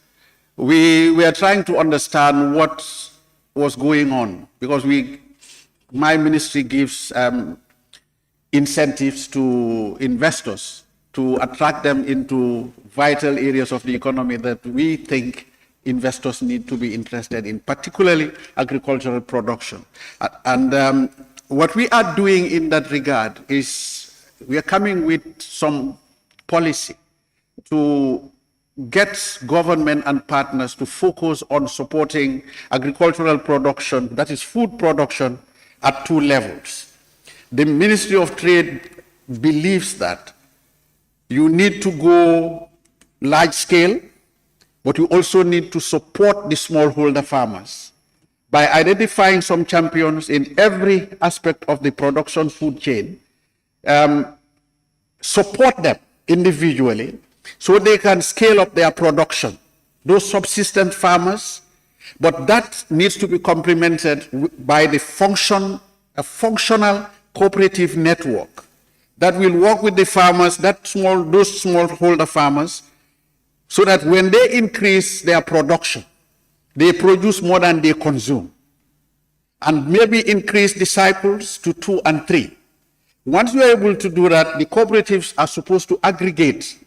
We were trying to understand what was going on, because my ministry gives incentives to investors to attract them into vital areas of the economy that we think investors need to be interested in, particularly agricultural production. And what we are doing in that regard is we are coming with some policy to get government and partners to focus on supporting agricultural production, that is food production, at two levels. The Ministry of Trade believes that you need to go large scale, but you also need to support the smallholder farmers by identifying some champions in every aspect of the production food chain, support them individually, so they can scale up their production, those subsistence farmers, but that needs to be complemented by a functional cooperative network that will work with the farmers, those smallholder farmers, so that when they increase their production, they produce more than they consume, and maybe increase the cycles to 2 and 3. Once we are able to do that, the cooperatives are supposed to aggregate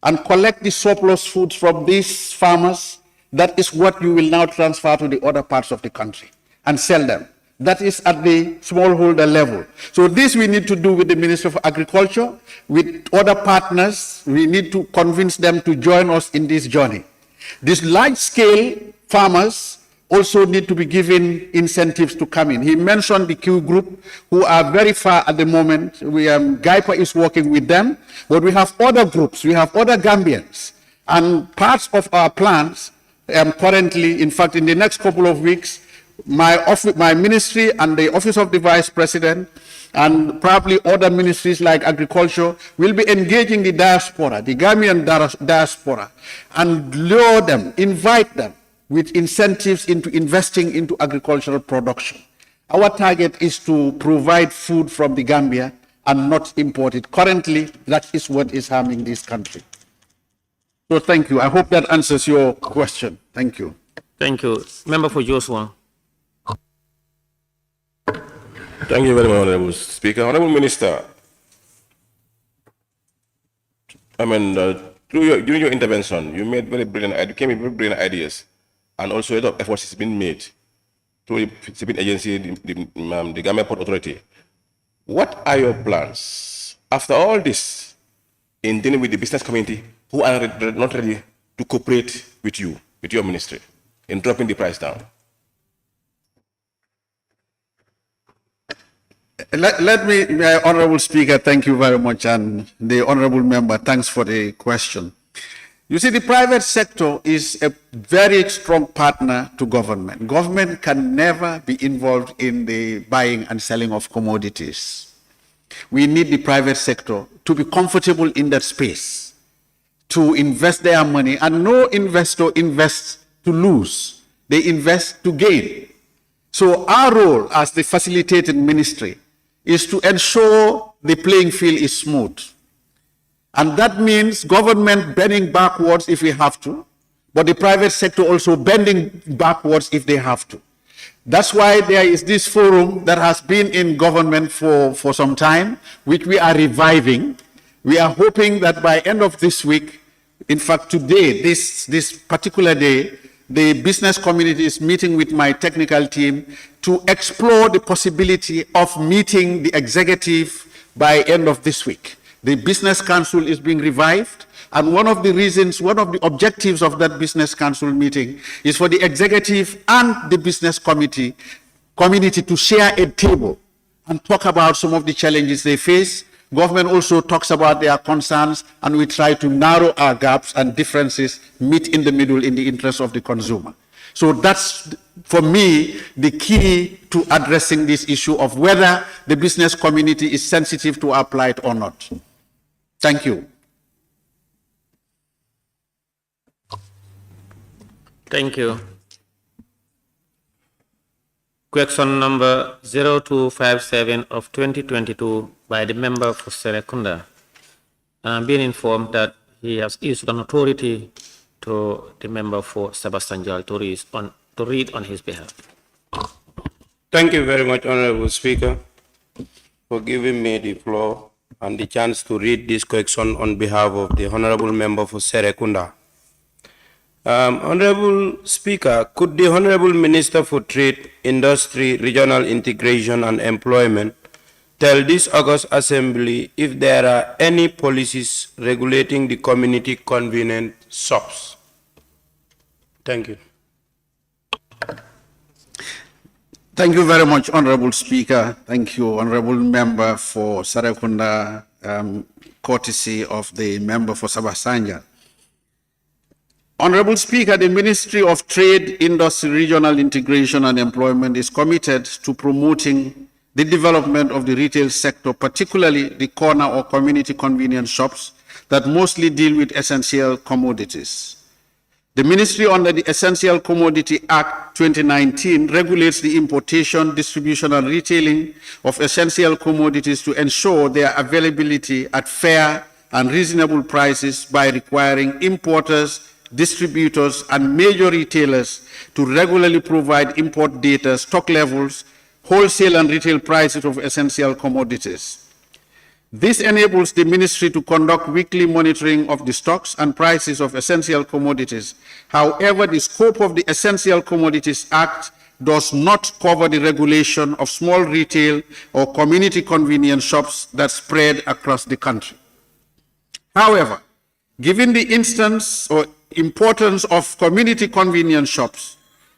and collect the surplus foods from these farmers. That is what you will now transfer to the other parts of the country and sell them. That is at the smallholder level. So this we need to do with the Ministry of Agriculture, with other partners. We need to convince them to join us in this journey. These large-scale farmers also need to be given incentives to come in. He mentioned the Q group, who are very far at the moment. GAIPA is working with them, but we have other groups, we have other Gambians. And parts of our plans currently, in fact, in the next couple of weeks, my ministry and the Office of the Vice President and probably other ministries like Agriculture will be engaging the diaspora, the Gambian diaspora, and lure them, invite them with incentives into investing into agricultural production. Our target is to provide food from the Gambia and not import it. Currently, that is what is harming this country. So thank you. I hope that answers your question. Thank you. Thank you. Member for Joshua. Thank you very much, Honorable Speaker. Honorable Minister, during your intervention, you made very brilliant ideas, and also a lot of efforts has been made through the recipient agency, the Gambia Port Authority. What are your plans after all this in dealing with the business community who are not ready to cooperate with you, with your ministry, in dropping the price down? Let me, Honorable Speaker, thank you very much, and the Honorable Member, thanks for the question. You see, the private sector is a very strong partner to government. Government can never be involved in the buying and selling of commodities. We need the private sector to be comfortable in that space, to invest their money, and no investor invests to lose. They invest to gain. So our role as the facilitating ministry is to ensure the playing field is smooth. And that means government bending backwards if we have to, but the private sector also bending backwards if they have to. That's why there is this forum that has been in government for some time, which we are reviving. We are hoping that by end of this week, in fact today, this particular day, the business community is meeting with my technical team to explore the possibility of meeting the executive by end of this week. The Business Council is being revived, and one of the objectives of that Business Council meeting is for the executive and the business community to share a table and talk about some of the challenges they face, Government also talks about their concerns, and we try to narrow our gaps and differences, meet in the middle in the interest of the consumer. So that's, for me, the key to addressing this issue of whether the business community is sensitive to our plight or not. Thank you. Thank you. Question number 0257 of 2022 by the member for Serekunda. I'm being informed that he has issued an authority to the member for Sabasanjal to read on his behalf. Thank you very much, Honorable Speaker, for giving me the floor and the chance to read this question on behalf of the Honorable Member for Serekunda. Honorable Speaker, could the Honorable Minister for Trade, Industry, Regional Integration and Employment tell this August Assembly if there are any policies regulating the community convenient shops? Thank you. Thank you very much, Honorable Speaker. Thank you, Honorable Member for Serekunda, courtesy of the member for Sabasanja. Honorable Speaker, the Ministry of Trade, Industry, Regional Integration and Employment is committed to promoting the development of the retail sector, particularly the corner or community convenience shops that mostly deal with essential commodities. The Ministry under the Essential Commodity Act 2019 regulates the importation, distribution and retailing of essential commodities to ensure their availability at fair and reasonable prices by requiring importers, distributors and major retailers to regularly provide import data, stock levels, wholesale and retail prices of essential commodities. This enables the ministry to conduct weekly monitoring of the stocks and prices of essential commodities. However, the scope of the Essential Commodities Act does not cover the regulation of small retail or community convenience shops that spread across the country. However, given the instance or importance of community convenience shops,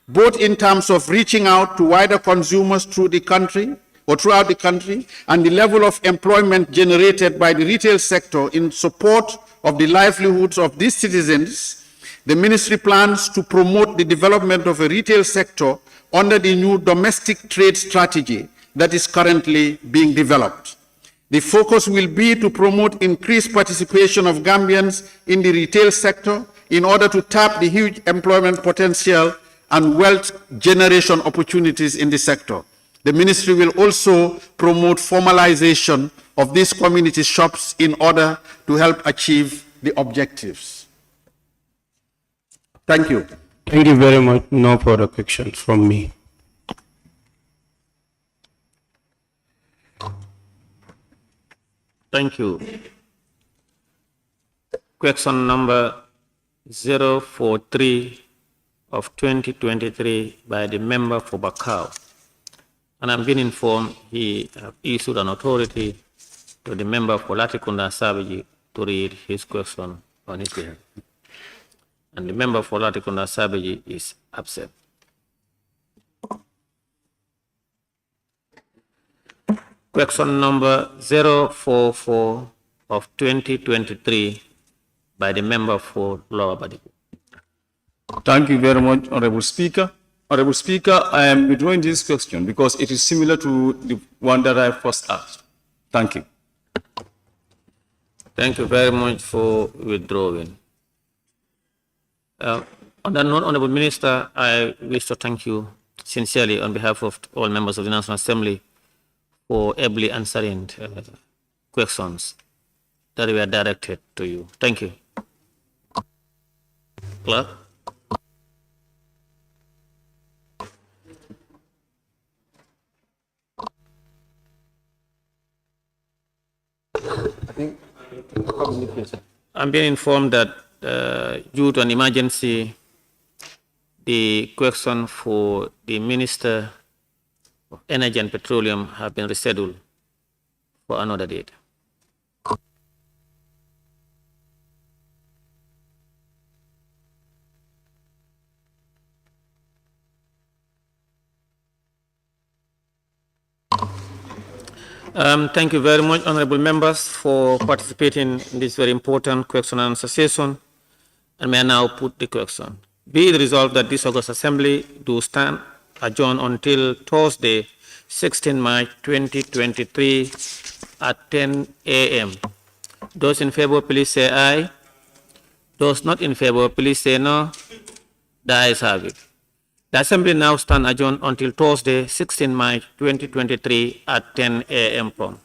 both in terms of reaching out to wider consumers through the country or throughout the country, and the level of employment generated by the retail sector in support of the livelihoods of these citizens, the ministry plans to promote the development of a retail sector under the new domestic trade strategy that is currently being developed. The focus will be to promote increased participation of Gambians in the retail sector in order to tap the huge employment potential and wealth generation opportunities in the sector. The ministry will also promote formalization of these community shops in order to help achieve the objectives. Thank you. Thank you very much. No further questions from me. Thank you. Question number 043 of 2023 by the member for Bakau. And I'm being informed he issued an authority to the member for Latikunda Sabiji to read his question on his behalf. And the member for Latikunda Sabiji is absent. Question number 044 of 2023 by the member for Lower Badiku. Thank you very much, Honorable Speaker. Honorable Speaker, I am withdrawing this question because it is similar to the one that I first asked. Thank you. Thank you very much for withdrawing. On that note, Honorable Minister, I wish to thank you sincerely on behalf of all members of the National Assembly for ably answering questions that were directed to you. Thank you. Clerk. I'm being informed that due to an emergency, the question for the Minister of Energy and Petroleum have been rescheduled for another date. Thank you very much, honorable members, for participating in this very important question and answer session. And may I now put the question. Be it resolved that this August Assembly do stand adjourned until Thursday, 16 March 2023 at 10 a.m. Those in favor, please say aye. Those not in favor, please say no. The ayes have it. The Assembly now stand adjourned until Thursday, 16 March 2023 at 10 a.m. prompt.